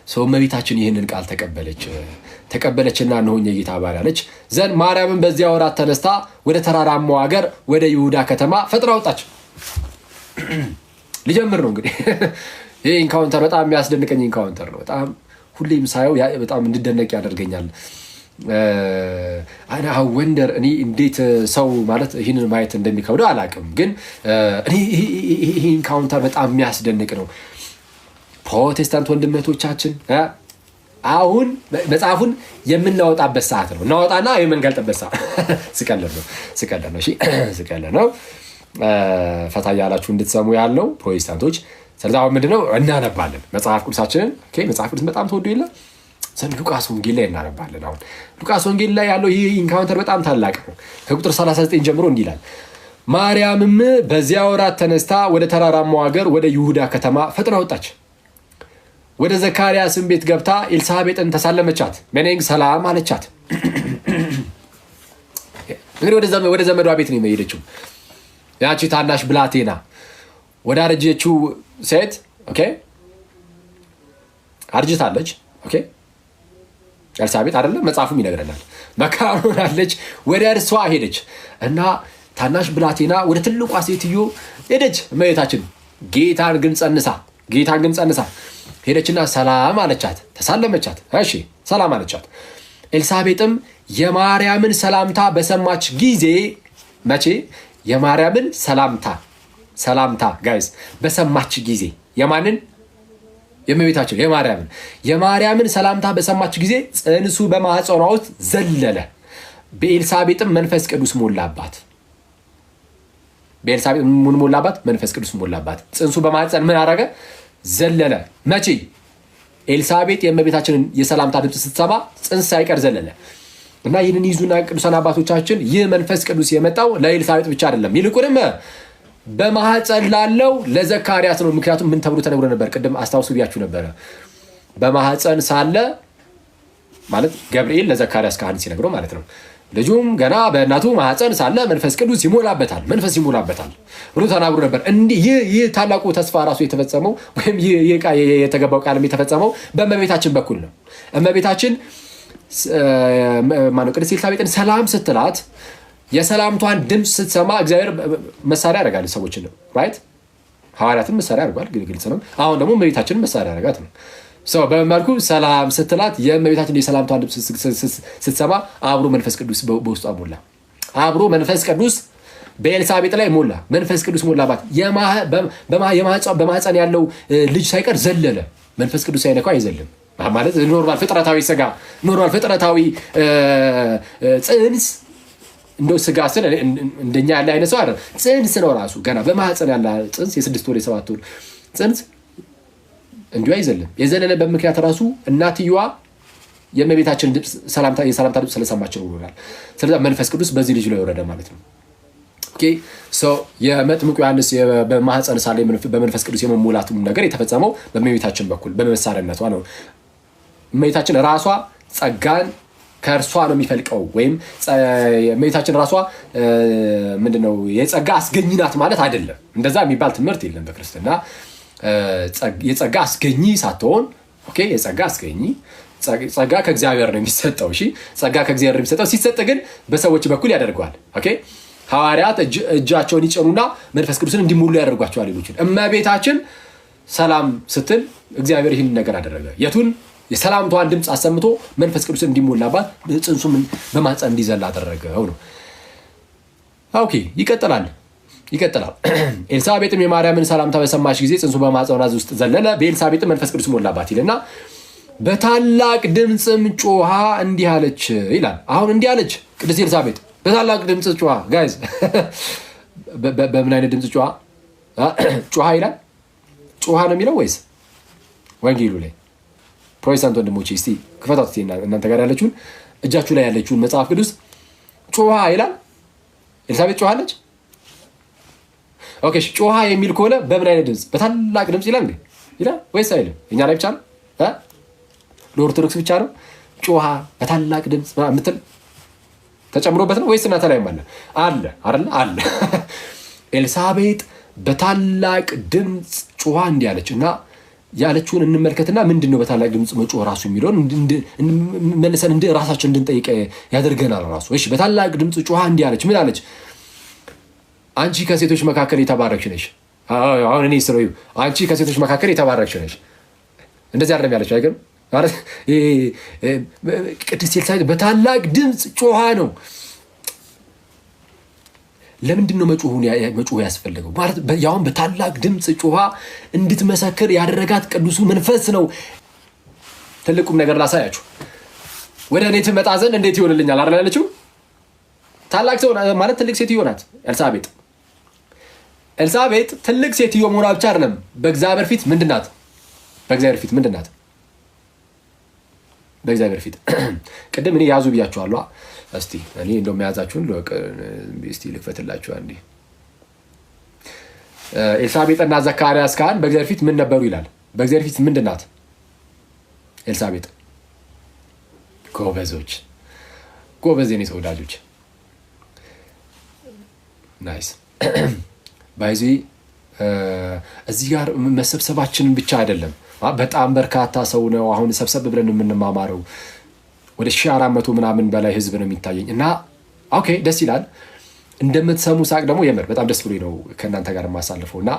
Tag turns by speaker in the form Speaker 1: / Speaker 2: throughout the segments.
Speaker 1: ሰው እመቤታችን ይህንን ቃል ተቀበለችና እነሆኝ የጌታ ባሪያ ነች ዘንድ ማርያምን በዚያ ወራት ተነስታ ወደ ተራራማው ሀገር ወደ ይሁዳ ከተማ ፈጥና ወጣች። ልጀምር ነው እንግዲህ ይሄ ኢንካውንተር በጣም የሚያስደንቀኝ ኢንካውንተር ነው። በጣም ሁሌም ሳየው በጣም እንድደነቅ ያደርገኛል። አና ወንደር እኔ እንዴት ሰው ማለት ይህንን ማየት እንደሚከብደው አላውቅም፣ ግን ይሄ ኢንካውንተር በጣም የሚያስደንቅ ነው። ፕሮቴስታንት ወንድሞቻችን አሁን መጽሐፉን የምናወጣበት ሰዓት ነው። እናወጣና የምንገልጥበት ሰዓት ስቀለድ ነው። እሺ ስቀለድ ነው። ፈታ ያላችሁ እንድትሰሙ ያለው ፕሮቴስታንቶች። ስለዚህ አሁን ምንድነው እናነባለን መጽሐፍ ቅዱሳችንን። ኦኬ መጽሐፍ ቅዱስ በጣም ተወዶ የለ ዘንድ ሉቃስ ወንጌል ላይ እናነባለን። አሁን ሉቃስ ወንጌል ላይ ያለው ይህ ኢንካውንተር በጣም ታላቅ ነው። ከቁጥር 39 ጀምሮ እንዲህ ይላል። ማርያምም በዚያ ወራት ተነስታ ወደ ተራራማው ሀገር ወደ ይሁዳ ከተማ ፈጥና ወጣች። ወደ ዘካርያስም ቤት ገብታ ኤልሳቤጥን ተሳለመቻት፣ መኔንግ ሰላም አለቻት። እንግዲህ ወደ ዘመዷ ቤት ነው የሄደችው። ያቺ ታናሽ ብላቴና ወደ አረጀችው ሴት ኦኬ አርጅታለች። ኦኬ ኤልሳቤጥ አይደለም መጽሐፉም ይነግረናል። መካን ሆናለች። ወደ እርሷ ሄደች እና ታናሽ ብላቴና ወደ ትልቋ ሴትዮ ሄደች። እመቤታችን ጌታን ግን ጸንሳ ሄደችና ሰላም አለቻት፣ ተሳለመቻት። እሺ ሰላም አለቻት። ኤልሳቤጥም የማርያምን ሰላምታ በሰማች ጊዜ መቼ የማርያምን ሰላምታ ጋይስ በሰማች ጊዜ የማንን የእመቤታችን የማርያምን ሰላምታ በሰማች ጊዜ ጽንሱ በማህፀኗ ውስጥ ዘለለ። በኤልሳቤጥም መንፈስ ቅዱስ ሞላባት። መንፈስ ቅዱስ ሞላባት። ጽንሱ በማህፀን ምን አረገ? ዘለለ። መቼ ኤልሳቤጥ የእመቤታችንን የሰላምታ ድምፅ ስትሰማ ጽንስ ሳይቀር ዘለለ። እና ይህንን ይዙና ቅዱሳን አባቶቻችን ይህ መንፈስ ቅዱስ የመጣው ለኤልሳቤጥ ብቻ አይደለም፣ ይልቁንም በማህፀን ላለው ለዘካርያስ ነው። ምክንያቱም ምን ተብሎ ተነግሮ ነበር? ቅድም አስታውሱ ብያችሁ ነበረ። በማህፀን ሳለ ማለት ገብርኤል ለዘካርያስ ካህን ሲነግረው ማለት ነው። ልጁም ገና በእናቱ ማህፀን ሳለ መንፈስ ቅዱስ ይሞላበታል ብሎ ተናግሮ ነበር። እንዲህ ይህ ታላቁ ተስፋ ራሱ የተፈጸመው ወይም ይህ የተገባው ቃልም የተፈጸመው በእመቤታችን በኩል ነው። እመቤታችን ቅድስት ኤልሳቤጥን ሰላም ስትላት የሰላምቷን ድምፅ ስትሰማ እግዚአብሔር መሳሪያ ያደርጋል ሰዎችን ነው ራይት። ሐዋርያትን መሳሪያ ያደርጋል፣ ግልጽ ነው። አሁን ደግሞ እመቤታችንን መሳሪያ ያደርጋት ነው። በመልኩ ሰላም ስትላት የእመቤታችን የሰላምቷን ድምፅ ስትሰማ አብሮ መንፈስ ቅዱስ በውስጧ ሞላ። አብሮ መንፈስ ቅዱስ በኤልሳቤጥ ላይ ሞላ። መንፈስ ቅዱስ ሞላባት። በማህፀን ያለው ልጅ ሳይቀር ዘለለ። መንፈስ ቅዱስ ሳይነካው አይዘልም ማለት ኖርማል ፍጥረታዊ ስጋ ኖርማል ፍጥረታዊ ጽንስ እንደው ስጋ ስለ እንደኛ ያለ አይነት ሰው አይደል። ጽንስ ነው ራሱ ገና በማህፀን ያለ ጽንስ የ6 ወር የ7 ወር ጽንስ እንዲሁ አይዘልም። የዘለለበት ምክንያት ራሱ እናትየዋ የእመቤታችን ድምፅ የሰላምታ ድምፅ ስለሰማች ነው ብሎናል። ስለዚህ መንፈስ ቅዱስ በዚህ ልጅ ላይ ወረደ ማለት ነው። ኦኬ የመጥምቁ ዮሐንስ በማህፀን ሳለ በመንፈስ ቅዱስ የመሞላቱ ነገር የተፈጸመው በእመቤታችን በኩል በመሳሪያነቷ ነው። እመቤታችን ራሷ ጸጋን ከእርሷ ነው የሚፈልቀው። ወይም እመቤታችን ራሷ ምንድነው የጸጋ አስገኝ ናት ማለት አይደለም። እንደዛ የሚባል ትምህርት የለም በክርስትና። የጸጋ አስገኝ ሳትሆን ኦኬ የጸጋ አስገኝ ጸጋ ከእግዚአብሔር ነው የሚሰጠው። እሺ ጸጋ ከእግዚአብሔር ነው የሚሰጠው። ሲሰጥ ግን በሰዎች በኩል ያደርገዋል። ኦኬ ሐዋርያት እጃቸውን ይጭኑና መንፈስ ቅዱስን እንዲሞሉ ያደርጓቸዋል ሌሎችን። እመቤታችን ሰላም ስትል እግዚአብሔር ይህን ነገር አደረገ። የቱን የሰላምቷን ድምፅ አሰምቶ መንፈስ ቅዱስን እንዲሞላባት ጽንሱም በማህፀን እንዲዘላ አደረገው ነው። ኦኬ ይቀጥላል። ኤልሳቤጥም የማርያምን ሰላምታ በሰማች ጊዜ ጽንሱ በማህፀኗ ውስጥ ዘለለ። በኤልሳቤጥም መንፈስ ቅዱስ ሞላባት ይልና በታላቅ ድምፅም ጮሃ እንዲህ አለች ይላል። አሁን እንዲህ አለች ቅድስት ኤልሳቤጥ በታላቅ ድምፅ ጮሃ። ጋይዝ በምን አይነት ድምፅ ጮሃ ይላል? ጮሃ ነው የሚለው ወይስ ወንጌሉ ላይ? ፕሮቴስታንት ወንድሞቼ እስቲ ክፈቷት። እናንተ ጋር ያለችውን እጃችሁ ላይ ያለችውን መጽሐፍ ቅዱስ ጮሃ ይላል? ኤልሳቤጥ ጮሃለች? ኦኬ ጮሃ የሚል ከሆነ በምን አይነት ድምፅ? በታላቅ ድምፅ ይላል ይላል ወይስ አይልም? እኛ ላይ ብቻ ነው? ለኦርቶዶክስ ብቻ ነው ጮሃ በታላቅ ድምፅ ምትል ተጨምሮበት ነው ወይስ እናንተ ላይ አለ አይደል? ኤልሳቤጥ በታላቅ ድምፅ ጮሃ እንዲህ አለች እና ያለችውን እንመልከትና ምንድነው በታላቅ ድምጽ መጮህ ራሱ የሚለውን መልሰን ራሳችን እንድንጠይቅ ያደርገናል ራሱ። እሺ በታላቅ ድምጽ ጮሃ እንዲህ አለች። ምን አለች? አንቺ ከሴቶች መካከል የተባረክሽ ነሽ። አሁን እኔ ስለዩ አንቺ ከሴቶች መካከል የተባረክሽ ነሽ እንደዚህ አይደለም ያለች አይገርም ማለት ቅድስት ኤልሳቤጥ በታላቅ ድምጽ ጮሃ ነው። ለምንድን ነው መጮህ ያስፈልገው? ማለት ያውን በታላቅ ድምጽ ጮሃ እንድትመሰክር ያደረጋት ቅዱሱ መንፈስ ነው። ትልቁም ነገር ላሳያችሁ። ወደ እኔ ትመጣ ዘንድ እንዴት ይሆንልኛል አይደል ያለችው? ታላቅ ሰው ማለት ትልቅ ሴትዮ ናት ኤልሳቤጥ። ኤልሳቤጥ ትልቅ ሴትዮ መሆኗ ብቻ አይደለም፣ በእግዚአብሔር ፊት ምንድናት? በእግዚአብሔር ፊት ምንድናት? በእግዚአብሔር ፊት ቅድም እኔ ያዙ ብያችኋለሁ። እስቲ እኔ እንደውም ያዛችሁን እስቲ ልክፈትላችሁ አንዴ። ኤልሳቤጥና ዘካርያስ ካህን በእግዚአብሔር ፊት ምን ነበሩ ይላል? በእግዚአብሔር ፊት ምንድናት ኤልሳቤጥ? ጎበዞች፣ ጎበዝ የኔ ተወዳጆች። ናይስ ባይዚ እዚህ ጋር መሰብሰባችንን ብቻ አይደለም፣ በጣም በርካታ ሰው ነው አሁን ሰብሰብ ብለን የምንማማረው። ወደ 1400 ምናምን በላይ ህዝብ ነው የሚታየኝ እና ኦኬ ደስ ይላል። እንደምትሰሙ ሳቅ ደግሞ የምር በጣም ደስ ብሎኝ ነው ከእናንተ ጋር የማሳልፈው እና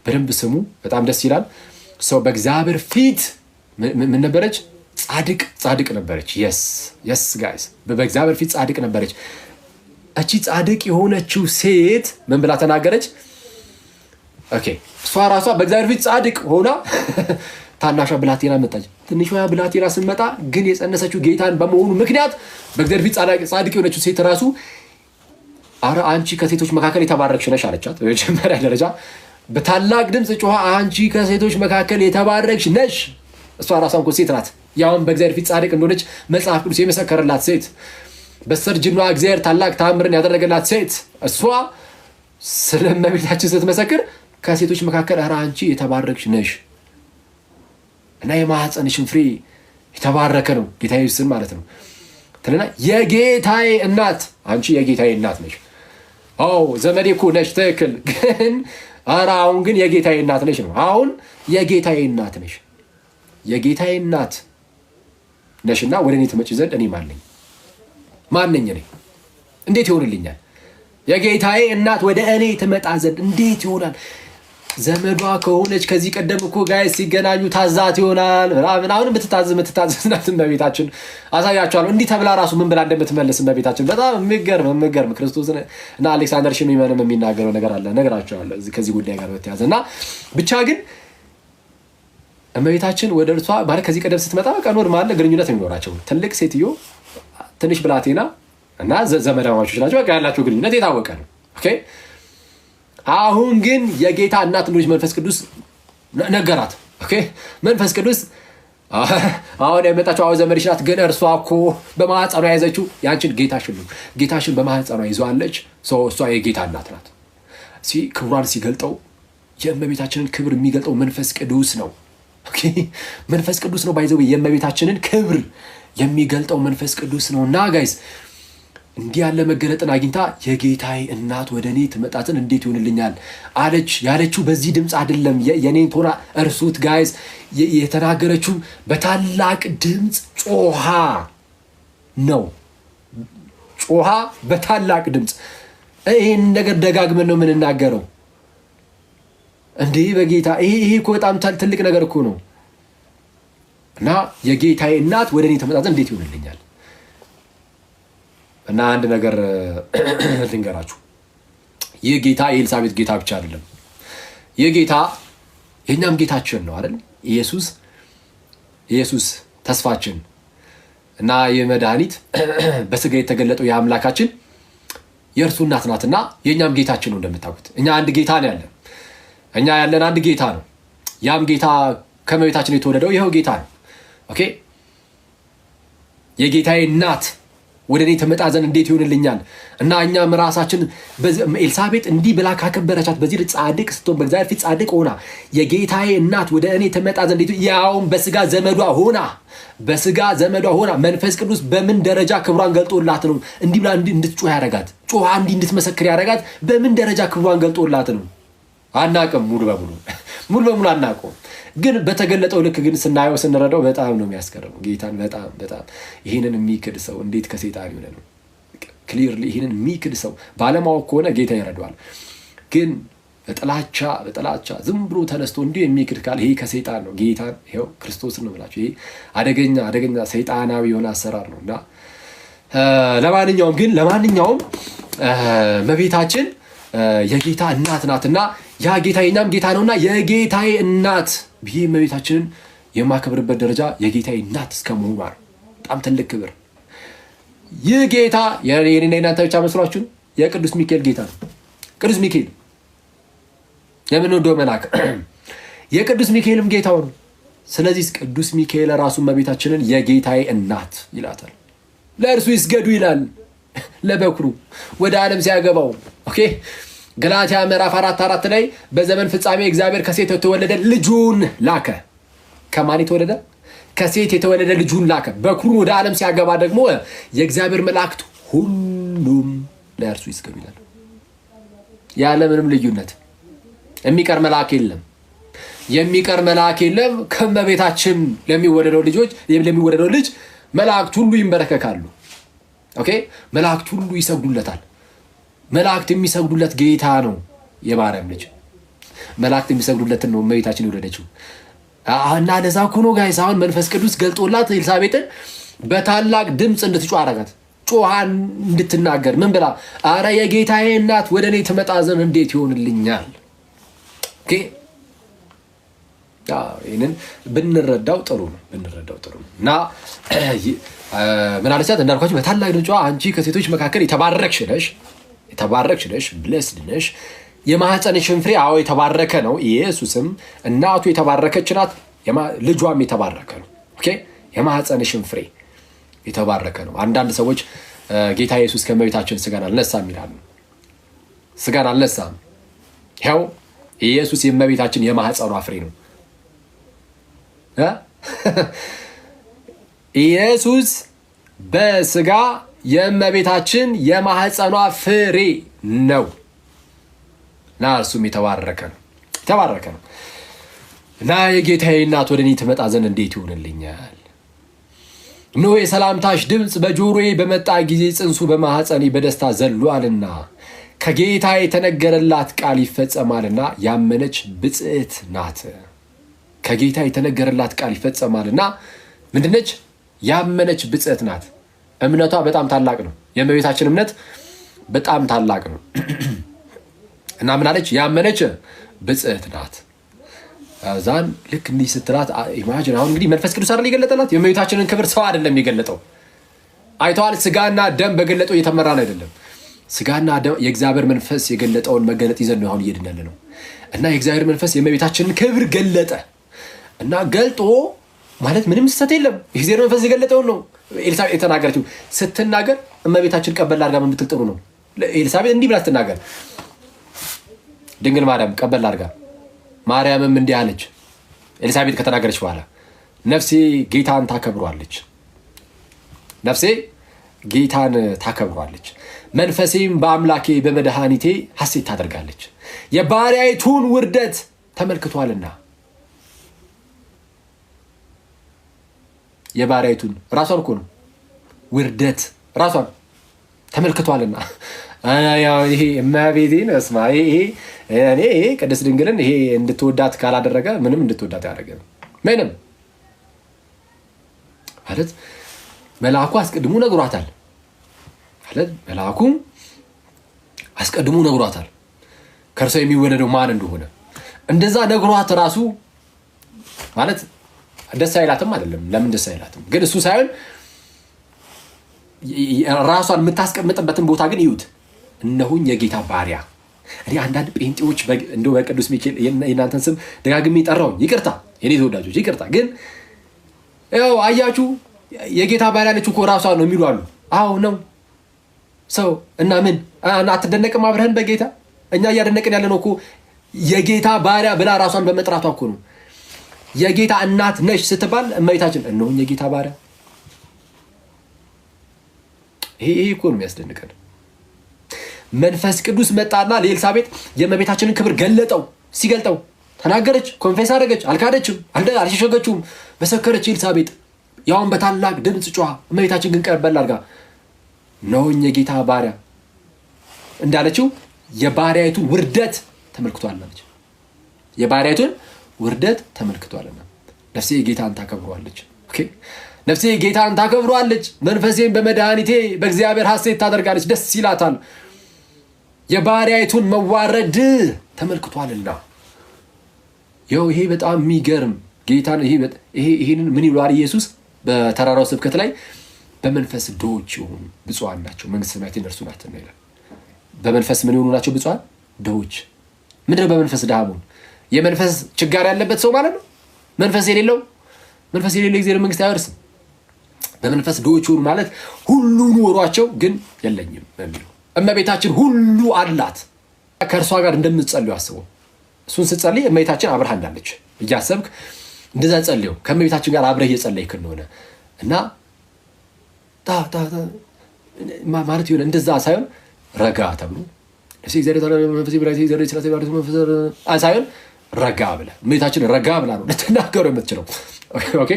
Speaker 1: በደንብ ስሙ፣ በጣም ደስ ይላል። ሰው በእግዚአብሔር ፊት ምን ነበረች? ጻድቅ ነበረች። የስ ጋይስ በእግዚአብሔር ፊት ጻድቅ ነበረች። እቺ ጻድቅ የሆነችው ሴት ምን ብላ ተናገረች? ኦኬ እሷ ራሷ በእግዚአብሔር ፊት ጻድቅ ሆና ታናሿ ብላቴና መጣች። ትንሿ ብላቴና ስትመጣ ግን የጸነሰችው ጌታን በመሆኑ ምክንያት በእግዚአብሔር ፊት ጻድቅ የሆነችው ሴት ራሱ አረ አንቺ ከሴቶች መካከል የተባረክሽ ነሽ አለቻት። በመጀመሪያ ደረጃ በታላቅ ድምጽ ጮሃ አንቺ ከሴቶች መካከል የተባረክሽ ነሽ። እሷ ራሷ እንኳን ሴት ናት፣ ያውም በእግዚአብሔር ፊት ጻድቅ እንደሆነች መጽሐፍ ቅዱስ የመሰከረላት ሴት፣ በስተርጅኗ እግዚአብሔር ታላቅ ተአምርን ያደረገላት ሴት። እሷ ስለ እመቤታችን ስትመሰክር ከሴቶች መካከል አረ አንቺ የተባረክሽ ነሽ እና የማህፀንሽን ፍሬ የተባረከ ነው፣ ጌታ ኢየሱስን ማለት ነው ትልና የጌታዬ እናት አንቺ የጌታዬ እናት ነሽ። አዎ ዘመዴ እኮ ነሽ፣ ትክክል። ግን አረ አሁን ግን የጌታዬ እናት ነሽ ነው። አሁን የጌታዬ እናት ነሽ፣ የጌታዬ እናት ነሽና ወደ እኔ ትመጪ ዘንድ እኔ ማነኝ? እኔ እንዴት ይሆንልኛል? የጌታዬ እናት ወደ እኔ ትመጣ ዘንድ እንዴት ይሆናል? ዘመዷ ከሆነች ከዚህ ቀደም እኮ ጋይስ ሲገናኙ ታዛት ይሆናል ምናምን። አሁን የምትታዘዝ ናት እመቤታችን። አሳያችኋለሁ እንዲህ ተብላ ራሱ ምን ብላ እንደምትመልስ እመቤታችን። በጣም የሚገርም ክርስቶስ እና አሌክሳንደር ሽሚመንም የሚናገረው ነገር አለ፣ እነግራችኋለሁ ከዚህ ጉዳይ ጋር በተያያዘ እና ብቻ ግን እመቤታችን ወደ እርሷ ማለት ከዚህ ቀደም ስትመጣ በቃ ኖርማል ግንኙነት የሚኖራቸው ትልቅ ሴትዮ ትንሽ ብላቴና እና ዘመዳማቾች ናቸው። በቃ ያላቸው ግንኙነት የታወቀ ነው። ኦኬ አሁን ግን የጌታ እናት ልጅ መንፈስ ቅዱስ ነገራት። ኦኬ መንፈስ ቅዱስ አሁን የመጣችው አሁን ዘመድሽ ናት፣ ግን እርሷ እኮ በማህፀኗ ያዘችው ያንቺን ጌታሽን በማህፀኗ ይዟለች። እሷ የጌታ እናት ናት። ክብሯን ሲገልጠው የእመቤታችንን ክብር የሚገልጠው መንፈስ ቅዱስ ነው። ኦኬ መንፈስ ቅዱስ ነው ባይዘው የእመቤታችንን ክብር የሚገልጠው መንፈስ ቅዱስ ነው። እና ጋይስ እንዲህ ያለ መገለጥን አግኝታ የጌታዬ እናት ወደ እኔ ትመጣትን እንዴት ይሆንልኛል አለች። ያለችው በዚህ ድምፅ አይደለም፣ የኔን ቶና እርሱት ጋይስ። የተናገረችው በታላቅ ድምፅ ጮሃ ነው። ጮሃ በታላቅ ድምፅ። ይሄን ነገር ደጋግመን ነው የምንናገረው እንዴ በጌታ። ይሄ እኮ በጣም ትልቅ ነገር እኮ ነው። እና የጌታዬ እናት ወደ እኔ ትመጣትን እንዴት ይሆንልኛል። እና አንድ ነገር ልንገራችሁ፣ ይህ ጌታ የኤልሳቤጥ ጌታ ብቻ አይደለም። ይህ ጌታ የኛም ጌታችን ነው አይደል? ኢየሱስ ተስፋችን እና የመድኃኒት በስጋ የተገለጠው የአምላካችን የእርሱ እናት ናትና የኛም ጌታችን ነው። እንደምታውቁት እኛ አንድ ጌታ ነው ያለን። እኛ ያለን አንድ ጌታ ነው። ያም ጌታ ከመቤታችን የተወለደው ይኸው ጌታ ነው። ኦኬ የጌታዬ እናት ወደ እኔ ትመጣ ዘንድ እንዴት ይሆንልኛል። እና እኛም ራሳችን ኤልሳቤጥ እንዲህ ብላ ካከበረቻት በዚህ ጻድቅ ስትሆን በእግዚአብሔር ፊት ጻድቅ ሆና የጌታዬ እናት ወደ እኔ ትመጣ ዘንድ ያውም በስጋ ዘመዷ ሆና መንፈስ ቅዱስ በምን ደረጃ ክብሯን ገልጦላት ነው እንዲህ ብላ እንድትጮህ ያደረጋት? ጮሃ እንዲህ እንድትመሰክር ያደረጋት በምን ደረጃ ክብሯን ገልጦላት ነው? አናቅም ሙሉ በሙሉ ሙሉ በሙሉ አናውቀውም፣ ግን በተገለጠው ልክ ግን ስናየው ስንረዳው በጣም ነው የሚያስገርመው። ጌታን በጣም ይህንን የሚክድ ሰው እንዴት ከሰይጣን ይሆነ ነው። ክሊርሊ ይህንን የሚክድ ሰው ባለማወቅ ከሆነ ጌታ ይረዳዋል። ግን በጥላቻ ዝም ብሎ ተነስቶ እንዲሁ የሚክድ ካል ይሄ ከሰይጣን ነው። ጌታን ይኸው ክርስቶስን ነው ብላችሁ ይሄ አደገኛ ሰይጣናዊ የሆነ አሰራር ነው። እና ለማንኛውም እመቤታችን የጌታ እናት ናትና ያ ጌታ የኛም ጌታ ነውና የጌታዬ እናት ብዬ እመቤታችንን የማከብርበት ደረጃ የጌታዬ እናት እስከመሆኗ ነው። በጣም ትልቅ ክብር። ይህ ጌታ የኔና የናንተ ብቻ መስሏችሁ? የቅዱስ ሚካኤል ጌታ ነው። ቅዱስ ሚካኤል የምንወደው መልአክ የቅዱስ ሚካኤልም ጌታው ነው። ስለዚህ ቅዱስ ሚካኤል ራሱ እመቤታችንን የጌታዬ እናት ይላታል። ለእርሱ ይስገዱ ይላል ለበኩሩ ወደ ዓለም ሲያገባው። ኦኬ ገላትያ ምዕራፍ 4:4 ላይ በዘመን ፍጻሜ እግዚአብሔር ከሴት የተወለደ ልጁን ላከ። ከማን የተወለደ? ከሴት የተወለደ ልጁን ላከ። በኩሩን ወደ ዓለም ሲያገባ ደግሞ የእግዚአብሔር መላእክት ሁሉም ለእርሱ ይስገዱ ይላል። ያለ ምንም ልዩነት የሚቀር መልአክ የለም። ከእመቤታችን ለሚወለደው ልጅ መላእክት ሁሉ ይንበረከካሉ። ኦኬ መላእክት ሁሉ ይሰግዱለታል። መላእክት የሚሰግዱለት ጌታ ነው። የማርያም ልጅ መላእክት የሚሰግዱለትን ነው እመቤታችን የወለደችው። እና ለዛ እኮ ነው ጋይስ አሁን መንፈስ ቅዱስ ገልጦላት ኤልሳቤጥን በታላቅ ድምፅ እንድትጮህ አደረጋት። ጮሃ እንድትናገር ምን ብላ? አረ የጌታዬ እናት ወደ እኔ ትመጣ ዘንድ እንዴት ይሆንልኛል? ኦኬ ይህንን ብንረዳው ጥሩ ነው። እና ምን አለቻት? እንዳልኳችሁ በታላቅ ድምጿ አንቺ ከሴቶች መካከል የተባረክሽ ነሽ፣ ብለስድ ነሽ፣ የማህፀንሽን ፍሬ የተባረከ ነው። ኢየሱስም እናቱ የተባረከች ናት፣ ልጇም የተባረከ ነው። ኦኬ የማህፀንሽን ፍሬ የተባረከ ነው። አንዳንድ ሰዎች ጌታ ኢየሱስ ከእመቤታችን ስጋን አልነሳም ይላሉ። ስጋን አልነሳም። ይኸው ኢየሱስ የእመቤታችን የማህፀኗ ፍሬ ነው። ኢየሱስ በስጋ የእመቤታችን የማህፀኗ ፍሬ ነው እና እርሱም የተባረከ ነው። እና የጌታዬ እናት ወደ እኔ ትመጣ ዘንድ እንዴት ይሆንልኛል? እነሆ የሰላምታሽ ድምፅ በጆሮዬ በመጣ ጊዜ ጽንሱ በማህፀኔ በደስታ ዘሏልና ከጌታ የተነገረላት ቃል ይፈጸማልና ያመነች ብጽዕት ናት። ከጌታ የተነገረላት ቃል ይፈጸማልና ምንድነች? ያመነች ብጽዕት ናት። እምነቷ በጣም ታላቅ ነው። የእመቤታችን እምነት በጣም ታላቅ ነው። እና ምን አለች? ያመነች ብጽዕት ናት። ዛን ልክ እንዲህ ስትላት ኢማጂን አሁን እንግዲህ መንፈስ ቅዱስ አይደል የገለጠላት? የእመቤታችንን ክብር ሰው አይደለም የገለጠው። አይተዋል። ስጋና ደም በገለጠው እየተመራን አይደለም። ስጋና ደም የእግዚአብሔር መንፈስ የገለጠውን መገለጥ ይዘን ነው አሁን እየድነን ነው። እና የእግዚአብሔር መንፈስ የእመቤታችንን ክብር ገለጠ እና ገልጦ ማለት ምንም ስህተት የለም። የእግዚአብሔር መንፈስ የገለጠውን ነው ኤልሳቤጥ የተናገረችው። ስትናገር እመቤታችን ቀበል አድርጋ ምን ብትል ጥሩ ነው? ኤልሳቤጥ እንዲህ ብላ ስትናገር ድንግል ማርያም ቀበል አድርጋ ማርያምም እንዲህ አለች። ኤልሳቤጥ ከተናገረች በኋላ ነፍሴ ጌታን ታከብሯለች፣ መንፈሴም በአምላኬ በመድኃኒቴ ሐሴት ታደርጋለች፣ የባሪያይቱን ውርደት ተመልክቷልና። የባሪያይቱን ራሷን እኮ ነው ውርደት ራሷን ተመልክቷልና። ይሄ እመቤቴን እስማ እኔ ቅድስት ድንግልን ይሄ እንድትወዳት ካላደረገ ምንም እንድትወዳት ያደረገ ምንም ማለት መልአኩ አስቀድሞ ነግሯታል። ከእርሷ የሚወለደው ማን እንደሆነ እንደዛ ነግሯት ራሱ ማለት ደስ አይላትም አይደለም። ለምን ደስ አይላትም? ግን እሱ ሳይሆን ራሷን የምታስቀምጥበትን ቦታ ግን ይዩት። እነሆኝ የጌታ ባሪያ። እኔ አንዳንድ ጴንጤዎች እንደው በቅዱስ ሚካኤል የእናንተን ስም ደጋግሜ ጠራው፣ ይቅርታ የኔ ተወዳጆች ይቅርታ። ግን ያው አያችሁ የጌታ ባሪያ ነች እኮ ራሷ ነው የሚሉ አሉ። አዎ ነው ሰው እና ምን አትደነቅም አብረህን በጌታ? እኛ እያደነቅን ያለ ነው እኮ የጌታ ባሪያ ብላ ራሷን በመጥራቷ እኮ ነው። የጌታ እናት ነሽ ስትባል እመቤታችን እነሆኝ የጌታ ባሪያ። ይሄ እኮ ነው የሚያስደንቀን። መንፈስ ቅዱስ መጣና ለኤልሳቤጥ የእመቤታችንን ክብር ገለጠው። ሲገልጠው ተናገረች፣ ኮንፌስ አደረገች፣ አልካደችም፣ አልሸሸገችውም፣ መሰከረች ኤልሳቤጥ። ያውን በታላቅ ድምፅ ጮኻ። እመቤታችን ግን ቀበል አድርጋ ነውኝ የጌታ ባሪያ እንዳለችው የባሪያይቱን ውርደት ተመልክቷለች። የባሪያይቱን ውርደት ተመልክቷልና ነፍሴ ጌታን ታከብረዋለች። ኦኬ ነፍሴ ጌታን ታከብረዋለች፣ መንፈሴን በመድኃኒቴ በእግዚአብሔር ሐሴት ታደርጋለች፣ ደስ ይላታል። የባሪያይቱን መዋረድ ተመልክቷልና። ይሄ በጣም የሚገርም ጌታን ይሄንን ምን ይሏል ኢየሱስ በተራራው ስብከት ላይ? በመንፈስ ድሆች የሆኑ ብፁዓን ናቸው መንግሥተ ሰማያት የእነርሱ ናትና ይላል። በመንፈስ ምን የሆኑ ናቸው? ብፁዓን ድሆች። ምንድን ነው በመንፈስ ድሃ መሆን? የመንፈስ ችጋር ያለበት ሰው ማለት ነው። መንፈስ የሌለው የእግዚአብሔር መንግሥት አይወርስም። በመንፈስ ድሆች የሆኑ ማለት ሁሉ ኖሯቸው ግን የለኝም የሚለው። እመቤታችን ሁሉ አላት። ከእርሷ ጋር እንደምትጸልዩ አስበው። እሱን ስትጸልይ እመቤታችን አብረሃ እንዳለች እያሰብክ እንደዛ ጸልየው። ከእመቤታችን ጋር አብረህ እየጸለይክ እንደሆነ እና ማለት ይሆነ እንደዛ ሳይሆን ረጋ ተብሎ ሳይሆን ረጋ ብለህ እመቤታችን ረጋ ብላ ነው ልትናገሩ የምትችለው። ኦኬ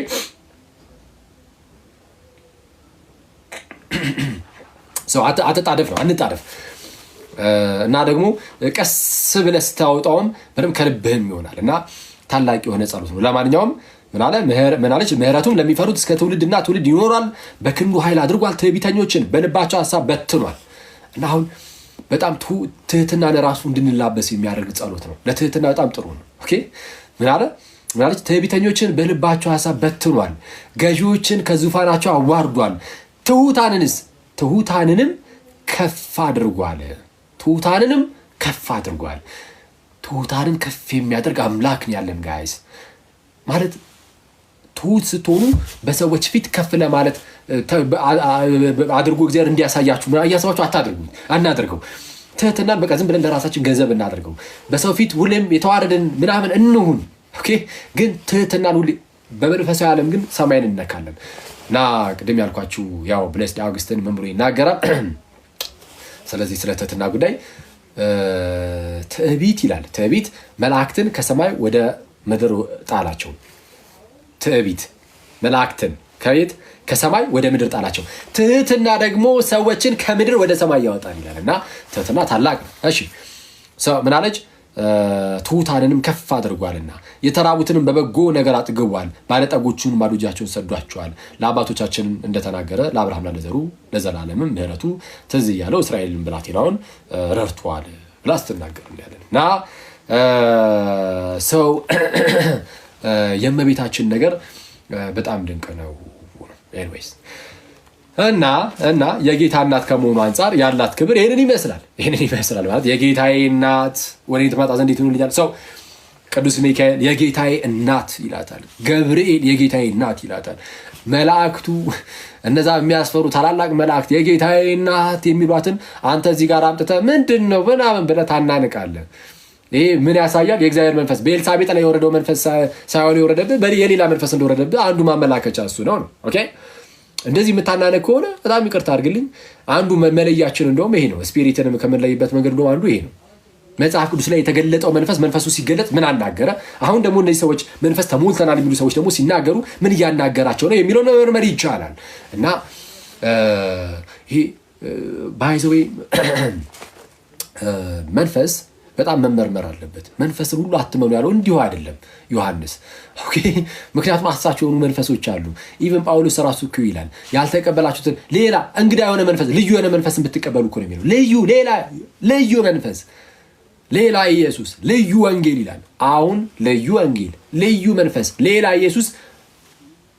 Speaker 1: ሰው አትጣደፍ ነው፣ አንጣደፍ። እና ደግሞ ቀስ ብለህ ስታወጣውም በደምብ ከልብህም ይሆናል እና ታላቅ የሆነ ጸሎት ነው። ለማንኛውም ምናለች? ምህረቱም ለሚፈሩት እስከ ትውልድና ትውልድ ይኖራል። በክንዱ ኃይል አድርጓል፣ ትዕቢተኞችን በልባቸው ሀሳብ በትኗል። እና አሁን በጣም ትህትና ለራሱ እንድንላበስ የሚያደርግ ጸሎት ነው። ለትህትና በጣም ጥሩ ነው። ኦኬ ምናለች? ትዕቢተኞችን በልባቸው ሀሳብ በትኗል፣ ገዢዎችን ከዙፋናቸው አዋርዷል፣ ትሑታንንም ከፍ አድርጓል። ትሑታንን ከፍ የሚያደርግ አምላክ ነው ያለን ጋይስ። ማለት ትሑት ስትሆኑ በሰዎች ፊት ከፍ ለማለት አድርጎ እግዚአብሔር እንዲያሳያችሁ እያሰባችሁ አናደርገው። ትህትናን በቃ ዝም ብለን ለራሳችን ገንዘብ እናደርገው። በሰው ፊት ሁሌም የተዋረድን ምናምን እንሁን። ኦኬ ግን ትህትናን ሁሌ በመንፈሳዊ ዓለም ግን ሰማይን እንነካለን። እና ቅድም ያልኳችሁ ያው ብሌስድ አውግስትን መምሮ ይናገራል። ስለዚህ ስለ ትህትና ጉዳይ ትዕቢት ይላል። ትዕቢት መላእክትን ከሰማይ ወደ ምድር ጣላቸው። ትዕቢት መላእክትን ከሰማይ ወደ ምድር ጣላቸው። ትህትና ደግሞ ሰዎችን ከምድር ወደ ሰማይ ያወጣል ይላል። እና ትህትና ታላቅ ነው። እሺ ምን አለች? ትሑታንንም ከፍ አድርጓልና የተራቡትንም በበጎ ነገር አጥግቧል፣ ባለጠጎቹን ባዶ እጃቸውን ሰዷቸዋል። ለአባቶቻችን እንደተናገረ ለአብርሃምና ለዘሩ ለዘላለምም ምሕረቱ ትዝ እያለው እስራኤልን ብላቴናውን ረድቷል ብላ ስትናገር እንዳለን እና ሰው የእመቤታችን ነገር በጣም ድንቅ ነው። ኤኒዌይስ እና የጌታ እናት ከመሆኑ አንጻር ያላት ክብር ይሄንን ይመስላል ማለት የጌታዬ እናት ወደ ትመጣ ዘንድ ይትኑልኛል። ሰው ቅዱስ ሚካኤል የጌታዬ እናት ይላታል። ገብርኤል የጌታዬ እናት ይላታል። መላእክቱ እነዛ የሚያስፈሩ ታላላቅ መላእክት የጌታዬ እናት የሚሏትን አንተ እዚህ ጋር አምጥተህ ምንድን ነው ምናምን ብለህ ታናንቃለህ። ይሄ ምን ያሳያል? የእግዚአብሔር መንፈስ በኤልሳቤጥ ላይ የወረደው መንፈስ ሳይሆን የወረደብህ የሌላ መንፈስ እንደወረደብህ አንዱ ማመላከቻ እሱ ነው። ኦኬ እንደዚህ የምታናነቅ ከሆነ በጣም ይቅርታ አድርግልኝ። አንዱ መለያችን እንደውም ይሄ ነው። ስፒሪትንም ከምንለይበት መንገድ እንደውም አንዱ ይሄ ነው። መጽሐፍ ቅዱስ ላይ የተገለጠው መንፈሱ ሲገለጥ ምን አናገረ? አሁን ደግሞ እነዚህ ሰዎች መንፈስ ተሞልተናል የሚሉ ሰዎች ደግሞ ሲናገሩ ምን እያናገራቸው ነው የሚለው መመርመር ይቻላል። እና ይሄ ባይዘዌ መንፈስ በጣም መመርመር አለበት። መንፈስን ሁሉ አትመኑ ያለው እንዲሁ አይደለም ዮሐንስ። ኦኬ ምክንያቱም አሳቸው የሆኑ መንፈሶች አሉ። ኢቭን ጳውሎስ ራሱ እኮ ይላል ያልተቀበላችሁትን ሌላ እንግዳ የሆነ መንፈስ ልዩ የሆነ መንፈስን ብትቀበሉ እኮ ነው የሚለው። ልዩ መንፈስ፣ ሌላ ኢየሱስ፣ ልዩ ወንጌል ይላል። አሁን ልዩ ወንጌል፣ ልዩ መንፈስ፣ ሌላ ኢየሱስ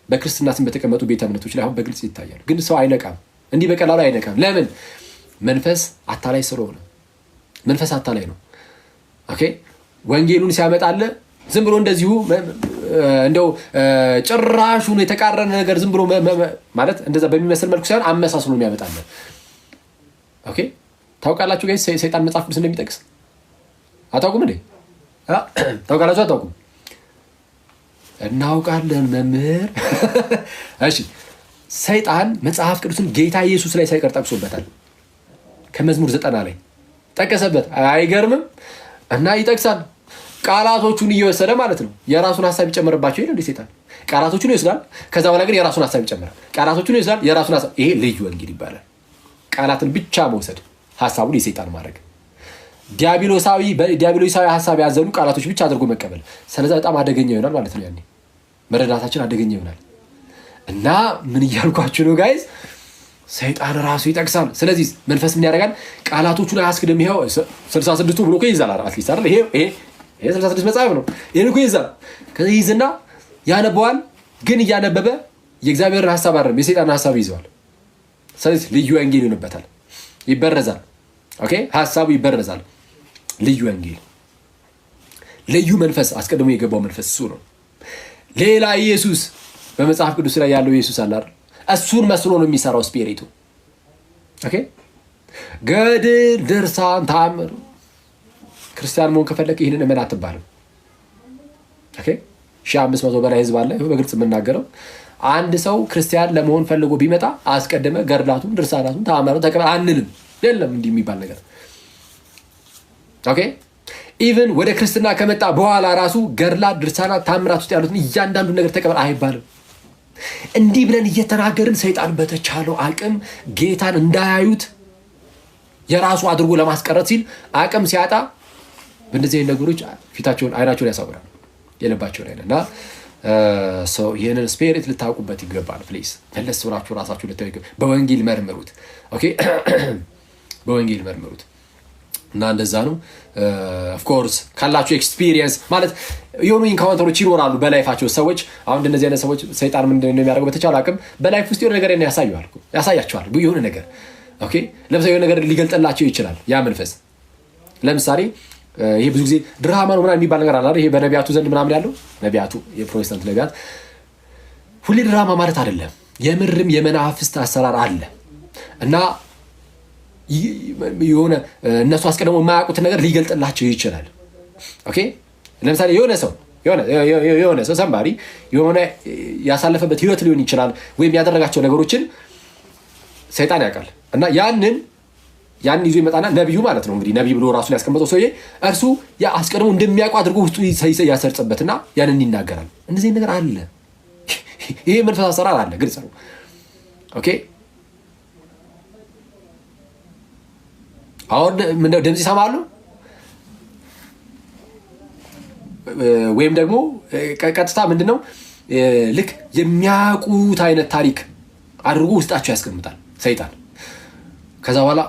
Speaker 1: በክርስትና ስም በተቀመጡ ቤተ እምነቶች ላይ አሁን በግልጽ ይታያል። ግን ሰው አይነቃም፣ እንዲህ በቀላሉ አይነቃም። ለምን? መንፈስ አታላይ ስለሆነ። መንፈስ አታላይ ነው። ኦኬ ወንጌሉን ሲያመጣለ ዝም ብሎ እንደዚሁ እንደው ጭራሹን የተቃረነ ነገር ዝም ብሎ ማለት እንደዛ በሚመስል መልኩ ሳይሆን አመሳስሎ ነው የሚያመጣለ። ኦኬ ታውቃላችሁ ጋይስ ሰይጣን መጽሐፍ ቅዱስ እንደሚጠቅስ አታውቁም እንዴ? ታውቃላችሁ አታውቁም? እናውቃለን መምህር። እሺ ሰይጣን መጽሐፍ ቅዱስን ጌታ ኢየሱስ ላይ ሳይቀር ጠቅሶበታል። ከመዝሙር 90 ላይ ጠቀሰበት። አይገርምም? እና ይጠቅሳል። ቃላቶቹን እየወሰደ ማለት ነው የራሱን ሐሳብ ይጨምርባቸው ይላል ሰይጣን። ቃላቶቹን ይወስዳል፣ ከዛ በኋላ ግን የራሱን ሐሳብ ይጨምራል። ቃላቶቹን ይወስዳል፣ የራሱን ሐሳብ። ይሄ ልዩ ወንጌል ይባላል። ቃላትን ብቻ መውሰድ፣ ሐሳቡን የሰይጣን ማድረግ፣ ዲያብሎሳዊ ሐሳብ ያዘሉ ቃላቶች ብቻ አድርጎ መቀበል። ስለዚህ በጣም አደገኛ ይሆናል ማለት ነው። ያኔ መረዳታችን አደገኛ ይሆናል። እና ምን እያልኳችሁ ነው ጋይዝ? ሰይጣን ራሱ ይጠቅሳል። ስለዚህ መንፈስ ምን ያደርጋል? ቃላቶቹን አያስክድም። ይሄው 66ቱ ብሎ እኮ ይይዛል አትሊስት አይደል? ይሄ 66 መጽሐፍ ነው። ይሄን እኮ ይይዛል። ከዚህ ይዝና ያነበዋል። ግን እያነበበ የእግዚአብሔርን ሐሳብ አይደለም የሰይጣንን ሐሳብ ይዘዋል። ስለዚህ ልዩ ወንጌል ይሆንበታል፣ ይበረዛል። ኦኬ፣ ሐሳቡ ይበረዛል። ልዩ ወንጌል፣ ልዩ መንፈስ፣ አስቀድሞ የገባው መንፈስ እሱ ነው። ሌላ ኢየሱስ በመጽሐፍ ቅዱስ ላይ ያለው ኢየሱስ አለ አይደል? እሱን መስሎ ነው የሚሰራው ስፒሪቱ። ኦኬ፣ ገድል፣ ድርሳን፣ ተአምር። ክርስቲያን መሆን ከፈለክ ይህንን እመን አትባልም። ኦኬ፣ 1500 በላይ ህዝብ አለ። በግልጽ የምናገረው አንድ ሰው ክርስቲያን ለመሆን ፈልጎ ቢመጣ አስቀድመ ገድላቱን፣ ድርሳናቱን፣ ተአምራቱን ተቀበል አንልም። የለም እንዲህ የሚባል ነገር። ኦኬ፣ ኢቭን ወደ ክርስትና ከመጣ በኋላ ራሱ ገድላት፣ ድርሳናት፣ ተአምራት ውስጥ ያሉትን እያንዳንዱ ነገር ተቀበል አይባልም። እንዲህ ብለን እየተናገርን ሰይጣን በተቻለው አቅም ጌታን እንዳያዩት የራሱ አድርጎ ለማስቀረት ሲል አቅም ሲያጣ በእንደዚህ አይነት ነገሮች ፊታቸውን አይናቸውን ያሳውራል፣ የልባቸውን አይነ እና ይህንን ስፒሪት ልታውቁበት ይገባል። ፕሊዝ መለስ ብላችሁ ራሳችሁ ልታዩ ይገባል። በወንጌል መርምሩት። ኦኬ፣ በወንጌል መርምሩት እና እንደዛ ነው። ኦፍኮርስ ካላችሁ ኤክስፒሪየንስ ማለት የሆኑ ኢንካውንተሮች ይኖራሉ በላይፋቸው ሰዎች። አሁን እንደዚህ አይነት ሰዎች ሰይጣን ምንድን ነው የሚያደርገው? በተቻለ አቅም በላይፍ ውስጥ የሆነ ነገር ያሳያቸዋል። የሆነ ነገር ኦኬ፣ ለምሳሌ የሆነ ነገር ሊገልጥላቸው ይችላል ያ መንፈስ። ለምሳሌ ይሄ ብዙ ጊዜ ድራማ ነው ምናምን የሚባል ነገር አለ። ይሄ በነቢያቱ ዘንድ ምናምን ያለው ነቢያቱ፣ የፕሮቴስታንት ነቢያት ሁሌ ድራማ ማለት አይደለም። የምርም የመናፍስት አሰራር አለ እና የሆነ እነሱ አስቀድሞ የማያውቁትን ነገር ሊገልጥላቸው ይችላል። ኦኬ፣ ለምሳሌ የሆነ ሰው ሰንባሪ የሆነ ያሳለፈበት ህይወት ሊሆን ይችላል፣ ወይም ያደረጋቸው ነገሮችን ሰይጣን ያውቃል እና ያንን ይዞ ይመጣና ነቢዩ ማለት ነው እንግዲህ ነቢይ ብሎ ራሱን ያስቀመጠው ሰውዬ እርሱ አስቀድሞ እንደሚያውቁ አድርጎ ውስጡ ያሰርጽበትና ያንን ይናገራል። እንደዚህ ነገር አለ። ይሄ መንፈስ አሰራር አለ፣ ግልጽ ነው። ኦኬ፣ አሁን ምንድነው ድምጽ ይሰማሉ ወይም ደግሞ ቀጥታ ምንድነው ልክ የሚያውቁት አይነት ታሪክ አድርጎ ውስጣቸው ያስቀምጣል ሰይጣን። ከዛ በኋላ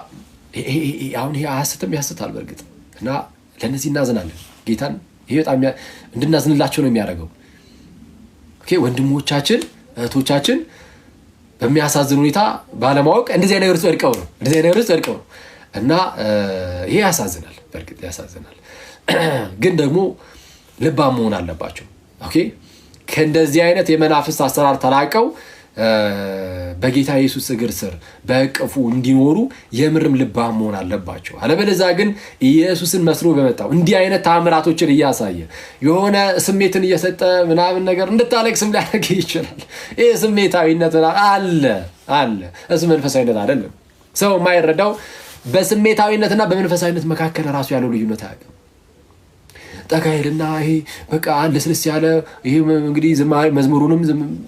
Speaker 1: አሁን ይሄ አያስትም ያስታል በእርግጥ እና ለነዚህ እናዝናለን። ጌታን ይሄ በጣም እንድናዝንላቸው ነው የሚያደርገው። ኦኬ፣ ወንድሞቻችን እህቶቻችን በሚያሳዝን ሁኔታ ባለማወቅ እንደዚህ አይነት ነገር ወድቀው ነው እና ይሄ ያሳዝናል፣ በእርግጥ ያሳዝናል። ግን ደግሞ ልባም መሆን አለባቸው። ኦኬ፣ ከእንደዚህ አይነት የመናፍስት አሰራር ተላቀው በጌታ ኢየሱስ እግር ስር በእቅፉ እንዲኖሩ የምርም ልባም መሆን አለባቸው። አለበለዚያ ግን ኢየሱስን መስሎ በመጣው እንዲህ አይነት ተአምራቶችን እያሳየ የሆነ ስሜትን እየሰጠ ምናምን ነገር እንድታለቅስም ሊያደርግ ይችላል። ይሄ ስሜታዊነት አለ። እሱ መንፈሳዊነት አይደለም። ሰው የማይረዳው በስሜታዊነትና በመንፈሳዊነት መካከል ራሱ ያለው ልዩነት አያውቅም። ጠቃይልና ይሄ በቃ ለስለስ ያለ ይሄ እንግዲህ መዝሙሩንም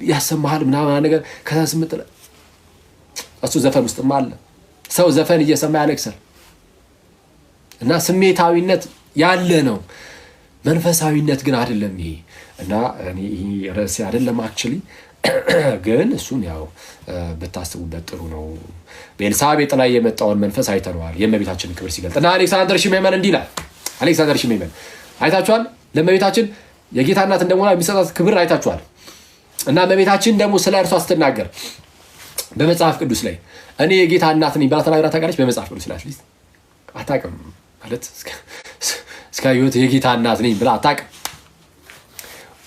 Speaker 1: ያሰማሃል ምናምን ነገር ከስምጥ እሱ ዘፈን ውስጥም አለ። ሰው ዘፈን እየሰማ ያለቅሳል እና ስሜታዊነት ያለ ነው። መንፈሳዊነት ግን አይደለም ይሄ እና ይሄ ርዕስ አይደለም አክቹሊ ግን እሱን ያው ብታስቡበት ጥሩ ነው። በኤልሳቤጥ ላይ የመጣውን መንፈስ አይተነዋል የእመቤታችንን ክብር ሲገልጥ እና አሌክሳንደር ሽሜመን እንዲህ ይላል። አሌክሳንደር ሽሜመን አይታችኋል። ለእመቤታችን የጌታ እናት እንደሆነ የሚሰጣት ክብር አይታችኋል። እና እመቤታችን ደግሞ ስለ እርሷ ስትናገር በመጽሐፍ ቅዱስ ላይ እኔ የጌታ እናት ነኝ ብላ ተናግራ ታውቃለች? በመጽሐፍ ቅዱስ ላይ አትሊስት አታውቅም ማለት እስከ ህይወት የጌታ እናት ነኝ ብላ አታውቅም።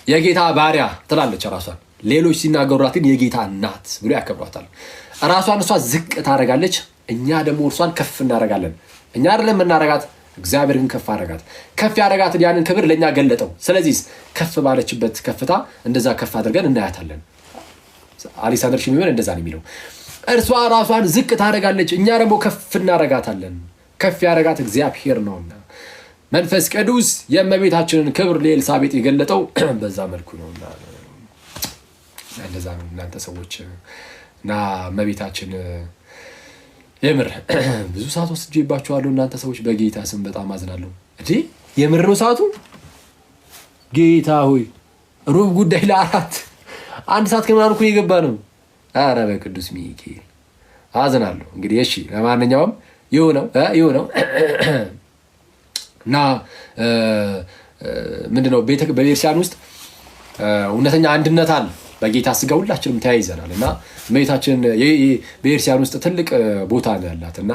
Speaker 1: የጌታ ባሪያ ትላለች ራሷን። ሌሎች ሲናገሩላት ግን የጌታ እናት ብሎ ያከብሯታል። ራሷን እሷ ዝቅ ታደርጋለች፣ እኛ ደግሞ እርሷን ከፍ እናደርጋለን። እኛ አይደለም የምናደርጋት፣ እግዚአብሔር ግን ከፍ አደረጋት። ከፍ ያደረጋትን ያንን ክብር ለእኛ ገለጠው። ስለዚህ ከፍ ባለችበት ከፍታ እንደዛ ከፍ አድርገን እናያታለን። አሌክሳንደር ሽሜመን እንደዛ ነው የሚለው። እርሷ ራሷን ዝቅ ታደርጋለች፣ እኛ ደግሞ ከፍ እናደርጋታለን። ከፍ ያደረጋት እግዚአብሔር ነውና መንፈስ ቅዱስ የእመቤታችንን ክብር ለኤልሳቤጥ የገለጠው በዛ መልኩ ነውና እንደዛ ነው እናንተ ሰዎች እና እመቤታችን የምር ብዙ ሰዓት ወስጄባችኋለሁ እናንተ ሰዎች በጌታ ስም በጣም አዝናለሁ እንዴ የምር ነው ሰዓቱ ጌታ ሆይ ሩብ ጉዳይ ለአራት አንድ ሰዓት ከምናምን እኮ የገባ ነው ኧረ በቅዱስ ሚካኤል አዝናለሁ እንግዲህ እሺ ለማንኛውም ይሁነው እና ምንድነው በቤተክርስቲያን ውስጥ እውነተኛ አንድነት አለ በጌታ ስጋ ሁላችንም ተያይዘናል እና እመቤታችን በቤተክርስቲያን ውስጥ ትልቅ ቦታ ነው ያላትና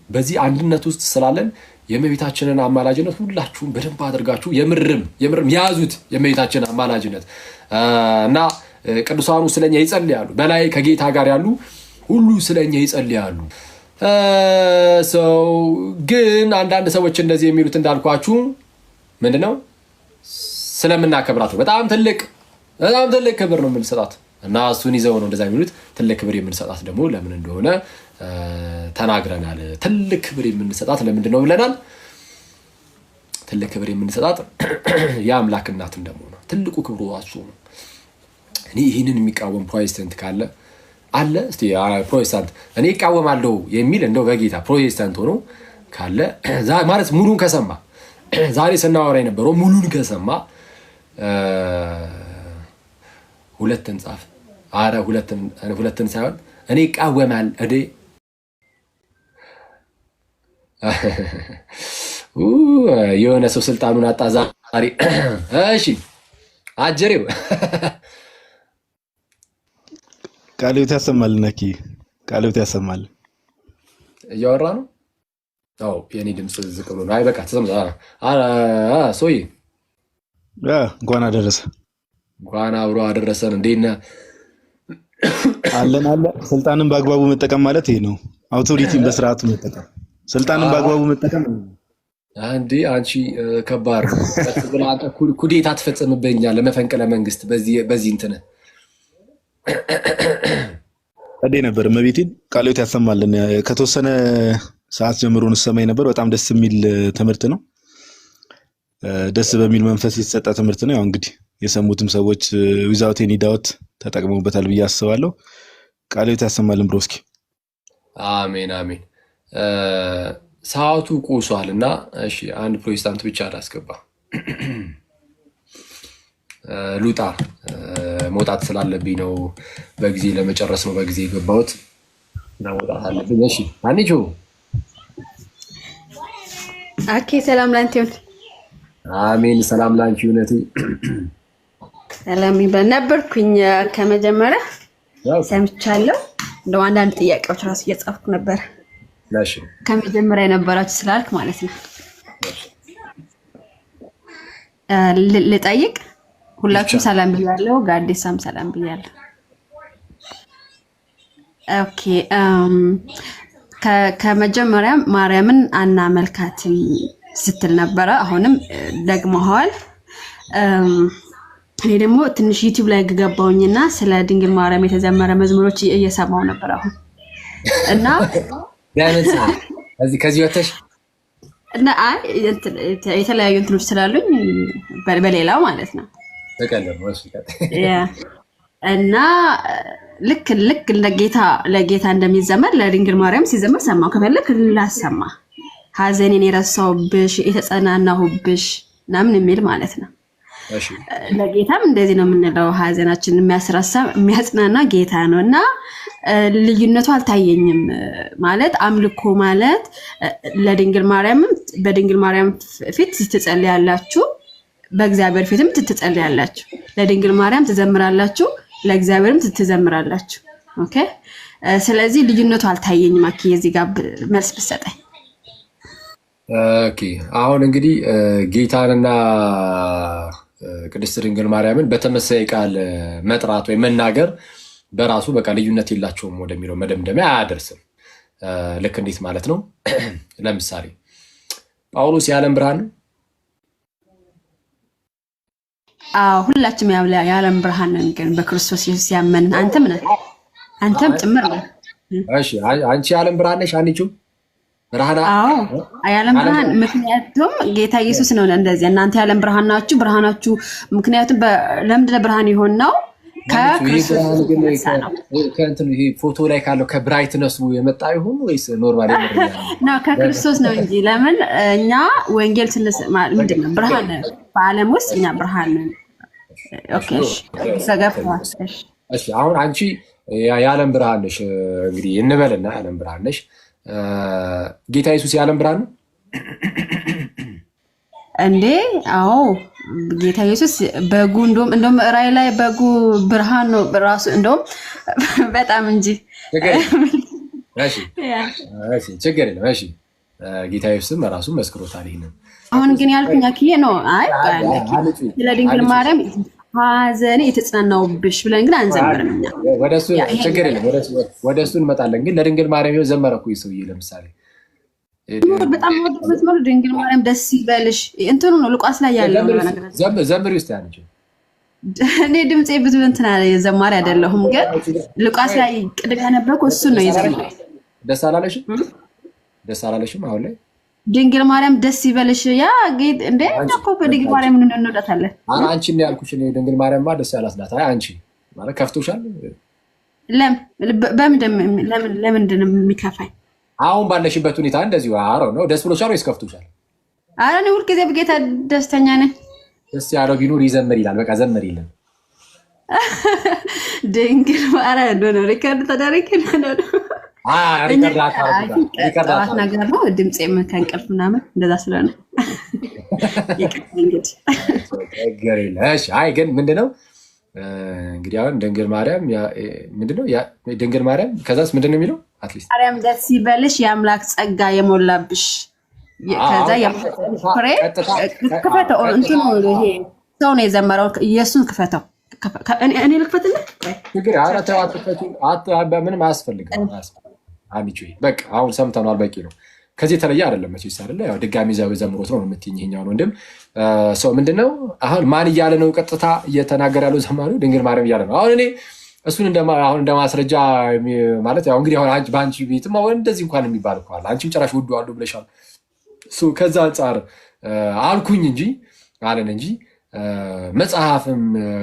Speaker 1: በዚህ አንድነት ውስጥ ስላለን የእመቤታችንን አማላጅነት ሁላችሁም በደንብ አድርጋችሁ የምርም ያዙት የእመቤታችንን አማላጅነት እና ቅዱሳኑ ስለኛ ይጸልያሉ በላይ ከጌታ ጋር ያሉ ሁሉ ስለኛ ይጸልያሉ ግን አንዳንድ ሰዎች እንደዚህ የሚሉት እንዳልኳችሁ ምንድነው ስለምናከብራት በጣም ትልቅ ክብር ነው የምንሰጣት እና እሱን ይዘው ነው እንደዛ የሚሉት ትልቅ ክብር የምንሰጣት ደግሞ ለምን እንደሆነ ተናግረናል ትልቅ ክብር የምንሰጣት ለምንድን ነው ብለናል ትልቅ ክብር የምንሰጣት የአምላክ እናት እንደሆነ ትልቁ ክብሩ እሱ ነው እኔ ይሄንን የሚቃወም ፕሮቴስታንት ካለ አለ እስቲ ፕሮቴስታንት እኔ ይቃወማለሁ የሚል እንደው በጌታ ፕሮቴስታንት ሆኖ ካለ ማለት ሙሉን ከሰማ ዛሬ ስናወራ የነበረው ሙሉን ከሰማ ሁለትን ጻፍ አረ ሁለትን ሳይሆን እኔ ይቃወማል እዴ የሆነ ሰው ስልጣኑን አጣ ዛሬ እሺ አጀሬው
Speaker 2: ቃልዮት ያሰማል ነኪ ቃልዮት ያሰማል
Speaker 1: እያወራ ነው አው የኔ ድምጽ ዝቅ ብሎ ነው አይ በቃ ተሰማ ሶይ
Speaker 2: እንኳን አደረሰ
Speaker 1: እንኳን አብሮ አደረሰን እንዴና
Speaker 2: አለ ስልጣንን በአግባቡ መጠቀም ማለት ይሄ ነው አውቶሪቲን በስርዓቱ መጠቀም ስልጣንን በአግባቡ መጠቀም
Speaker 1: አንዴ አንቺ ከባድ ብላ ኩዴታ ተፈጸመበኛል ለመፈንቅለ መንግስት በዚህ እንትን
Speaker 2: አዴ ነበር መቤቴን ቃልዮት ያሰማልን ከተወሰነ ሰዓት ጀምሮ እንሰማይ ነበር በጣም ደስ የሚል ትምህርት ነው ደስ በሚል መንፈስ የተሰጠ ትምህርት ነው ያው እንግዲህ የሰሙትም ሰዎች ዊዛውት ኤኒ ዳውት ተጠቅመውበታል ብዬ አስባለሁ ቃልዮት ያሰማልን ብሮስኪ
Speaker 1: አሜን ሰዓቱ ቆሷልና እሺ አንድ ፕሮቴስታንት ብቻ አላስገባ ሉጣ መውጣት ስላለብኝ ነው በጊዜ ለመጨረስ ነው በጊዜ የገባሁት እና መውጣት አለብኝ እሺ አንቺ
Speaker 3: ኦኬ ሰላም ላንቺ ይሁን
Speaker 1: አሜን ሰላም ላንቺ ይሁንቴ
Speaker 3: ሰላም ነበርኩኝ ከመጀመሪያ ሰምቻለሁ እንደው አንዳንድ ጥያቄዎች ራስ እየጻፍኩ ነበር
Speaker 1: ላሽ
Speaker 3: ከመጀመሪያ የነበራችሁ ስላልክ ማለት ነው ልጠይቅ ሁላችሁም ሰላም ብያለሁ ጋዲሳም ሰላም ብያለሁ ኦኬ ከመጀመሪያ ማርያምን አናመልካትም ስትል ነበር አሁንም ደግሞሃል እኔ ደግሞ ትንሽ ዩቲዩብ ላይ ገባውኝና ስለ ድንግል ማርያም የተዘመረ መዝሙሮች እየሰማው ነበር አሁን እና
Speaker 1: ያንሳ ከዚህ ወተሽ
Speaker 3: እና የተለያዩ እንትኖች ስላሉኝ በሌላው ማለት ነው
Speaker 1: ተቀለም ወሽ
Speaker 3: እና ልክ ለጌታ እንደሚዘመር ለድንግል ማርያም ሲዘመር ሰማው ከፈለክ ላሰማ ሐዘኔን የረሳውብሽ የተጸናናሁብሽ ምናምን የሚል ማለት ነው
Speaker 1: እሺ
Speaker 3: ለጌታም እንደዚህ ነው የምንለው ሐዘናችንን የሚያስረሳ የሚያጽናና ጌታ ነውና ልዩነቱ አልታየኝም ማለት አምልኮ ማለት ለድንግል ማርያም በድንግል ማርያም ፊት ትጸልያላችሁ በእግዚአብሔር ፊትም ትጸልያላችሁ ለድንግል ማርያም ትዘምራላችሁ ለእግዚአብሔርም ትዘምራላችሁ ኦኬ ስለዚህ ልዩነቱ አልታየኝም አኪ እዚህ ጋር መልስ ብትሰጠኝ
Speaker 1: ኦኬ አሁን እንግዲህ ጌታንና ቅድስት ድንግል ማርያምን በተመሳሳይ ቃል መጥራት ወይ መናገር በራሱ በቃ ልዩነት የላቸውም ወደሚለው መደምደሚያ አያደርስም ልክ እንዴት ማለት ነው ለምሳሌ ጳውሎስ የዓለም ብርሃን
Speaker 3: ሁላችንም የዓለም ብርሃን ነን ግን በክርስቶስ ኢየሱስ ያመን አንተም ጭምር ነህ
Speaker 1: እሺ አንቺ የዓለም ብርሃን ነሽ አንቺው ብርሃን
Speaker 3: የዓለም ብርሃን ምክንያቱም ጌታ ኢየሱስ ነው እንደዚህ እናንተ የዓለም ብርሃን ናችሁ ብርሃናችሁ ምክንያቱም ለምንድን ነው ብርሃን የሆን ነው
Speaker 1: ከእንትን ይሄ ፎቶ ላይ ካለው ከብራይትነሱ የመጣ ይሁን ወይስ ኖርማል
Speaker 3: ነው ከክርስቶስ ነው እንጂ ለምን እኛ ወንጌል ምንድን ነው ብርሃን በዓለም ውስጥ እኛ ብርሃን ኦኬ
Speaker 1: እሺ አሁን አንቺ የዓለም ብርሃን ነሽ እንግዲህ እንበልና የዓለም ብርሃን ነሽ ጌታ ኢየሱስ የዓለም ብርሃን ነው እንዴ
Speaker 3: አዎ ጌታ ኢየሱስ በጉ እንደውም ራእይ ላይ በጉ ብርሃን ነው ራሱ እንደውም በጣም እንጂ
Speaker 1: እሺ ችግር የለም እሺ ጌታ ኢየሱስም ራሱ መስክሮታል ይሄንን
Speaker 3: አሁን ግን ያልኩኝ አክዬ ነው አይ ለድንግል ማርያም ሐዘኔ የተጽናናውብሽ ብለን ግን አንዘምርም
Speaker 1: ወደሱ ችግር የለም ወደሱ እንመጣለን ግን ለድንግል ማርያም ዘመረኩ ይሰውዬ ለምሳሌ
Speaker 3: በጣም ወደ መስመሩ ድንግል ማርያም ደስ ይበልሽ እንትኑ ነው ሉቃስ ላይ ያለው ነገር
Speaker 1: ዘምሪ ውስጥ ያለች
Speaker 3: እኔ ድምጼ ብዙ እንትና ዘማሪ አይደለሁም ግን ሉቃስ ላይ ቅድም ያነበርኩ እሱ ነው የዘመረው
Speaker 1: ደስ አላለሽም አሁን ላይ
Speaker 3: ድንግል ማርያም ደስ ይበልሽ ያ ጌት እንዴ እኮ በድንግል ማርያም እንወዳታለን
Speaker 1: አንቺ ነው ያልኩሽ እኔ ድንግል ማርያም ደስ ያላስላት አይ አንቺ ማለት ከፍቶሻል
Speaker 3: ለምንድን ነው የሚከፋኝ
Speaker 1: አሁን ባለሽበት ሁኔታ እንደዚህ አረው ነው ደስ ብሎሻል ወይስ ከፍቶሻል
Speaker 3: አረ እኔ ሁልጊዜ በጌታ ደስተኛ ነኝ
Speaker 1: ደስ ያለው ቢኖር ይዘምር ይላል በቃ ዘምሪልን
Speaker 3: ድንግል ማርያም ነው ሪከርድ ተደረገ ነው ሪከርድ ነገር ነው ድምጼ ከእንቅልፍ ምናምን እንደዛ ስለሆነ
Speaker 1: እሺ አይ ግን ምንድነው እንግዲህ አሁን ድንግል ማርያም ምንድነው ድንግል ማርያም ከዛስ ምንድነው የሚለው አትሊስት
Speaker 3: ማርያም ደስ ይበልሽ የአምላክ ጸጋ የሞላብሽ ከዛ ፍሬ ከፈተው እንትኑ ይሄ ሰው ነው የዘመረው ኢየሱስን ከፈተው እኔ ልክፈትልህ
Speaker 1: ችግር ምንም አያስፈልግም አሚቹ በቃ አሁን ሰምተናል በቂ ነው ከዚህ የተለየ አይደለም መቼስ አይደለ ያው ድጋሚ ዘምሮት ነው የምትይኝ ይሄኛው ነው እንደም ሰው ምንድነው አሁን ማን እያለ ነው ቀጥታ እየተናገረ ያለው ዘማሪው ድንግል ማርያም እያለ ነው አሁን እኔ እሱን እንደማስረጃ ማለት ያው እንግዲህ አሁን ባንቺ ቤትም አሁን እንደዚህ እንኳን የሚባል እኮ አለ አንቺም ጭራሽ ወዱ አሉ ብለሻል ከዛ አንፃር አልኩኝ እንጂ አለን እንጂ መጽሐፍም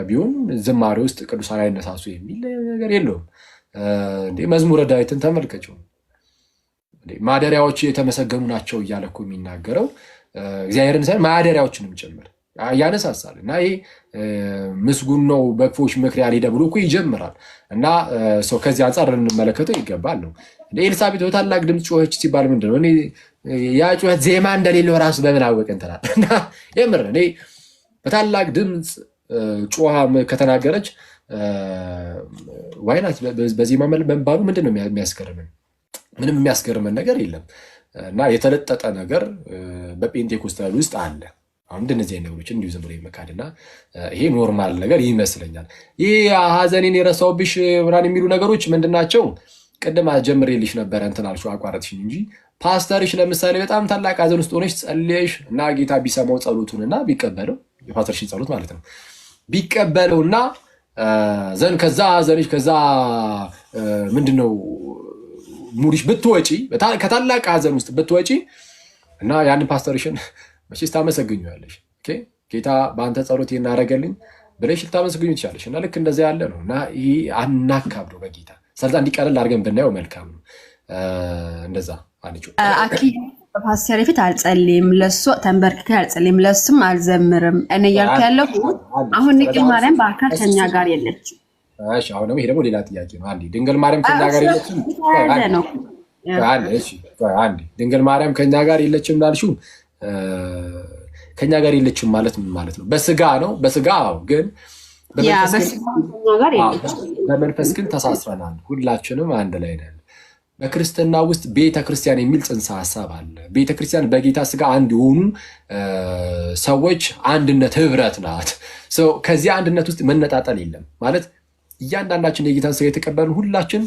Speaker 1: ቢሆን ዝማሬ ውስጥ ቅዱሳን አይነሳሱ የሚል ነገር የለውም እንዴ መዝሙረ ዳዊትን ተመልከቸው ማደሪያዎች የተመሰገኑ ናቸው እያለ እኮ የሚናገረው እግዚአብሔርን ሳይሆን ማደሪያዎችንም ጭምር ያነሳሳል እና ይሄ ምስጉን ነው በክፎች ምክር ያልሄደ ብሎ እኮ ይጀምራል እና ሰው ከዚህ አንፃር ልንመለከተው ይገባል ነው ኤልሳቤጥ በታላቅ ድምፅ ጮኸች ሲባል ምንድነው እኔ ያ ጩኸት ዜማ እንደሌለው ራሱ በምን አወቀ እንትላል እና የምር እኔ በታላቅ ድምፅ ጮሃ ከተናገረች ዋይናት በዜማ መባሉ ምንድነው የሚያስገርመን ምንም የሚያስገርመን ነገር የለም እና የተለጠጠ ነገር በጴንጤኮስታል ውስጥ አለ አሁን እንደዚህ አይነት ነገሮች እንዲሁ ዝም ብሎ ይመካድና ይሄ ኖርማል ነገር ይመስለኛል ይሄ ሐዘኔን የረሳውብሽ ምናምን የሚሉ ነገሮች ምንድናቸው ቀደም አጀምሬልሽ ነበር እንትን አልሽው አቋረጥሽኝ እንጂ ፓስተርሽ ለምሳሌ በጣም ታላቅ ሐዘን ውስጥ ሆነሽ ጸልየሽ እና ጌታ ቢሰማው ጸሎቱንና ቢቀበለው የፓስተርሽን ጸሎት ማለት ነው ቢቀበለውና ዘን ከዛ ሐዘንሽ ከዛ ምንድነው ሙሪሽ ብትወጪ ከታላቅ ሐዘን ውስጥ ብትወጪ እና ያንን ፓስተርሽን መቼስ ታመሰግኛለሽ ኦኬ ጌታ በአንተ ጸሎት እናረጋልኝ ብለሽ ልታመሰግኙ ትችላለሽ እና ልክ እንደዛ ያለ ነው እና ይሄ አናካብዶ በጌታ ስለዛ እንዲቀርል አድርገን ብናየው መልካም ነው እንደዛ አንቺ
Speaker 3: አኪ ፓስተር ፊት አልጸልይም ለሱ ተንበርክከ አልጸልይም ለሱም አልዘምርም እኔ ያልኩ ያለው አሁን ድንግል ማርያም በአካል ከኛ ጋር የለችም
Speaker 1: እሺ አሁን ደግሞ ይሄ ደግሞ ሌላ ጥያቄ ነው አንዴ ድንግል ማርያም ከኛ ጋር የለችም አንዴ ድንግል ማርያም ከኛ ጋር የለችም ላልሽው ከኛ ጋር የለችም ማለት ምን ማለት ነው በስጋ ነው በስጋ ግን በመንፈስ ግን ተሳስረናል ሁላችንም አንድ ላይ ነን በክርስትና ውስጥ ቤተክርስቲያን የሚል ጽንሰ ሐሳብ አለ ቤተክርስቲያን በጌታ ስጋ አንድ የሆኑ ሰዎች አንድነት ህብረት ናት ከዚህ አንድነት ውስጥ መነጣጠል የለም ማለት እያንዳንዳችን የጌታን ስጋ የተቀበልን ሁላችን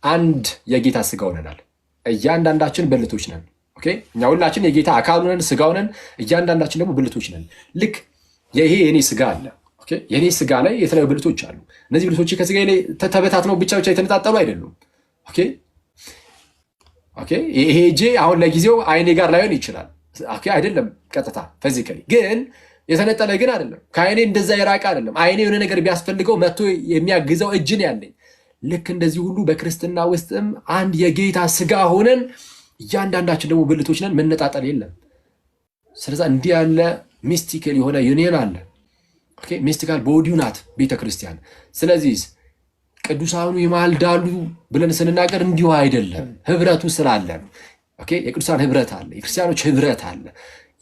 Speaker 1: አንድ የጌታ ስጋ ሆነናል እያንዳንዳችን ብልቶች ነን ኦኬ እኛ ሁላችን የጌታ አካል ነን ስጋው ነን እያንዳንዳችን ደግሞ ብልቶች ነን ልክ ይሄ የኔ ስጋ አለ ኦኬ የኔ ስጋ ላይ የተለያዩ ብልቶች አሉ እነዚህ ብልቶች ከስጋ ላይ ተበታትነው ብቻ የተነጣጠሉ አይደሉም ኦኬ ኦኬ ይሄ እጄ አሁን ለጊዜው አይኔ ጋር ላይሆን ይችላል። ኦኬ አይደለም ቀጥታ ፊዚካሊ ግን የተነጠለ ግን አይደለም። ከአይኔ እንደዛ የራቀ አይደለም። አይኔ የሆነ ነገር ቢያስፈልገው መጥቶ የሚያግዘው እጅ ነው ያለኝ። ልክ እንደዚህ ሁሉ በክርስትና ውስጥም አንድ የጌታ ስጋ ሆነን እያንዳንዳችን ደግሞ ብልቶች ነን። መነጣጠል የለም። ስለዚህ እንዲህ ያለ ሚስቲካል የሆነ ዩኒየን አለ። ኦኬ ሚስቲካል ቦዲው ናት ቤተክርስቲያን። ስለዚህ ቅዱሳኑ ይማልዳሉ ብለን ስንናገር እንዲሁ አይደለም፣ ህብረቱ ስላለ ነው። ኦኬ የቅዱሳን ህብረት አለ፣ የክርስቲያኖች ህብረት አለ።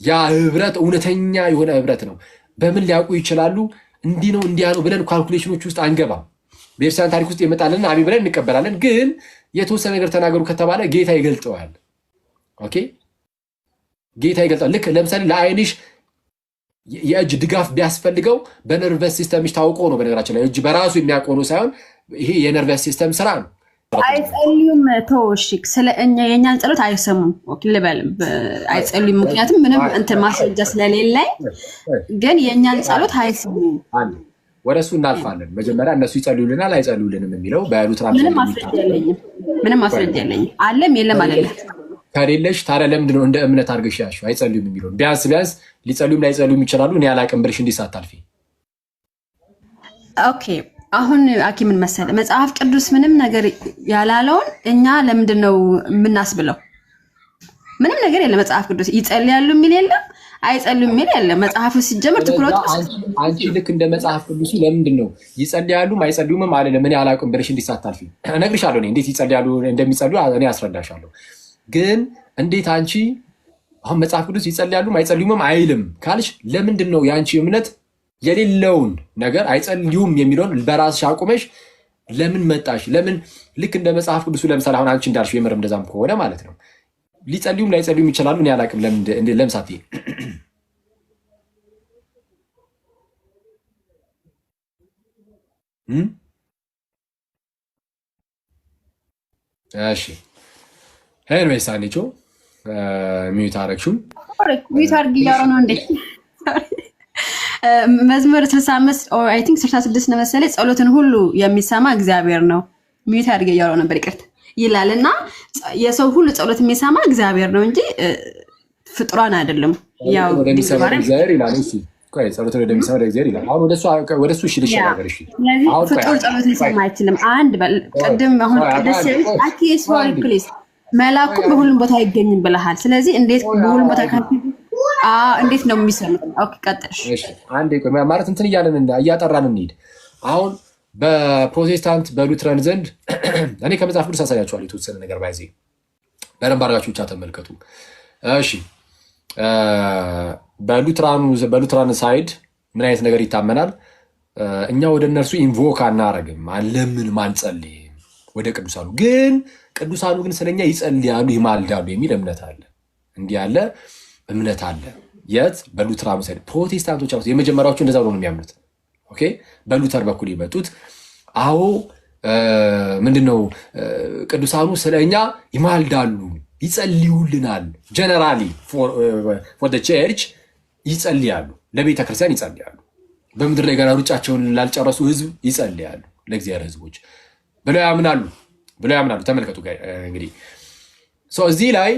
Speaker 1: ያ ህብረት እውነተኛ የሆነ ህብረት ነው። በምን ሊያውቁ ይችላሉ? እንዲህ ነው እንዲያ ነው ብለን ካልኩሌሽኖች ውስጥ አንገባም። በቤተክርስቲያን ታሪክ ውስጥ የመጣልን አሜን ብለን እንቀበላለን። ግን የተወሰነ ነገር ተናገሩ ከተባለ ጌታ ይገልጠዋል። ኦኬ ጌታ ይገልጣል። ልክ ለምሳሌ ለአይንሽ የእጅ ድጋፍ ቢያስፈልገው በነርቨስ ሲስተምሽ ታውቆ ነው። በነገራችን ላይ እጅ በራሱ የሚያቆኑ ሳይሆን ይሄ የነርቨስ ሲስተም ስራ ነው።
Speaker 3: አይጸልዩም። ተወሽክ ስለ የእኛን ጸሎት አይሰሙም ልበል። አይጸልዩም ምክንያቱም ምንም እንትን ማስረጃ ስለሌለኝ፣ ግን የእኛን ጸሎት አይሰሙም።
Speaker 1: ወደ እሱ እናልፋለን። መጀመሪያ እነሱ ይጸልዩልናል አይጸልዩልንም የሚለው በሉትራን
Speaker 3: ምንም ማስረጃ የለኝም። አለም የለም አለለ
Speaker 1: ከሌለሽ ታዲያ ለምንድን ነው እንደ እምነት አድርገሽ ያልሽው አይጸልዩም የሚለውን? ቢያንስ ሊጸልዩም ላይጸልዩም ይችላሉ። እኔ አላቅም ብለሽ እንዲህ ሳታልፊ።
Speaker 3: ኦኬ አሁን ምን መሰለህ መጽሐፍ ቅዱስ ምንም ነገር ያላለውን እኛ ለምንድን ነው የምናስብለው? ምንም ነገር የለም መጽሐፍ ቅዱስ። ይጸልያሉ የሚል የለም፣ አይጸልዩም የሚል የለም። መጽሐፉ ሲጀምር ትኩረቱ
Speaker 1: አንቺ ልክ እንደ መጽሐፍ ቅዱሱ ለምንድን ነው ይጸልያሉም አይጸልዩም አይደለም እኔ አላቅም ብለሽ እንዲህ ሳታልፊ እነግርሻለሁ። እኔ እንዴት ይጸልያሉ እንደሚጸልዩ እኔ አስረዳሻለሁ። ግን እንዴት አንቺ አሁን መጽሐፍ ቅዱስ ይጸልያሉም አይጸልዩም አይልም ካልሽ ለምንድን ነው የአንቺ እምነት የሌለውን ነገር አይጸልዩም የሚለውን በራስሽ አቁመሽ ለምን መጣሽ? ለምን ልክ እንደ መጽሐፍ ቅዱሱ ለምሳሌ አሁን አንቺ እንዳልሽው የምር እንደዛም ከሆነ ማለት ነው ሊጸልዩም ላይጸልዩም ይችላሉ። እኔ አላቅም ለምሳሌ እሺ ሄርሜስ አንቺ ሚዩት አረግሽው
Speaker 3: ሚዩት አርግ እያወራሁ ነው እንዴ? መዝሙር 65 ኦር አይ ቲንክ 66 ነው መሰለኝ ጸሎትን ሁሉ የሚሰማ እግዚአብሔር ነው። ሚዩት አርግ እያወራሁ ነበር ይቅርታ ይላልና የሰው ሁሉ ጸሎት የሚሰማ እግዚአብሔር ነው እንጂ ፍጥሯን አይደለም። ያው
Speaker 1: እግዚአብሔር ይላል። እሺ ቆይ ጸሎት ወደሚሰማ እግዚአብሔር ይላል። አሁን ወደሱ እሺ ልሻገር። እሺ
Speaker 3: አሁን ፍጥር ጸሎት ሊሰማ አይችልም። አንድ ቀድም አሁን ቅዱስ አኪ ሶሪ ፕሊዝ መላኩ በሁሉም ቦታ አይገኝም ብለሃል። ስለዚህ እንዴት በሁሉም ቦታ እንዴት ነው የሚሰሙት? ኦኬ ቀጥሽ።
Speaker 1: እሺ አንዴ ቆይ ማለት እንትን እያጠራን እንሂድ። አሁን በፕሮቴስታንት በሉትራን ዘንድ እኔ ከመጽሐፍ ቅዱስ አሳያችኋለሁ የተወሰነ ነገር ባይዜ በደንብ አድርጋችሁ ብቻ ተመልከቱ። እሺ በሉትራን ሳይድ ምን አይነት ነገር ይታመናል? እኛ ወደ እነርሱ ኢንቮክ አናረግም፣ አለምንም፣ አንጸልይም ወደ ቅዱሳኑ። ግን ቅዱሳኑ ግን ስለኛ ይጸልያሉ ይማልዳሉ የሚል እምነት አለ። እንዲህ ያለ እምነት አለ። የት? በሉትራን ሳይድ። ፕሮቴስታንቶች አሉ የመጀመሪያዎቹ እንደዛ ነው የሚያምኑት። ኦኬ በሉተር በኩል ይመጡት አዎ ምንድነው ቅዱሳኑ ስለኛ ይማልዳሉ ይጸልዩልናል። ጀነራሊ ፎር ቸርች ይጸልያሉ፣ ለቤተ ክርስቲያን ይጸልያሉ። በምድር ላይ ገና ሩጫቸውን ላልጨረሱ ህዝብ ይጸልያሉ፣ ለእግዚአብሔር ህዝቦች ብለው ያምናሉ። ተመልከቱ እንግዲህ እዚህ ላይ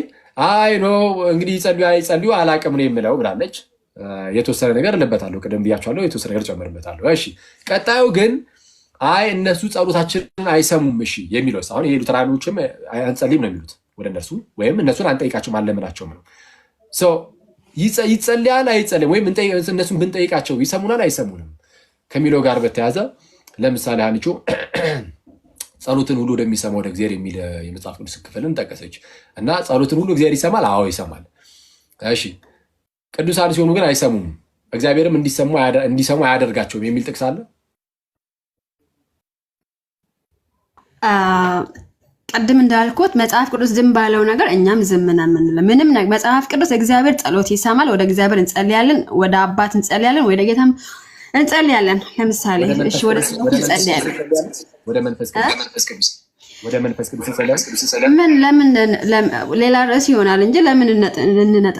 Speaker 1: አይ ኖ እንግዲህ ይጸልዩ አላቅም ነው የምለው ብላለች። የተወሰነ ነገር እልበታለሁ፣ ቅድም ብያቸዋለሁ፣ የተወሰነ ነገር ጨምርበታለሁ። እሺ ቀጣዩ ግን አይ እነሱ ጸሎታችንን አይሰሙም እሺ የሚለው አሁን ይሄ ሉተራኖችም አንጸልይም ነው የሚሉት ወደ እነርሱ፣ ወይም እነሱን አንጠይቃቸውም አለምናቸውም ነው። ይጸልያል አይጸልይም ወይም እነሱን ብንጠይቃቸው ይሰሙናል አይሰሙንም ከሚለው ጋር በተያዘ ለምሳሌ አንቺ ጸሎትን ሁሉ ወደሚሰማ ወደ እግዚአብሔር የሚል የመጽሐፍ ቅዱስ ክፍልን ጠቀሰች እና ጸሎትን ሁሉ እግዚአብሔር ይሰማል። አዎ ይሰማል። እሺ ቅዱሳን ሲሆኑ ግን አይሰሙም፣ እግዚአብሔርም እንዲሰሙ አያደርጋቸውም የሚል ጥቅስ አለ።
Speaker 3: ቀድም እንዳልኩት መጽሐፍ ቅዱስ ዝም ባለው ነገር እኛም ዝም ነን የምንለው ምንም ነገር። መጽሐፍ ቅዱስ እግዚአብሔር ጸሎት ይሰማል፣ ወደ እግዚአብሔር እንጸልያለን፣ ወደ አባት እንጸልያለን፣ ወደ ጌታም እንጸልያለን። ለምሳሌ እሺ ወደ ጸሎት እንጸልያለን፣
Speaker 1: ወደ መንፈስ ቅዱስ እንጸልያለን።
Speaker 3: ለምን ሌላ ርዕስ ይሆናል እንጂ ለምን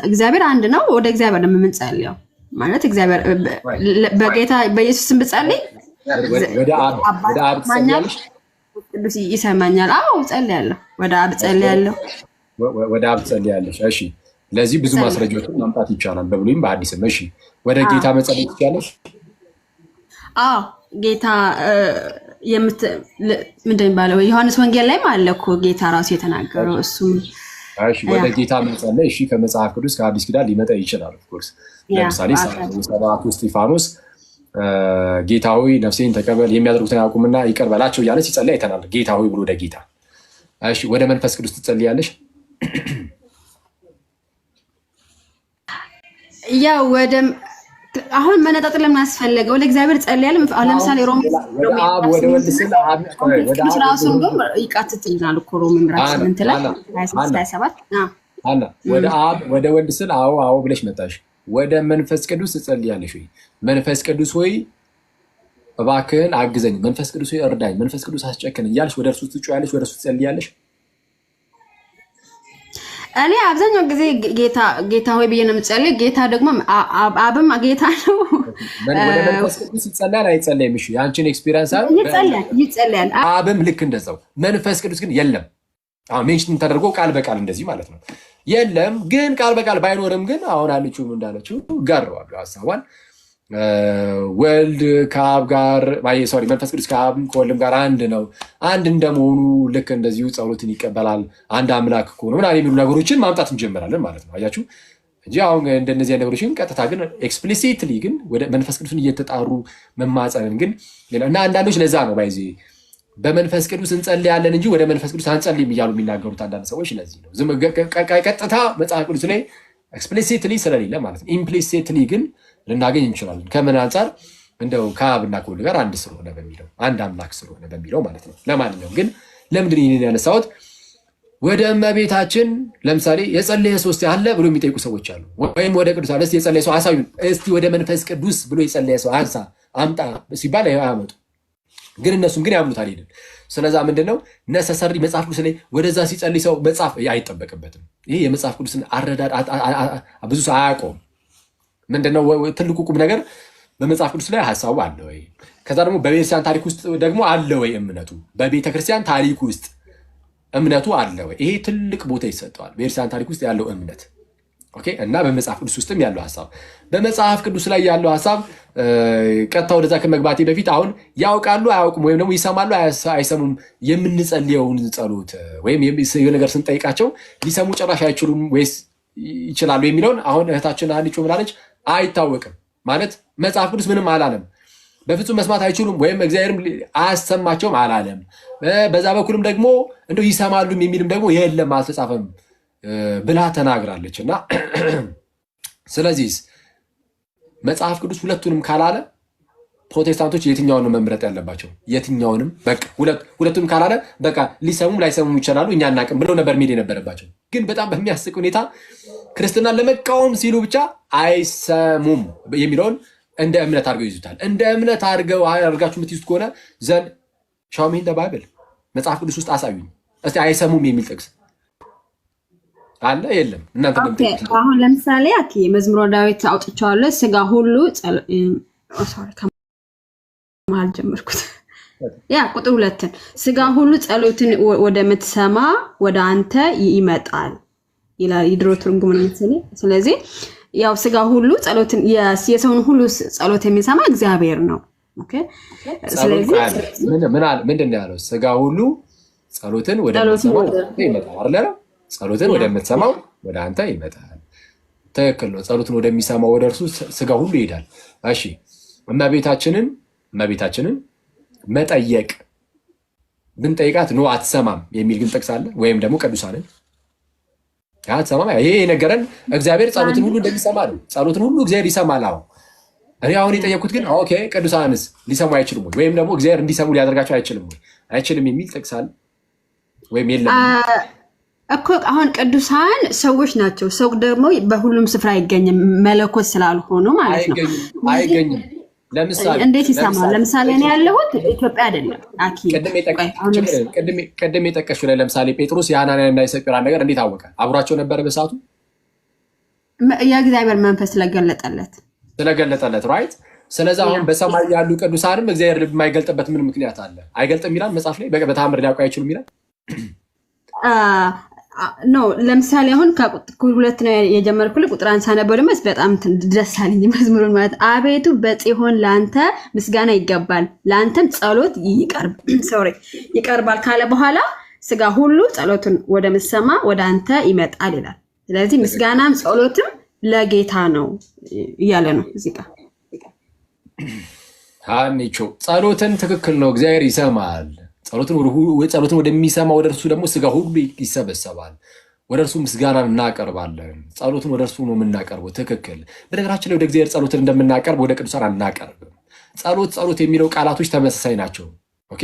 Speaker 3: እግዚአብሔር አንድ ነው። ወደ እግዚአብሔር ነው የምንጸልየው ማለት እግዚአብሔር በጌታ በኢየሱስ ስም ብጸልይ
Speaker 1: ወደ አብ ትጸልያለሽ፣
Speaker 3: ቅዱስ ይሰማኛል። አዎ ጸልያለሁ፣ ወደ አብ ጸልያለሁ።
Speaker 1: ወደ አብ ትጸልያለሽ። እሺ ለዚህ ብዙ ማስረጃዎችን ማምጣት ይቻላል በብሉይም በአዲስም። እሺ ወደ ጌታ መጸለይ ትችላለሽ?
Speaker 3: አዎ ጌታ ምንድን የሚባለው ዮሐንስ ወንጌል ላይም አለ እኮ ጌታ ራሱ የተናገረው እሱም።
Speaker 1: እሺ ወደ ጌታ መጸለይ እሺ ከመጽሐፍ ቅዱስ ከአዲስ ኪዳን ሊመጣ ይችላል። ኦፍኮርስ ለምሳሌ ሰባቱ እስጢፋኖስ ጌታ ሆይ ነፍሴን ተቀበል የሚያደርጉትን ያውቁምና ይቅር በላቸው እያለ ሲጸልይ አይተናል። ጌታ ሆይ ብሎ ወደ ጌታ። እሺ ወደ መንፈስ ቅዱስ ትጸልያለሽ?
Speaker 3: ያው ወደ አሁን መነጣጥ ለምን አስፈለገ? ወደ እግዚአብሔር ጸልያለሁ። ለምሳሌ ሮም
Speaker 1: ወደ ወልድ ስል
Speaker 3: ቅዱስ ራሱን ግን ይቃትትልናል እኮ ሮም ምዕራፍ 8 ላይ 26
Speaker 1: አና ወደ አብ ወደ ወልድ ስል አዎ ብለሽ መጣሽ። ወደ መንፈስ ቅዱስ ትጸልያለሽ ወይ? መንፈስ ቅዱስ ሆይ እባክህን አግዘኝ፣ መንፈስ ቅዱስ ሆይ እርዳኝ፣ መንፈስ ቅዱስ አስጨክን እያልሽ ወደ እርሱ ትጮያለሽ፣ ወደ እርሱ ትጸልያለሽ?
Speaker 3: እኔ አብዛኛው ጊዜ ጌታ ሆይ ብዬ ነው የምጸልይ። ጌታ ደግሞ አብም ጌታ ነው።
Speaker 1: ወደ መንፈስ ቅዱስ ይጸልያል አይጸልይም? እሺ ያንቺን ኤክስፒሪየንስ
Speaker 3: ይጸልያል።
Speaker 1: አብም ልክ እንደዛው። መንፈስ ቅዱስ ግን የለም። ሜንሽን ተደርጎ ቃል በቃል እንደዚህ ማለት ነው የለም። ግን ቃል በቃል ባይኖርም ግን አሁን አለችው እንዳለችው ጋረዋል ሀሳቧን። ወልድ ከአብ ጋር ሶሪ መንፈስ ቅዱስ ከአብ ከወልድም ጋር አንድ ነው። አንድ እንደመሆኑ ልክ እንደዚሁ ጸሎትን ይቀበላል። አንድ አምላክ ከሆነ ምናምን የሚሉ ነገሮችን ማምጣት እንጀምራለን ማለት ነው። አያችሁ እንጂ አሁን እንደነዚህ ነገሮችን ቀጥታ ግን ኤክስፕሊሲትሊ ግን ወደ መንፈስ ቅዱስን እየተጣሩ መማፀንን ግን እና አንዳንዶች ለዛ ነው ባይዜ በመንፈስ ቅዱስ እንጸልያለን እንጂ ወደ መንፈስ ቅዱስ አንጸልይም እያሉ የሚናገሩት አንዳንድ ሰዎች ለዚህ ነው። ዝም ቀጥታ መጽሐፍ ቅዱስ ላይ ኤክስፕሊሲትሊ ስለሌለ ማለት ነው። ኢምፕሊሲትሊ ግን ልናገኝ እንችላለን። ከምን አንጻር? እንደው ከአብና ከወልድ ጋር አንድ ስለሆነ በሚለው አንድ አምላክ ስለሆነ በሚለው ማለት ነው። ለማንኛውም ግን ለምንድን ይህንን ያነሳሁት? ወደ እመቤታችን ለምሳሌ የጸለየ ሰው እስቲ አለ ብሎ የሚጠይቁ ሰዎች አሉ። ወይም ወደ ቅዱሳን እስቲ የጸለየ ሰው አሳዩን፣ እስቲ ወደ መንፈስ ቅዱስ ብሎ የጸለየ ሰው አንሳ አምጣ ሲባል አያመጡ። ግን እነሱም ግን ያምኑት አልሄድም። ስለዛ ምንድነው ነሰሰሪ መጽሐፍ ቅዱስ ላይ ወደዛ ሲጸልይ ሰው መጽሐፍ አይጠበቅበትም። ይሄ የመጽሐፍ ቅዱስን አረዳድ ብዙ ሰው አያውቀውም። ምንድነው ትልቁ ቁም ነገር በመጽሐፍ ቅዱስ ላይ ሀሳቡ አለ ወይ? ከዛ ደግሞ በቤተክርስቲያን ታሪክ ውስጥ ደግሞ አለ ወይ? እምነቱ በቤተክርስቲያን ታሪክ ውስጥ እምነቱ አለ ወይ? ይሄ ትልቅ ቦታ ይሰጠዋል። በቤተክርስቲያን ታሪክ ውስጥ ያለው እምነት ኦኬ። እና በመጽሐፍ ቅዱስ ውስጥም ያለው ሀሳብ በመጽሐፍ ቅዱስ ላይ ያለው ሀሳብ ቀጥታ ወደዛ ከመግባቴ በፊት አሁን ያውቃሉ አያውቁም፣ ወይም ደግሞ ይሰማሉ አይሰሙም የምንጸልየውን ጸሎት ወይም ነገር ስንጠይቃቸው ሊሰሙ ጭራሽ አይችሉም ወይስ ይችላሉ የሚለውን አሁን እህታችን አንቺ ምናለች አይታወቅም። ማለት መጽሐፍ ቅዱስ ምንም አላለም። በፍጹም መስማት አይችሉም ወይም እግዚአብሔርም አያሰማቸውም አላለም። በዛ በኩልም ደግሞ እንደው ይሰማሉም የሚልም ደግሞ የለም አልተጻፈም ብላ ተናግራለች። እና ስለዚህ መጽሐፍ ቅዱስ ሁለቱንም ካላለ ፕሮቴስታንቶች የትኛውን ነው መምረጥ ያለባቸው? የትኛውንም በቃ ሁለቱንም ካላለ በቃ ሊሰሙም ላይሰሙም ይችላሉ እኛ አናውቅም ብለው ነበር መሄድ የነበረባቸው። ግን በጣም በሚያስቅ ሁኔታ ክርስትናን ለመቃወም ሲሉ ብቻ አይሰሙም የሚለውን እንደ እምነት አድርገው ይዙታል። እንደ እምነት አድርጋችሁ የምትይዙት ከሆነ ዘንድ ሻው ሚ ኢን ዘ ባይብል መጽሐፍ ቅዱስ ውስጥ አሳዩኝ እስቲ አይሰሙም የሚል ጥቅስ አለ የለም? እናንተ
Speaker 3: አሁን ለምሳሌ መዝሙረ ዳዊት አውጥቼዋለሁ። ስጋ ሁሉ ማል ጀመርኩት ቁጥር 2 ስጋ ሁሉ ጸሎትን ወደምትሰማ ወደ አንተ ይመጣል ይላል የድሮ ትርጉም ነው መሰለኝ። ስለዚህ ያው ስጋ ሁሉ ጸሎትን የሰውን ሁሉ ጸሎት የሚሰማ እግዚአብሔር ነው። ኦኬ ስለዚህ
Speaker 1: ምንድን ነው ያለው? ስጋ ሁሉ ጸሎትን ወደምትሰማው ይመጣል አይደል? ጸሎትን ወደምትሰማው ወደ አንተ ይመጣል። ትክክል ነው። ጸሎትን ወደሚሰማው ወደ እርሱ ስጋ ሁሉ ይሄዳል። እሺ እመቤታችንን መጠየቅ ብንጠይቃት ኖ አትሰማም የሚል ግን ጥቅስ አለ? ወይም ደግሞ ቅዱሳንን አትሰማም። ይሄ የነገረን እግዚአብሔር ጸሎትን ሁሉ እንደሚሰማ ነው። ጸሎትን ሁሉ እግዚአብሔር ይሰማል። እኔ አሁን የጠየኩት ግን ኦኬ ቅዱሳንስ ሊሰሙ አይችሉም ወይ? ወይም ደግሞ እግዚአብሔር እንዲሰሙ ሊያደርጋቸው አይችልም ወይ? አይችልም የሚል ጥቅስ አለ ወይም የለም
Speaker 3: እኮ። አሁን ቅዱሳን ሰዎች ናቸው። ሰው ደግሞ በሁሉም ስፍራ አይገኝም፣ መለኮት ስላልሆኑ ማለት ነው።
Speaker 1: አይገኝም። ለምሳሌ
Speaker 3: እንዴት ይሰማል? ለምሳሌ እኔ ያለሁት ኢትዮጵያ አይደለም።
Speaker 1: ቅድም የጠቀሽው ላይ ለምሳሌ ጴጥሮስ የሐናንያና የሰጲራን ነገር እንዴት አወቀ? አብሯቸው ነበረ በሰዓቱ?
Speaker 3: የእግዚአብሔር መንፈስ ስለገለጠለት ራይት። ስለዚህ አሁን በሰማይ ያሉ ቅዱሳንም እግዚአብሔር የማይገልጥበት ምን ምክንያት አለ? አይገልጥም ይላል መጽሐፍ ላይ። በተአምር ሊያውቁ አይችሉም ይላል። ኖ ለምሳሌ አሁን ከቁጥር 2 ነው የጀመርኩልህ። ቁጥር 1 ሳነበው ደግሞ በጣም ደስ አለኝ መዝሙሩን ማለት አቤቱ በጽዮን ላንተ ምስጋና ይገባል ላንተም ጸሎት ይቀርባል ካለ በኋላ ስጋ ሁሉ ጸሎቱን ወደ ምሰማ ወደ አንተ ይመጣል ይላል። ስለዚህ ምስጋናም ጸሎትም ለጌታ ነው እያለ ነው እዚህ ጋር።
Speaker 1: ሃኒቾ ጸሎትን ትክክል ነው፣ እግዚአብሔር ይሰማል። ጸሎትን ወደሚሰማ ወደ እርሱ ደግሞ ስጋ ሁሉ ይሰበሰባል። ወደ እርሱ ምስጋናን እናቀርባለን። ጸሎትን ወደ እርሱ ነው የምናቀርበው። ትክክል። በነገራችን ላይ ወደ እግዚአብሔር ጸሎትን እንደምናቀርብ ወደ ቅዱሳን አናቀርብም። ጸሎት የሚለው ቃላቶች ተመሳሳይ ናቸው። ኦኬ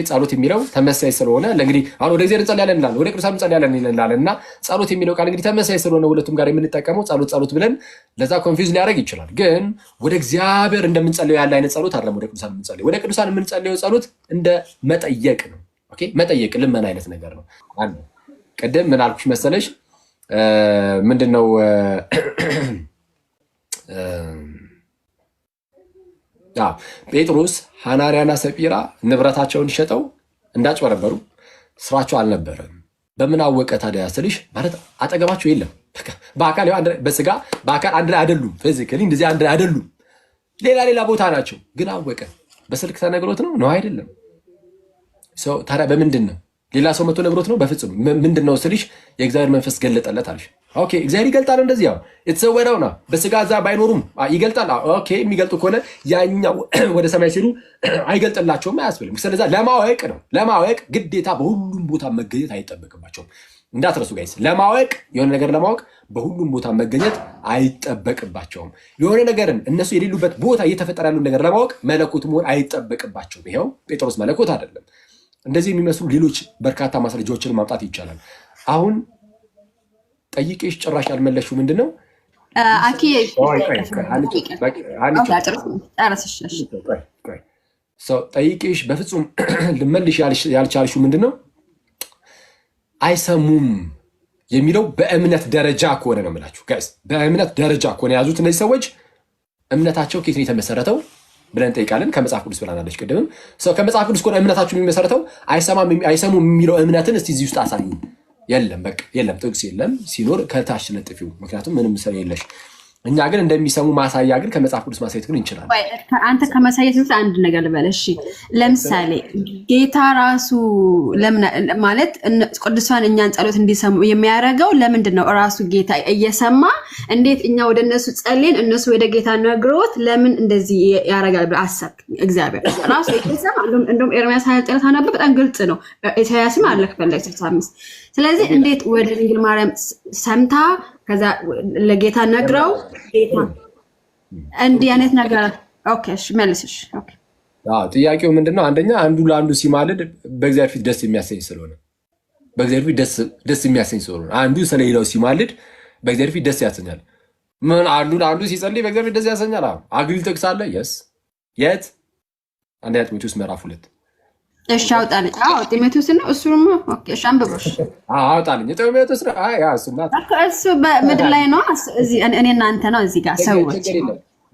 Speaker 1: ጸሎት የሚለው ተመሳሳይ ስለሆነ ለእንግዲህ አሁን ወደ እግዚአብሔር እንጸልያለን እንላለን፣ ወደ ቅዱሳን እንጸልያለን እንላለን እና ጸሎት የሚለው ቃል እንግዲህ ተመሳሳይ ስለሆነ ሁለቱም ጋር የምንጠቀመው ጸሎት ብለን ለዛ ኮንፊውዝ ሊያደርግ ይችላል። ግን ወደ እግዚአብሔር እንደምንጸልየው ያለ አይነት ጸሎት አይደለም ወደ ቅዱሳን የምንጸልየው። ወደ ቅዱሳን የምንጸልየው ጸሎት እንደ መጠየቅ ነው። መጠየቅ ልመና አይነት ነገር ነው። ቅድም ምን አልኩሽ መሰለሽ? ምንድነው ጴጥሮስ ሐናንያና ሰጲራ ንብረታቸውን ሸጠው እንዳጭበረበሩ ስራቸው አልነበረም። በምን አወቀ ታዲያ ስልሽ ማለት አጠገባቸው የለም። በአካል በስጋ በአካል አንድ ላይ አይደሉም። ፊዚካሊ እንደዚህ አንድ ላይ አይደሉም። ሌላ ቦታ ናቸው። ግን አወቀ። በስልክ ተነግሮት ነው? አይደለም። ታዲያ በምንድን ነው? ሌላ ሰው መቶ ነግሮት ነው? በፍጹም። ምንድን ነው ስልሽ የእግዚአብሔር መንፈስ ገለጠለት አልሽ። ኦኬ እግዚአብሔር ይገልጣል። እንደዚህ ያው የተሰወረው ነው። በስጋ እዛ ባይኖሩም ይገልጣል። ኦኬ የሚገልጡ ከሆነ ያኛው ወደ ሰማይ ሲሉ አይገልጥላቸውም፣ አያስብልም። ስለዚህ ለማወቅ ነው። ለማወቅ ግዴታ በሁሉም ቦታ መገኘት አይጠበቅባቸውም። እንዳትረሱ ጋይስ፣ ለማወቅ የሆነ ነገር ለማወቅ በሁሉም ቦታ መገኘት አይጠበቅባቸውም። የሆነ ነገርን እነሱ የሌሉበት ቦታ እየተፈጠረ ያለውን ነገር ለማወቅ መለኮት መሆን አይጠበቅባቸውም። ይኸው ጴጥሮስ መለኮት አይደለም። እንደዚህ የሚመስሉ ሌሎች በርካታ ማስረጃዎችን ማምጣት ይቻላል። አሁን ጠይቄሽ ጭራሽ ያልመለሽው ምንድን ነው? ጠይቄሽ በፍጹም ልመልሽ ያልቻልሽው ምንድን ነው? አይሰሙም የሚለው በእምነት ደረጃ ከሆነ ነው የምላችሁ ጋይስ። በእምነት ደረጃ ከሆነ የያዙት እነዚህ ሰዎች እምነታቸው ከየት ነው የተመሰረተው ብለን እንጠይቃለን። ከመጽሐፍ ቅዱስ ብላናለች ቅድምም። ከመጽሐፍ ቅዱስ ከሆነ እምነታቸው የሚመሰረተው አይሰሙም የሚለው እምነትን እስቲ እዚህ ውስጥ አሳዩ። የለም፣ በቃ የለም፣ ጥቅስ የለም። ሲኖር ከታች ለጥፊው፣ ምክንያቱም ምንም ሰው የለሽ። እኛ ግን እንደሚሰሙ ማሳያ ግን ከመጽሐፍ ቅዱስ ማሳየት ግን እንችላለን።
Speaker 3: አንተ ከማሳየት በፊት አንድ ነገር ልበል እሺ። ለምሳሌ ጌታ ራሱ ማለት ቅዱሳን እኛን ጸሎት እንዲሰሙ የሚያደርገው ለምንድን ነው? ራሱ ጌታ እየሰማ እንዴት እኛ ወደ እነሱ ጸልየን እነሱ ወደ ጌታ ነግሮት ለምን እንደዚህ ያደርጋል ብለህ አሰብክ? እግዚአብሔር ራሱ እየሰማ እንደውም ኤርምያስ 29 ታነበብ በጣም ግልጽ ነው። ኢሳያስም አለ ክፍል 65። ስለዚህ እንዴት ወደ ድንግል ማርያም ሰምታ ከዛ ለጌታ ነግረው ጌታ እንዲህ አይነት ነገር ኦኬ እሺ መልስሽ። ኦኬ
Speaker 1: ጥያቄው ምንድነው? አንደኛ አንዱ ለአንዱ ሲማልድ በእግዚአብሔር ፊት ደስ የሚያሰኝ ስለሆነ በእግዚአብሔር ፊት ደስ የሚያሰኝ ስለሆነ አንዱ ስለሌላው ሲማልድ በእግዚአብሔር ፊት ደስ ያሰኛል። ምን አንዱ ለአንዱ ሲጸልይ በእግዚአብሔር ፊት ደስ ያሰኛል? አግል ጥቅስ አለ። የት? አንደኛ ጢሞቴዎስ ምዕራፍ 2
Speaker 3: እሺ አውጣልኝ። ጢሞቴዎስ ነው እሱ ነው። ኦኬ እሺ አንብበሽ
Speaker 1: አውጣልኝ። ጢሞቴዎስ ነው።
Speaker 3: እሱ በምድር ላይ ነው። እዚህ እኔ እናንተ ነው እዚህ ጋር ሰዎች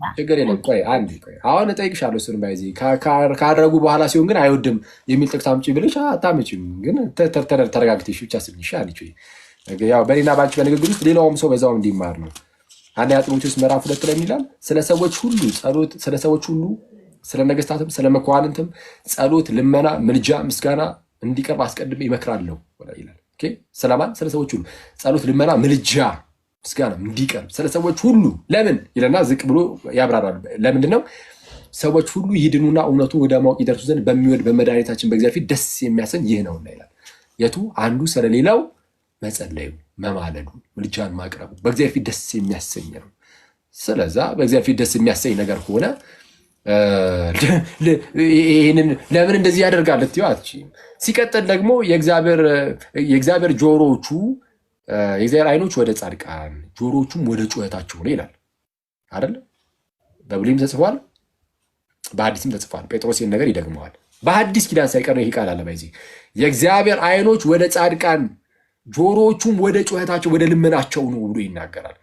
Speaker 1: ችግር የለም። ቆይ አሁን እጠይቅሻለሁ። እሱን ባይዚህ ካደረጉ በኋላ ሲሆን ግን አይወድም የሚል ጥቅስ አምጪ ብለሽ አታመጪም። ግን ተረጋግተሽ ብቻ ስልሽ አለች። ያው በሌና ባንቺ በንግግር ውስጥ ሌላውም ሰው በዛው እንዲማር ነው። አንደኛ ጢሞቴዎስ ምዕራፍ 2 ላይ ይላል ስለ ሰዎች ሁሉ ጸሎት፣ ስለ ሰዎች ሁሉ፣ ስለ ነገስታትም ስለ መኳንንትም ጸሎት፣ ልመና፣ ምልጃ፣ ምስጋና እንዲቀርብ አስቀድሜ ይመክራለሁ ይላል። ስለማን? ስለ ሰዎች ሁሉ ጸሎት፣ ልመና፣ ምልጃ፣ ምስጋና እንዲቀርብ ስለ ሰዎች ሁሉ ለምን ይለና ዝቅ ብሎ ያብራራል። ለምንድን ነው? ሰዎች ሁሉ ይድኑና እውነቱን ወደ ማወቅ ይደርሱ ዘንድ በሚወድ በመድኃኒታችን በእግዚአብሔር ፊት ደስ የሚያሰኝ ይህ ነውና ይላል። የቱ? አንዱ ስለሌላው መጸለዩ፣ መማለዱ፣ ምልጃን ማቅረቡ በእግዚአብሔር ፊት ደስ የሚያሰኝ ነው። ስለዛ በእግዚአብሔር ፊት ደስ የሚያሰኝ ነገር ከሆነ ይህንን ለምን እንደዚህ ያደርጋል ልትይዋት። ሲቀጥል ደግሞ የእግዚአብሔር ጆሮቹ የእግዚአብሔር አይኖች ወደ ጻድቃን ጆሮቹም ወደ ጩኸታቸው ነው ይላል አይደለ? በብሉይም ተጽፏል፣ በሐዲስም ተጽፏል። ጴጥሮስ ይህን ነገር ይደግመዋል። በሐዲስ ኪዳን ሳይቀር ይህ ቃል አለ። በዚህ የእግዚአብሔር አይኖች ወደ ጻድቃን ጆሮቹም ወደ ጩኸታቸው ወደ ልመናቸው ነው ብሎ ይናገራል።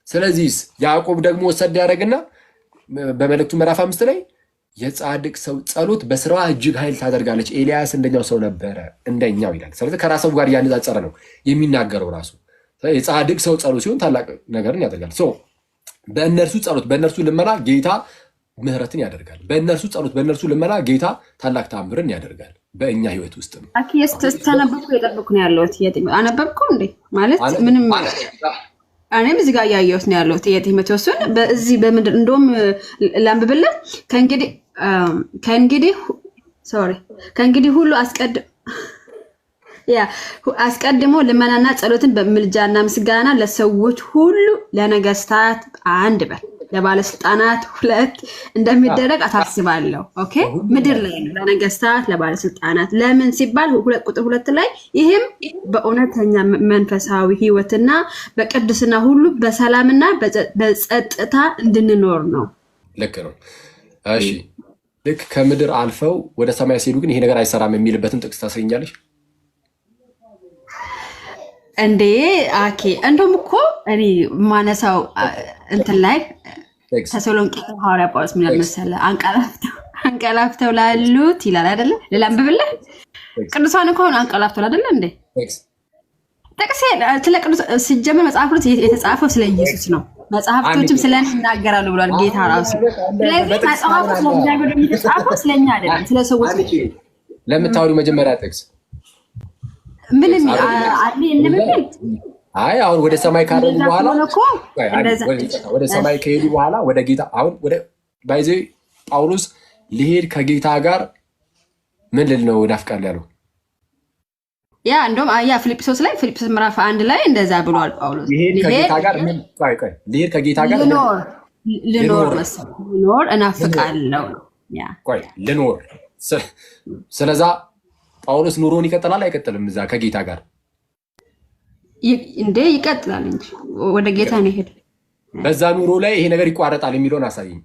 Speaker 1: ስለዚህ ያዕቆብ ደግሞ ወሰድ ያደረግና በመልእክቱ ምዕራፍ 5 ላይ የጻድቅ ሰው ጸሎት በስራዋ እጅግ ኃይል ታደርጋለች። ኤልያስ እንደኛው ሰው ነበረ እንደኛው ይላል። ስለዚህ ከራሱ ጋር እያነጻጸረ ነው የሚናገረው ራሱ። የጻድቅ ሰው ጸሎት ሲሆን ታላቅ ነገርን ያደርጋል። በእነርሱ ጸሎት፣ በእነርሱ ልመና ጌታ ምህረትን ያደርጋል። በእነርሱ ጸሎት፣ በእነርሱ ልመና ጌታ ታላቅ ተአምርን ያደርጋል። በእኛ ህይወት ውስጥ ነው።
Speaker 3: ተነበብኩ የጠበቅኩ ነው ያለሁት። አነበብኩ እንዴ ማለት ምንም እኔም እዚህ ጋር እያየሁት ነው ያለሁት። የጢሞቴዎስን በዚህ በምድር እንደውም ላንብብልህ። ከእንግዲህ ሁሉ አስቀድሞ ልመናና ጸሎትን በምልጃና ምስጋና ለሰዎች ሁሉ ለነገስታት 1 በል ለባለስልጣናት 2 እንደሚደረግ አታስባለሁ። ኦኬ ምድር ላይ ነው ለነገስታት ለባለስልጣናት። ለምን ሲባል ቁጥር 2 ላይ ይህም በእውነተኛ መንፈሳዊ ህይወትና በቅድስና ሁሉ በሰላምና በጸጥታ እንድንኖር ነው።
Speaker 1: ልክ ነው። እሺ ልክ ከምድር አልፈው ወደ ሰማይ ሲሄዱ ግን ይሄ ነገር አይሰራም የሚልበትን ጥቅስ ታስረኛለሽ
Speaker 3: እንዴ? አኬ እንደውም እኮ እኔ ማነሳው እንትን ላይ ተሰሎንቄ ሐዋርያ ጳውሎስ ምን ያለ መሰለህ? አንቀላፍተው ላሉት ይላል አይደለ? ለላንብብልህ። ቅዱሳን እኮ አንቀላፍተው አይደለ እንዴ? ጥቅስ ስለ ቅዱስ ሲጀመር መጽሐፍ ቅዱስ የተጻፈው ስለ ኢየሱስ ነው። መጽሐፍቶችም ስለኔ ይናገራሉ ብሏል ጌታ ራሱ። ስለዚህ መጽሐፉ ስለሚናገር የተጻፈው ስለኛ አይደለም፣ ስለ ሰዎች ነው።
Speaker 1: ለምታወሪው መጀመሪያ ጥቅስ
Speaker 3: ምንም አለ የለም።
Speaker 1: አይ አሁን ወደ ሰማይ ካደረጉ በኋላ ወደ ሰማይ ከሄዱ በኋላ ወደ ጌታ አሁን ወደ ባይዜ ጳውሎስ ሊሄድ ከጌታ ጋር ምን ልል ነው ናፍቃል ያለው
Speaker 3: ያ እንደውም ፊልጵስዩስ ምዕራፍ 1 ላይ እንደዛ ብሏል ጳውሎስ።
Speaker 1: ሊሄድ ከጌታ ጋር ምን ሊሄድ ከጌታ ጋር
Speaker 3: ልኖር እናፍቃለሁ ያ
Speaker 1: ልኖር። ስለዛ ጳውሎስ ኑሮን ይቀጥላል አይቀጥልም? እዛ ከጌታ ጋር
Speaker 3: እንዴ ይቀጥላል እንጂ ወደ ጌታ ነው ሄደ።
Speaker 1: በዛ ኑሮ ላይ ይሄ ነገር ይቋረጣል የሚለውን አሳየኝ።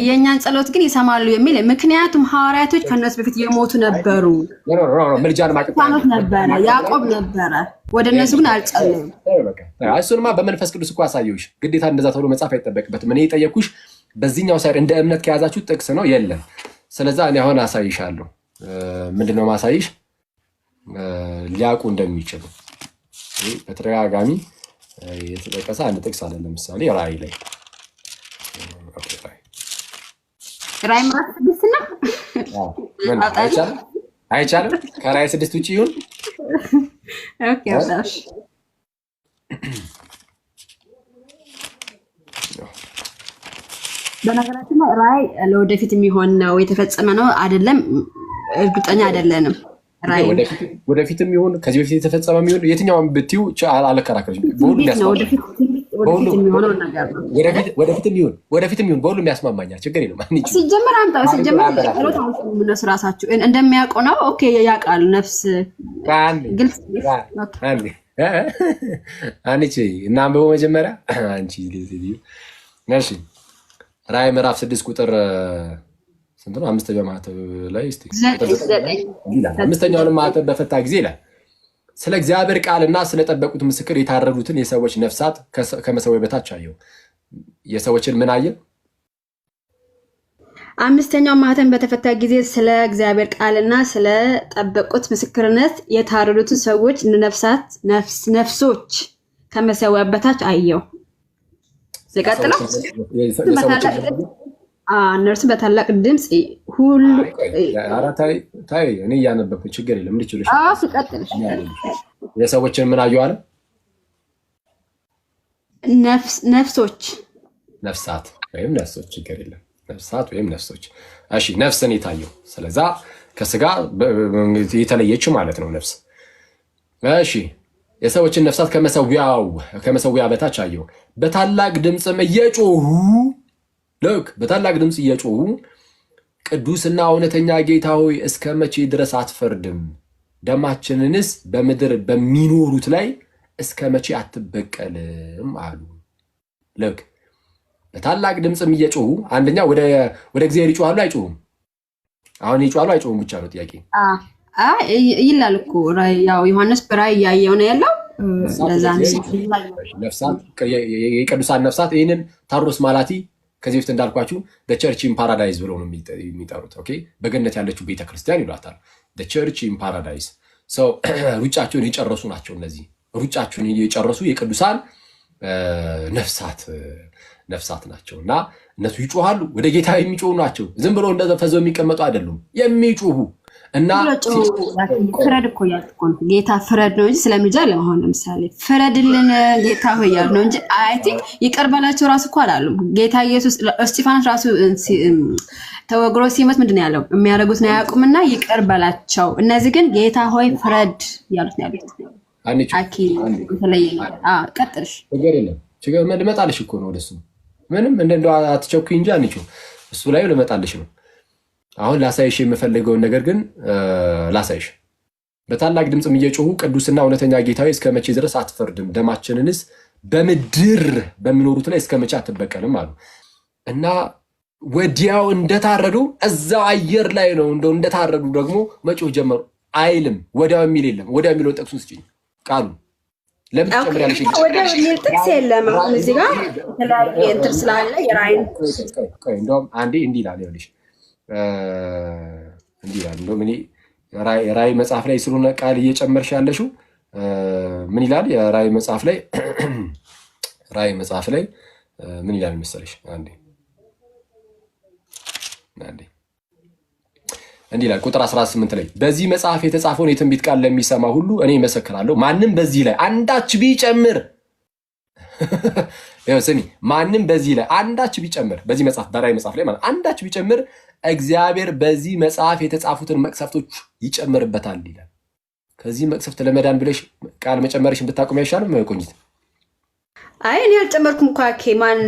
Speaker 3: የኛን ጸሎት ግን ይሰማሉ የሚል ምክንያቱም ሐዋርያቶች ከነሱ በፊት የሞቱ ነበሩ።
Speaker 1: ምልጃን ማቀጣት
Speaker 3: ነበረ፣ ያዕቆብ ነበረ። ወደ እነሱ ግን አልጸለዩም።
Speaker 1: እሱንማ በመንፈስ ቅዱስ እኮ አሳየሁሽ። ግዴታ እንደዛ ተብሎ መጻፍ አይጠበቅበትም። እኔ የጠየኩሽ በዚህኛው ሳይድ እንደ እምነት ከያዛችሁ ጥቅስ ነው የለም። ስለዛ እኔ አሁን አሳይሻለሁ። ምንድነው ማሳይሽ? ሊያውቁ እንደሚችሉ በተደጋጋሚ የተጠቀሰ አንድ ጥቅስ አለ። ለምሳሌ ራእይ ላይ
Speaker 3: ራእይ ምዕራፍ 6 ነው።
Speaker 1: አይቻልም ከራእይ 6 ውጭ ይሁን።
Speaker 3: ኦኬ አውጣሽ በነገራችን ላይ ራእይ ለወደፊት የሚሆን ነው የተፈጸመ ነው አይደለም እርግጠኛ አይደለንም። ራእይ
Speaker 1: ወደፊትም ይሁን ከዚህ በፊት የተፈጸመ ይሁን የትኛውም ብትዩ አልከራከርሽም። ወደፊትም ይሁን በሁሉም ያስማማኛል። ችግር የለም።
Speaker 3: ሲጀመር እነሱ ራሳችሁ እንደሚያውቁ ነው። ኦኬ ያውቃሉ። ነፍስ ግልጽ
Speaker 1: አንቺ እና አንብበው መጀመሪያ አንቺ እሺ ራእይ ምዕራፍ 6 ቁጥር ስንት ነው? 5ኛው ማዕተብ ላይ እስቲ 5ኛውን ማዕተብ በፈታ ጊዜ ይላል ስለ እግዚአብሔር ቃልና ስለጠበቁት ምስክር የታረዱትን የሰዎች ነፍሳት ከመሰዊያው በታች አየሁ። የሰዎችን ምን አየ?
Speaker 3: 5ኛው ማዕተብ በተፈታ ጊዜ ስለ እግዚአብሔር ቃልና ስለጠበቁት ምስክርነት የታረዱትን ሰዎች ነፍሶች ከመሰዊያው በታች አየሁ። ዘቀጥለው እነርሱ በታላቅ ድምፅ ሁሉ
Speaker 1: ታይ እኔ እያነበብኩ ችግር የለም። እንድችልሽ
Speaker 3: ሲቀጥልሽ
Speaker 1: የሰዎችን ምን አየሁ አለ? ነፍሳት ወይም ነፍሶች ችግር የለም። ነፍሳት ወይም ነፍሶች። እሺ ነፍስን የታየው ስለዛ ከስጋ የተለየች ማለት ነው ነፍስ። እሺ የሰዎችን ነፍሳት ከመሰዊያ በታች አየሁ። በታላቅ ድምፅም እየጮሁ ቅዱስና እውነተኛ ጌታ ሆይ እስከ መቼ ድረስ አትፈርድም? ደማችንንስ በምድር በሚኖሩት ላይ እስከ መቼ አትበቀልም አሉ። ልክ በታላቅ ድምፅም እየጮሁ አንደኛ ወደ እግዚአብሔር ይጮሃሉ አይጮሁም? አሁን ይጮሃሉ አይጮሁም ብቻ ነው ጥያቄ።
Speaker 3: ይላል እኮ ያው ዮሐንስ በራእይ እያየው ነው ያለው።
Speaker 1: ነፍሳት የቅዱሳን ነፍሳት ይህንን ታሮስ ማላቲ ከዚህ በፊት እንዳልኳችሁ ቸርች ኢን ፓራዳይዝ ብለው ነው የሚጠሩት። ኦኬ በገነት ያለችው ቤተክርስቲያን ይሏታል። ቸርች ኢን ፓራዳይዝ ሰው ሩጫቸውን የጨረሱ ናቸው። እነዚህ ሩጫቸውን የጨረሱ የቅዱሳን ነፍሳት ናቸው እና እነሱ ይጮሃሉ፣ ወደ ጌታ የሚጮሁ ናቸው። ዝም ብሎ እንደፈዘው የሚቀመጡ አይደሉም፣ የሚጮሁ እና
Speaker 3: ፍረድ እኮ ያልኩ ነው። ጌታ ፍረድ ነው እንጂ ስለምጃ ለማሆን ለምሳሌ ፍረድልን ጌታ ሆይ ያሉ ነው እንጂ አይ ቲንክ ይቅር በላቸው ራሱ እኮ አላሉም። ጌታ ኢየሱስ እስጢፋኖስ ራሱ ተወግሮ ሲሞት ምንድን ነው ያለው? የሚያደርጉት ነው ያቁምና ይቅር በላቸው። እነዚህ ግን ጌታ ሆይ ፍረድ ያሉት ነው ያሉት። አኪ ተለየ ቀጥልሽ
Speaker 1: ነገር የለም ችግር ልመጣልሽ እኮ ነው ወደሱ ምንም እንደው አትቸኩኝ እንጂ አንቺው እሱ ላይ ልመጣልሽ ነው። አሁን ላሳይሽ የምፈልገውን ነገር ግን ላሳይሽ። በታላቅ ድምጽም እየጮሁ ቅዱስና እውነተኛ ጌታዬ እስከ መቼ ድረስ አትፈርድም? ደማችንንስ በምድር በሚኖሩት ላይ እስከ መቼ አትበቀልም አሉ እና ወዲያው እንደታረዱ እዛው አየር ላይ ነው እንደታረዱ ደግሞ መጮህ ጀመሩ። አይልም ወዲያው የሚል የለም። ወዲያው የሚለውን ጠቅሱን ስጪኝ ቃሉ ለምን ትጨምሪያለሽ?
Speaker 3: ወዲያው የሚል ጥቅስ የለም። አሁን እዚህ ጋር የተለያየ እንትን ስላለ የራእይን
Speaker 1: እንደውም አንዴ እንዲህ ይላል ይኸውልሽ እንዲህ ይላል እንደውም እኔ የራእይ መጽሐፍ ላይ ስለሆነ ቃል እየጨመርሽ ያለሽው ምን ይላል? የራእይ መጽሐፍ ላይ ምን ይላል መሰለሽ? አንዴ እንዲህ ይላል ቁጥር 18 ላይ በዚህ መጽሐፍ የተጻፈውን የትንቢት ቃል ለሚሰማ ሁሉ እኔ እመሰክራለሁ፣ ማንም በዚህ ላይ አንዳች ቢጨምር ይኸው ስሚ፣ ማንም በዚህ ላይ አንዳች ቢጨምር በዚህ መጽሐፍ በራእይ መጽሐፍ ላይ ማለት አንዳች ቢጨምር እግዚአብሔር በዚህ መጽሐፍ የተጻፉትን መቅሰፍቶች ይጨምርበታል ይላል። ከዚህ መቅሰፍት ለመዳን ብለሽ ቃል መጨመርሽን ብታቆም አይሻልም? ቆንጂት
Speaker 3: አይ እኔ አልጨመርኩም እኮ ማን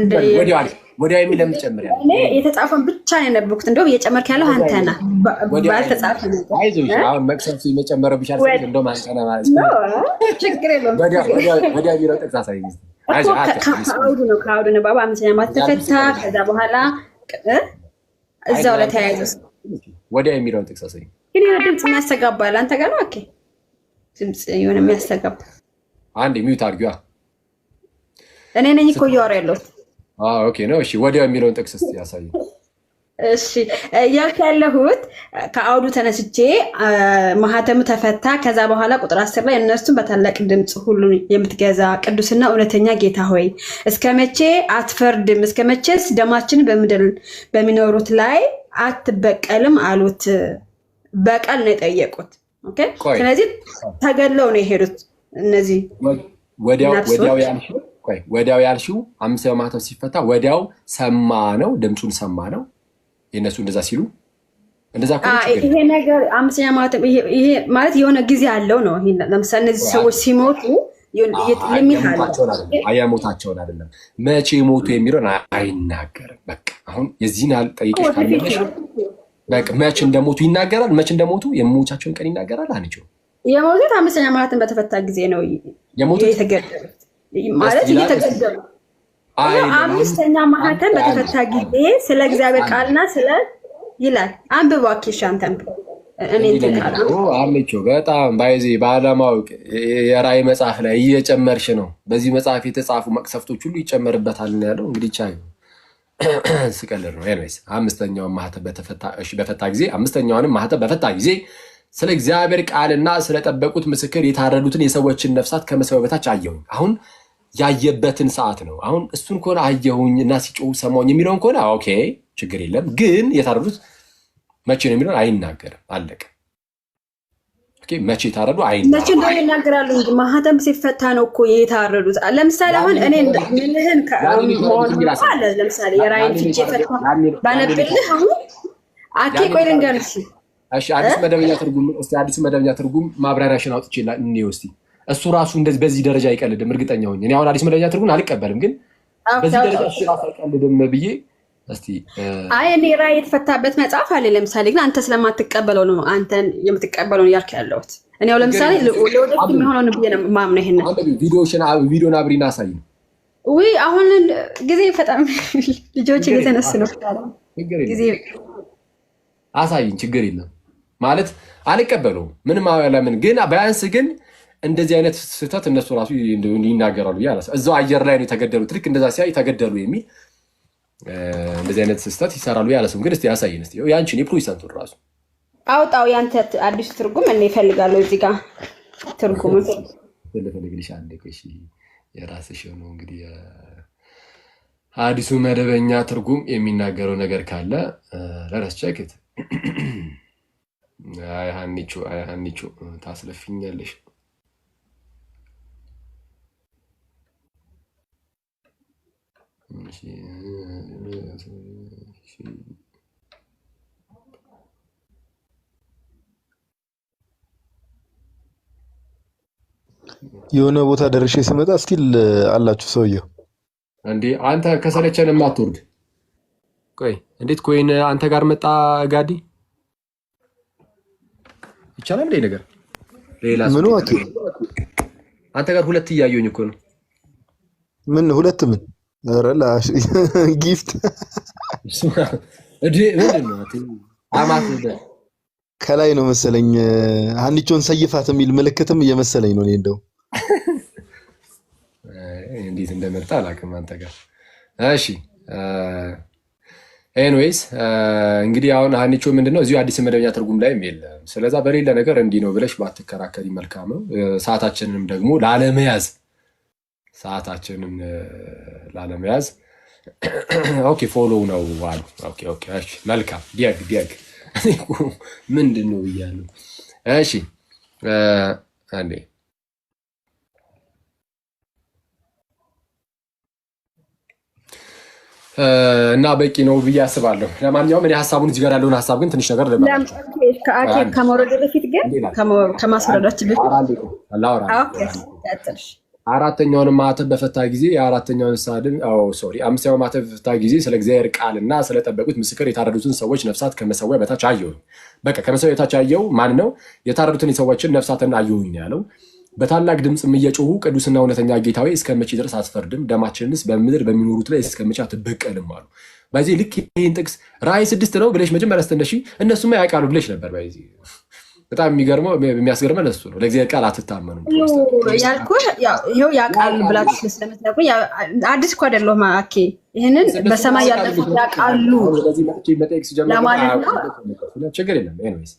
Speaker 1: ወዲያው የሚል ለምን ትጨምሪያለሽ?
Speaker 3: እኔ የተጻፈውን ብቻ ነው የነበርኩት። እንደውም እየጨመርክ ያለው አንተ ነህ። ባልተጻፈ ነው።
Speaker 1: አይዞሽ አሁን መቅሰፍት የመጨመረው ቢሻል እንደውም አንተ ነህ ማለት ነው።
Speaker 3: ችግር የለውም።
Speaker 1: ወዲያው ቢለው ጥቅስ አሳይኝ።
Speaker 3: ከአውዱ ነው ባባ አምስተኛ ማት ተፈታ። ከዛ በኋላ እዛው ላይ ተያይዞ
Speaker 1: ወዲያው የሚለውን ጥቅስ አሳይኝ።
Speaker 3: ግን የሆነ ድምፅ የሚያስተጋባል አንተ ጋር ነው። ኦኬ ድምፅ የሆነ የሚያስተጋባ
Speaker 1: አንዴ ሚውት አድርጊዋ።
Speaker 3: እኔ ነኝ እኮ እያወራ ያለሁት።
Speaker 1: ኦኬ ነው። እሺ ወዲያው የሚለውን ጥቅስ እስቲ ያሳይ።
Speaker 3: እሺ ያልኩ ያለሁት ከአውዱ ተነስቼ ማህተሙ ተፈታ። ከዛ በኋላ ቁጥር 10 ላይ እነርሱም በታላቅ ድምፅ ሁሉን የምትገዛ ቅዱስና እውነተኛ ጌታ ሆይ እስከ መቼ አትፈርድም? እስከ መቼስ ደማችን በምድር በሚኖሩት ላይ አትበቀልም አሉት። በቀል ነው የጠየቁት። ኦኬ ስለዚህ ተገለው ነው የሄዱት እነዚህ
Speaker 1: ወዲያው ያልሽው አምስተኛው ማህተም ሲፈታ ወዲያው ሰማ ነው፣ ድምፁን ሰማ ነው። የነሱ እንደዛ ሲሉ እንደዛ
Speaker 3: ይሄ ነገር አምስተኛ ማህተም ይሄ ማለት የሆነ ጊዜ አለው ነው። ለምሳሌ እነዚህ ሰዎች ሲሞቱ
Speaker 1: አያሞታቸውን አይደለም መቼ ሞቱ የሚለውን አይናገርም። በቃ አሁን የዚህን ያህል ጠይቄሽ ካለሽ በቃ መቼ እንደሞቱ ይናገራል። መቼ እንደሞቱ የሞቻቸውን ቀን ይናገራል። አንቺው
Speaker 3: የሞቱት አምስተኛ ማህተም በተፈታ ጊዜ ነው የሞቱት የተገደሉት ማለት እየተገደሉ አምስተኛ ማህተም በተፈታ ጊዜ ስለ እግዚአብሔር ቃልና ስለ ይላል። አንብባ ኪሻንተን እኔ
Speaker 1: አለችው በጣም ባይዚ ባለማወቅ የራእይ መጽሐፍ ላይ እየጨመርሽ ነው። በዚህ መጽሐፍ የተጻፉ መቅሰፍቶች ሁሉ ይጨመርበታል ያለው እንግዲህ ቻይ ስቀልር ነው። ኤኒዌይስ አምስተኛውን ማህተም በፈታ ጊዜ አምስተኛውንም ማህተም በፈታ ጊዜ ስለ እግዚአብሔር ቃልና ስለጠበቁት ምስክር የታረዱትን የሰዎችን ነፍሳት ከመሰዊያው በታች አየሁኝ። አሁን ያየበትን ሰዓት ነው። አሁን እሱን ከሆነ አየሁኝ እና ሲጮሁ ሰማሁኝ የሚለውን ከሆነ ኦኬ ችግር የለም። ግን የታረዱት መቼ ነው የሚለውን አይናገርም። አለቀ። ኦኬ መቼ ታረዱ አይናገርም።
Speaker 3: መቼ እንደሆነ ይናገራሉ እንጂ ማህተም ሲፈታ ነው እኮ የታረዱት። ለምሳሌ አሁን እኔ ምንህን አለ ለምሳሌ የራእይን ፍቺ ፈታ ባነብልህ አሁን አኬ ቆይ ልንገርሽ።
Speaker 1: እሺ አዲስ መደበኛ ትርጉም ማብራሪያሽን አውጥቼላ እንየው እስቲ። እሱ ራሱ እንደዚህ በዚህ ደረጃ አይቀልድም። እርግጠኛ ሆኜ እኔ አሁን አዲስ መደበኛ ትርጉም አልቀበልም፣ ግን በዚህ ደረጃ እሱ ራሱ አይቀልድም ብዬ እስቲ
Speaker 3: አይ እኔ ራእይ የተፈታበት መጽሐፍ አለ። ለምሳሌ ግን አንተ ስለማትቀበለው ነው አንተን የምትቀበለው ያልክ ያለሁት። እኔ አሁን ለምሳሌ ለወደፊት የሚሆነው ነው ብዬ ነው ማምነው። ይሄን
Speaker 1: ቪዲዮን አብሪና አሳይ።
Speaker 3: ውይ አሁን ጊዜ በጣም ልጆች እየተነሱ ነው። ጊዜ
Speaker 1: አሳይኝ፣ ችግር የለም ማለት አልቀበለውም ምንም ለምን ግን ቢያንስ ግን እንደዚህ አይነት ስህተት እነሱ ራሱ ይናገራሉ። እዛው አየር ላይ ነው የተገደሉት። ልክ እንደዛ ሲያይ ተገደሉ የሚል እንደዚህ አይነት ስህተት ይሰራሉ ያለ ሰው ግን እስቲ ያሳየን እስቲ ያንቺን የፕሮቴስታንቱን ራሱ
Speaker 3: አውጣው ያንተ አዲስ ትርጉም እኔ እፈልጋለሁ እዚህ ጋር ትርጉም
Speaker 1: ስለፈልግልሽ አንዴ ከሺ የራስሽ ነው እንግዲህ አዲሱ መደበኛ ትርጉም የሚናገረው ነገር ካለ ለራስ ቼክት አይ ሃኒቹ ታስለፍኛለሽ
Speaker 2: የሆነ ቦታ ደርሼ ስመጣ ስቲል አላችሁ ሰውየው
Speaker 1: እንዴ አንተ ከሰለቸን ማትወርድ ቆይ እንዴት ኮይን አንተ ጋር መጣ ጋዲ ይቻላል እንዴ ነገር ሌላ
Speaker 2: ምን ወጥ
Speaker 1: አንተ ጋር ሁለት እያየሁኝ እኮ ነው
Speaker 2: ምን ሁለት ምን ረላሽ ጊፍት
Speaker 1: እዴ ምን ነው አማት
Speaker 2: ከላይ ነው መሰለኝ አንቺውን ሰይፋት የሚል ምልክትም እየመሰለኝ ነው እንደው
Speaker 1: እንዴት እንደመጣ አላውቅም አንተ ጋር እሺ ኤኒዌይስ እንግዲህ አሁን አንቺ ምንድነው እዚሁ አዲስ መደበኛ ትርጉም ላይ የለም ስለዛ በሌላ ነገር እንዲህ ነው ብለሽ ባትከራከሪ መልካም ነው ሰዓታችንንም ደግሞ ላለመያዝ ኦኬ ፎሎ ነው አሉ ኦኬ እሺ መልካም ዲያግ ምንድነው ይያሉ እሺ አንዴ እና በቂ ነው ብዬ አስባለሁ ለማንኛውም እኔ ሐሳቡን እዚህ ጋር ያለውን ሐሳብ ግን ትንሽ ነገር
Speaker 3: ከመውረድ በፊት ግን ከማስረዳችን በፊት
Speaker 1: አራተኛውን ማተብ በፈታ ጊዜ የአራተኛውን አምስተኛውን ማተብ በፈታ ጊዜ ስለ እግዚአብሔር ቃልና ስለጠበቁት ምስክር የታረዱትን ሰዎች ነፍሳት ከመሰዊያ በታች አየሁኝ በቃ ከመሰዊያ በታች አየሁ ማን ነው የታረዱትን ሰዎችን ነፍሳትን አየሁኝ ያለው በታላቅ ድምጽም እየጮሁ ቅዱስና እውነተኛ ጌታ ሆይ እስከመቼ ድረስ አትፈርድም ደማችንንስ በምድር በሚኖሩት ላይ እስከመቼ አትበቀልም አሉ በዚህ ልክ ይሄን ጥቅስ ራእይ 6 ነው ብለሽ መጀመሪያ ስተነሺ እነሱማ ያውቃሉ ብለሽ ነበር በዚህ በጣም የሚያስገርመው ለሱ ነው ለእግዚአብሔር ቃል አትታመኑም
Speaker 3: ያልኩህ ይሄው ያውቃሉ ብላችሁ ስለምትነግሩኝ አዲስ እኮ አይደለሁም አኬ ይሄንን በሰማይ ያለፉት ያውቃሉ
Speaker 1: ስለዚህ መጥቼ ለማለት ነው ችግር የለም ኤኒዌይስ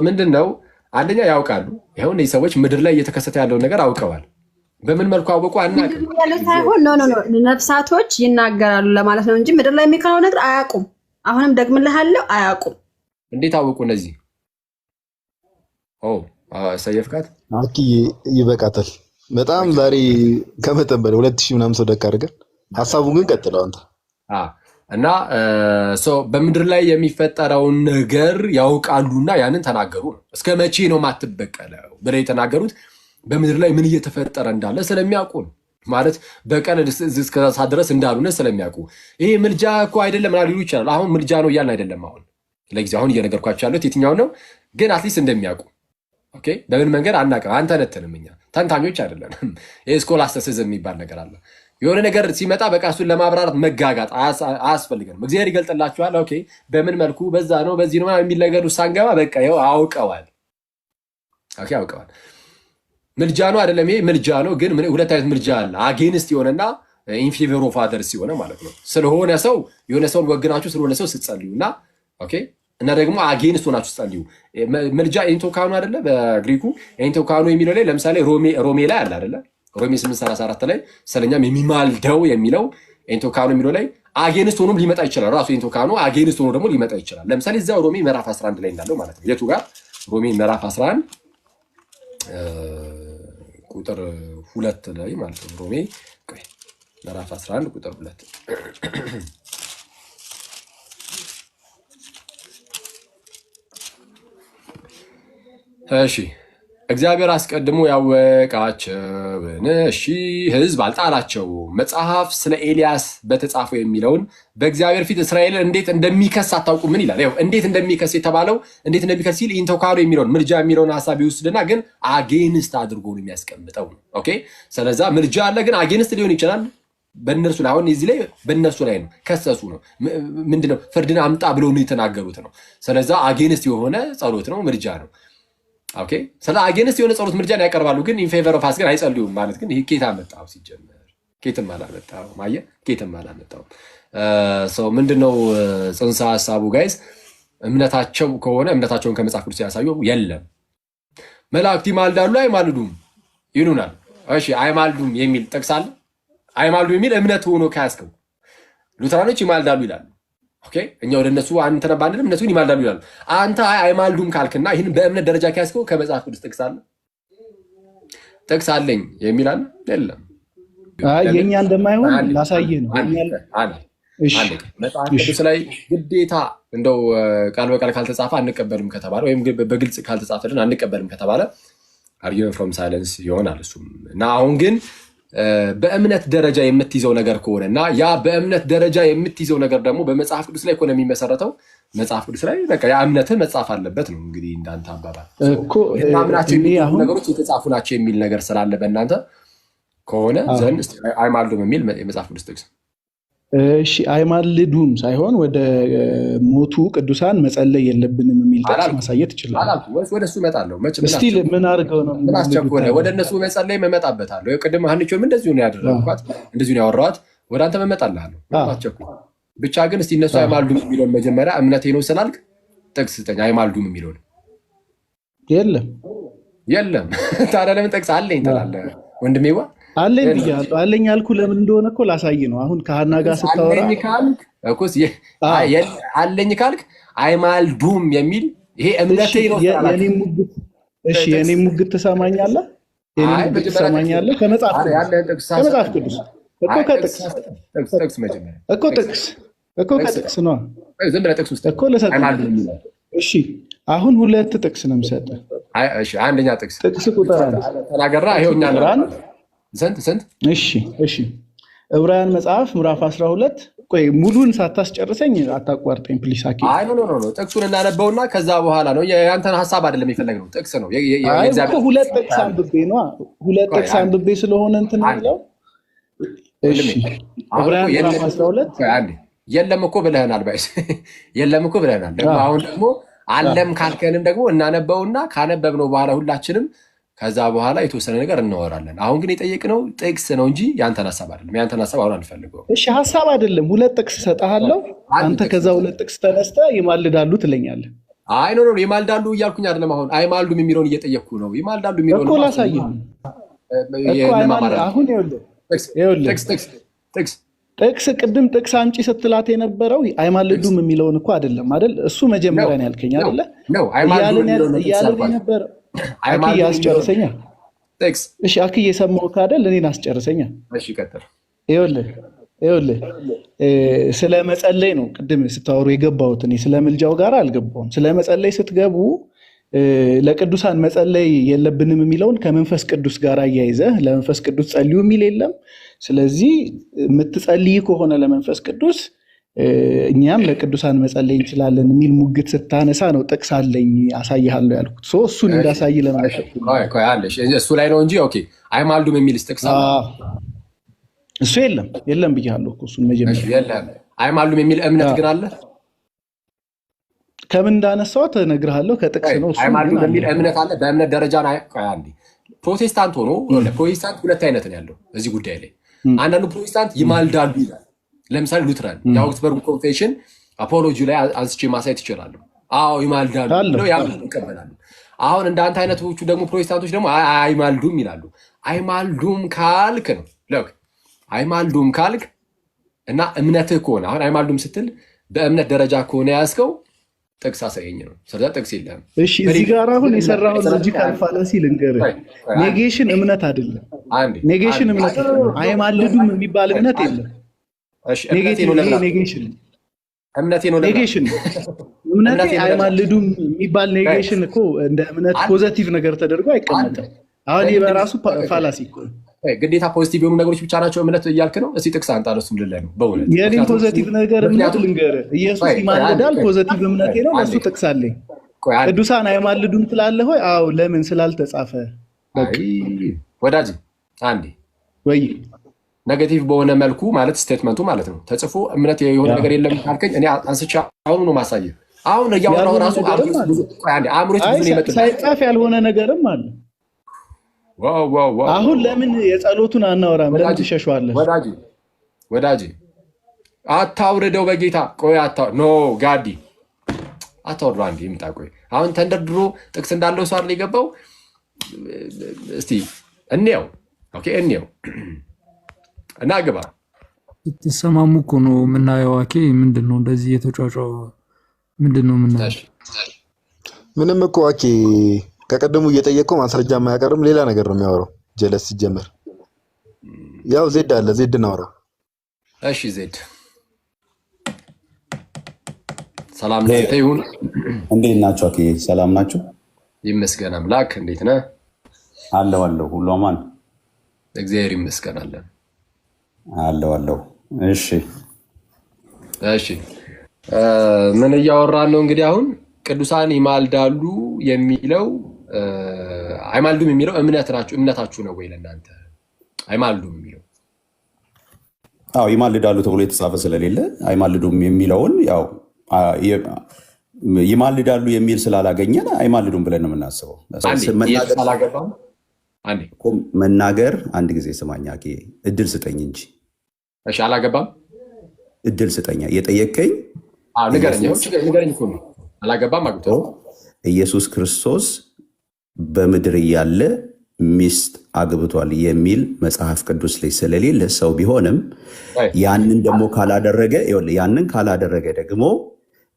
Speaker 1: ምንድነው አንደኛ ያውቃሉ ይሄው እነዚህ ሰዎች ምድር ላይ እየተከሰተ ያለው ነገር አውቀዋል በምን መልኩ አወቁ አናውቅም
Speaker 3: ያለው ሳይሆን ኖ ነፍሳቶች ይናገራሉ ለማለት ነው እንጂ ምድር ላይ የሚከናወነው ነገር አያውቁም አሁንም ደግምልሃለሁ አያውቁም
Speaker 1: እንዴት አወቁ እነዚህ ሰየፍካት
Speaker 2: አኪ ይበቃታል በጣም ዛሬ ከመጠበል 2000 ምናምን ሰው ደካ አድርገን ሐሳቡን ግን ቀጥለው አንተ
Speaker 1: እና በምድር ላይ የሚፈጠረውን ነገር ያውቃሉና ያንን ተናገሩ ነው እስከ መቼ ነው ማትበቀለው ብለው የተናገሩት በምድር ላይ ምን እየተፈጠረ እንዳለ ስለሚያውቁ ነው ማለት በቀን እስከ ሰዓት ድረስ እንዳሉነ ስለሚያውቁ ይሄ ምልጃ እኮ አይደለም ማለት ሊሉ ይችላል አሁን ምልጃ ነው እያልን አይደለም አሁን ለጊዜው አሁን እየነገርኳቸው ያሉት የትኛው ነው ግን አትሊስት እንደሚያውቁ ኦኬ በምን መንገድ አናውቅም አንተ ነተንም እኛ ተንታኞች አይደለም የስኮላስቲሲዝም የሚባል ነገር አለ የሆነ ነገር ሲመጣ በቃ እሱን ለማብራራት መጋጋጥ አያስፈልገንም እግዚአብሔር ይገልጥላችኋል ኦኬ በምን መልኩ በዛ ነው በዚህ ነው የሚል ነገር ሳንገባ በቃ ይኸው አውቀዋል ምልጃ ነው አይደለም ይሄ ምልጃ ነው ግን ሁለት አይነት ምልጃ አለ አጌንስት የሆነና ኢን ፌቨር ኦፍ አደርስ የሆነ ማለት ነው ስለሆነ ሰው የሆነ ሰውን ወግናችሁ ስለሆነ ሰው ስትጸልዩና ኦኬ እና ደግሞ አጌንስት ሆናችሁ ጸልዩ ምልጃ ኢንቶካኑ አይደለ በግሪኩ ኢንቶካኑ የሚለው ላይ ለምሳሌ ሮሜ ላይ አለ አይደለ ሮሜ 8:34 ላይ ስለኛም የሚማልደው የሚለው ኢንቶካኑ የሚለው ላይ አጌንስት ሆኖም ሊመጣ ይችላል ራሱ ኢንቶካኑ አጌንስት ሆኖ ደግሞ ሊመጣ ይችላል ለምሳሌ እዛው ሮሜ ምዕራፍ 11 ላይ እንዳለው ማለት ነው የቱ ጋር ሮሜ ምዕራፍ 11 ቁጥር 2 ላይ ማለት ነው ሮሜ ምዕራፍ 11 ቁጥር 2 እሺ እግዚአብሔር አስቀድሞ ያወቃቸውን ሕዝብ አልጣላቸው መጽሐፍ ስለ ኤልያስ በተጻፈው የሚለውን በእግዚአብሔር ፊት እስራኤልን እንዴት እንደሚከስ አታውቁ ምን ይላል ያው እንዴት እንደሚከስ የተባለው እንዴት እንደሚከስ ሲል ኢንቶካሮ የሚለውን ምልጃ የሚለውን ሐሳብ ይወስድና ግን አጌንስት አድርጎ ነው የሚያስቀምጠው ኦኬ ስለዛ ምልጃ አለ ግን አጌንስት ሊሆን ይችላል በእነርሱ ላይ አሁን እዚህ ላይ በእነርሱ ላይ ነው ከሰሱ ነው ምንድነው ፍርድን አምጣ ብለው ነው የተናገሩት ነው ስለዛ አጌንስት የሆነ ጸሎት ነው ምልጃ ነው ኦኬ ስለ አጌንስት የሆነ ጸሎት ምርጫን ያቀርባሉ ግን ኢን ፌቨር ኦፍ አስ ግን አይጸልዩም ማለት ግን ይሄ ኬታ መጣው ሲጀመር ኬትም አላመጣው ማየ ኬትም አላመጣው ሰው ምንድነው ጽንሰ ሐሳቡ ጋይስ? እምነታቸው ከሆነ እምነታቸውን ከመጽሐፍ ቅዱስ ያሳዩ የለም። መላእክት ይማልዳሉ አይማልዱም ይሉናል። እሺ አይማልዱም የሚል ጥቅስ አለ? አይማልዱም የሚል እምነት ሆኖ ካያስከው ሉተራኖች ይማልዳሉ ይላሉ። ኦኬ እኛ ወደ እነሱ አንተነባንንም እነሱ ይማልዳሉ ይላሉ። አንተ አይማልዱም ካልክና ይህን በእምነት ደረጃ ካያስከው ከመጽሐፍ ቅዱስ ጥቅስ አለ? ጥቅስ አለኝ የሚል አለ? የለም።
Speaker 4: የኛ እንደማይሆን ላሳየህ ነው።
Speaker 1: መጽሐፍ ቅዱስ ላይ ግዴታ እንደው ቃል በቃል ካልተጻፈ አንቀበልም ከተባለ ወይም በግልጽ ካልተጻፈልን አንቀበልም ከተባለ አርጊመንት ፍሮም ሳይለንስ ይሆናል እሱም እና አሁን ግን በእምነት ደረጃ የምትይዘው ነገር ከሆነ እና ያ በእምነት ደረጃ የምትይዘው ነገር ደግሞ በመጽሐፍ ቅዱስ ላይ ከሆነ የሚመሰረተው መጽሐፍ ቅዱስ ላይ በቃ ያ እምነትህ መጻፍ አለበት ነው። እንግዲህ እንዳንተ አባባል ምናምናቸው የሚሉ ነገሮች የተጻፉ ናቸው የሚል ነገር ስላለ በእናንተ ከሆነ ዘንድ አይማልዱም የሚል የመጽሐፍ ቅዱስ ጥቅስ
Speaker 4: እሺ አይማልዱም ሳይሆን ወደ ሞቱ ቅዱሳን መጸለይ የለብንም የሚል ጥቅስ ማሳየት ይችላል።
Speaker 1: ወደ እሱ እመጣለሁ።
Speaker 4: እስቲ ምን አድርገው ነው
Speaker 1: ምን አስቸኮለ? ወደ እነሱ መጸለይ እመጣበታለሁ። ቅድም ሀኒቾም እንደዚሁ ነው ያደረግኳት፣ እንደዚሁ ነው ያወራኋት። ወደ አንተ እመጣልሃለሁ። አስቸኮለ ብቻ ግን እስቲ እነሱ አይማልዱም የሚለውን መጀመሪያ እምነቴ ነው ስላልክ ጥቅስ ስጠኝ። አይማልዱም የሚለውን የለም። ታዲያ ለምን ጥቅስ አለኝ ትላለህ ወንድሜዋ?
Speaker 4: አለኝ ብያለሁ። አለኝ አልኩ ለምን እንደሆነ እኮ ላሳይ ነው። አሁን ከሀና ጋር ስታወራ
Speaker 1: አለኝ ካልክ አይማልዱም የሚል ይሄ እምነቴ ነው ስላልክ
Speaker 4: እሺ የኔ ሙግት ትሰማኛለህ? የኔ ሙግት ትሰማኛለህ? ከመጽሐፍ ቅዱስ እኮ ከጥቅስ መጀመሪያ እኮ ከጥቅስ ነው
Speaker 1: ዝም ብለህ ጥቅስ ውስጥ
Speaker 4: እኮ አይማልዱም ይላል። እሺ አሁን ሁለት ጥቅስ ነው የምሰጠህ።
Speaker 1: እሺ አንደኛ ጥቅስ
Speaker 4: ቁጥር
Speaker 1: ተናገራ ይሄውኛ ስንት
Speaker 4: እሺ ዕብራውያን መጽሐፍ ምዕራፍ 12 ቆይ ሙሉን ሳታስጨርሰኝ አታቋርጠኝ ፕሊስ።
Speaker 1: አይ ኖ ጥቅሱን እናነበውና ከዛ በኋላ ነው ያንተን ሐሳብ አይደለም የፈለግነው ጥቅስ ነው።
Speaker 4: ሁለት ጥቅስ አንብቤ ስለሆነ እንትን ነው። እሺ ዕብራውያን ምዕራፍ 12
Speaker 1: የለም እኮ ብለህናል ባይስ የለም እኮ ብለህናል። ደግሞ አሁን ደግሞ አለም ካልከንም ደግሞ እናነበውና ካነበብነው በኋላ ሁላችንም ከዛ በኋላ የተወሰነ ነገር እናወራለን። አሁን ግን የጠየቅነው ጥቅስ ነው እንጂ ያንተን ሐሳብ አይደለም። ያንተን ሐሳብ አሁን አንፈልገውም።
Speaker 4: እሺ ሐሳብ አይደለም። ሁለት ጥቅስ እሰጥሃለሁ። አንተ ከዛ ሁለት ጥቅስ ተነስተህ ይማልዳሉ ትለኛለህ።
Speaker 1: አይ ኖ ይማልዳሉ እያልኩኝ አይደለም። አሁን አይማልዱም የሚለውን እየጠየቅኩ ነው። ይማልዳሉ የሚለውን
Speaker 4: እኮ ላሳይህ አሁን ጥቅስ ቅድም ጥቅስ አንቺ ስትላት የነበረው አይማልዱም የሚለውን እኮ አይደለም አይደል? እሱ መጀመሪያ ነው ያልከኝ አይደለ? እያልን የነበረው አኪ አስጨርሰኛ። እሺ አኪ የሰማው ካደል እኔን አስጨርሰኛ።
Speaker 1: እሺ ቀጥል።
Speaker 4: ይኸውልህ ስለ መጸለይ ነው ቅድም ስታወሩ የገባሁት። እኔ ስለ ምልጃው ጋር አልገባሁም። ስለ መጸለይ ስትገቡ ለቅዱሳን መጸለይ የለብንም የሚለውን ከመንፈስ ቅዱስ ጋር አያይዘህ ለመንፈስ ቅዱስ ጸልዩ የሚል የለም። ስለዚህ የምትጸልይ ከሆነ ለመንፈስ ቅዱስ እኛም ለቅዱሳን መጸለይ እንችላለን የሚል ሙግት ስታነሳ ነው ጥቅስ አለኝ አሳይሃለሁ ያልኩት። እሱን እንዳሳይ ለማለት
Speaker 1: እሱ ላይ ነው እንጂ ኦኬ አይማልዱም የሚል ጥቅስ
Speaker 4: እሱ የለም ብያለሁ እኮ እሱን መጀመሪያ
Speaker 1: የለም። አይማልዱም የሚል እምነት ግን አለ።
Speaker 4: ከምን እንዳነሳው ተነግርሃለሁ። ከጥቅስ ነው።
Speaker 1: አይማልዱም የሚል እምነት አለ። በእምነት ደረጃ አንዴ ፕሮቴስታንት ሆኖ ፕሮቴስታንት ሁለት አይነት ነው ያለው እዚህ ጉዳይ ላይ። አንዳንዱ ፕሮቴስታንት ይማልዳሉ ይላል። ለምሳሌ ሉትራን የአውግስበርግ ኮንፌሽን አፖሎጂ ላይ አንስቼ ማሳየት ይችላሉ። አዎ ይማልዳሉ ነው ይቀበላሉ። አሁን እንዳንተ አይነቶቹ ደግሞ ፕሮቴስታንቶች ደግሞ አይማልዱም ይላሉ። አይማልዱም ካልክ ነው ለክ አይማልዱም ካልክ እና እምነትህ ከሆነ አሁን አይማልዱም ስትል በእምነት ደረጃ ከሆነ ያዝከው ጥቅስ አሳየኝ ነው። ስለዚህ ጥቅስ የለም።
Speaker 4: እሺ እዚህ ጋር አሁን የሰራው ሎጂካል ፋላሲ ልንገርህ። ኔጌሽን እምነት አይደለም። ኔጌሽን እምነት አይማልዱም የሚባል እምነት የለም።
Speaker 1: እሺ እምነቴ ነው
Speaker 4: ኔጌሽን እምነቴ አይማልዱም የሚባል ኔጌሽን እኮ እንደ እምነት ፖዚቲቭ ነገር ተደርጎ አይቀመጥም። አሁን ይሄ በራሱ ፋላሲ እኮ
Speaker 1: ግዴታ ፖዚቲቭ የሆኑ ነገሮች ብቻ ናቸው እምነት እያልክ ነው። እስቲ ጥቅስ አንጣ ነው ልልህ ነው። በእውነት
Speaker 4: የኔን ፖዚቲቭ ነገር እምነት ልንገርህ። ኢየሱስ ይማልዳል፣ ፖዚቲቭ እምነቴ ነው። እሱ ጥቅስ አለኝ። ቅዱሳን አይማልዱም ትላለህ ወይ? አዎ ለምን ስላልተጻፈ።
Speaker 1: ወዳጅ አንዴ ወይ ኔጌቲቭ በሆነ መልኩ ማለት ስቴትመንቱ ማለት ነው ተጽፎ እምነት የሆነ ነገር የለም ካልከኝ እኔ አንስቻ አሁኑ ነው ማሳየህ። አሁን እያወራሁ ራሱ አእምሮች ብዙ ነው የመጡት።
Speaker 4: ሳይጻፍ ያልሆነ ነገርም አለ። አሁን ለምን የጸሎቱን አናወራም? ለምን ትሸሸዋለህ?
Speaker 1: ወዳጅ አታውርደው በጌታ ቆይ ኖ ጋዲ አታውርደው። አንዴ ይምጣ ቆይ። አሁን ተንደርድሮ ጥቅስ እንዳለው ሰው አይደል የገባው? እስቲ እንየው። ኦኬ እንየው እና ግባ።
Speaker 5: ስትሰማሙ እኮ ነው የምናየው። አኬ ምንድን ነው እንደዚህ የተጫጫው? ምንድን ነው የምናየው?
Speaker 2: ምንም እኮ አኬ ከቀደሙ እየጠየቀው ማስረጃ የማያቀርም ሌላ ነገር ነው የሚያወራው። ጀለስ ሲጀመር ያው ዜድ አለ ዜድ እናወራው።
Speaker 1: እሺ ዜድ ሰላም ለእናንተ ይሁን።
Speaker 6: እንዴት ናችሁ? አኬ ሰላም ናችሁ?
Speaker 1: ይመስገን አምላክ። እንዴት ነህ?
Speaker 6: አለሁ ሁሉ አማን
Speaker 1: እግዚአብሔር ይመስገን አለን።
Speaker 6: አለሁ። እሺ
Speaker 1: ምን እያወራን ነው እንግዲህ? አሁን ቅዱሳን ይማልዳሉ የሚለው አይማልዱም የሚለው እምነታችሁ ነው ወይ ለእናንተ? አይማልዱም የሚለው
Speaker 6: ይማልዳሉ ተብሎ የተጻፈ ስለሌለ አይማልዱም የሚለውን ያው ይማልዳሉ የሚል ስላላገኘን አይማልዱም ብለን ነው የምናስበው። መናገር አንድ ጊዜ ስማኛ፣ እድል ስጠኝ እንጂ።
Speaker 1: እሺ አላገባም፣
Speaker 6: እድል ስጠኛ። የጠየቀኝ
Speaker 1: ንገረኝ እኮ ነው። አላገባም አግብቶ
Speaker 6: ኢየሱስ ክርስቶስ በምድር እያለ ሚስት አግብቷል የሚል መጽሐፍ ቅዱስ ላይ ስለሌለ ሰው ቢሆንም ያንን ደግሞ ካላደረገ ደግሞ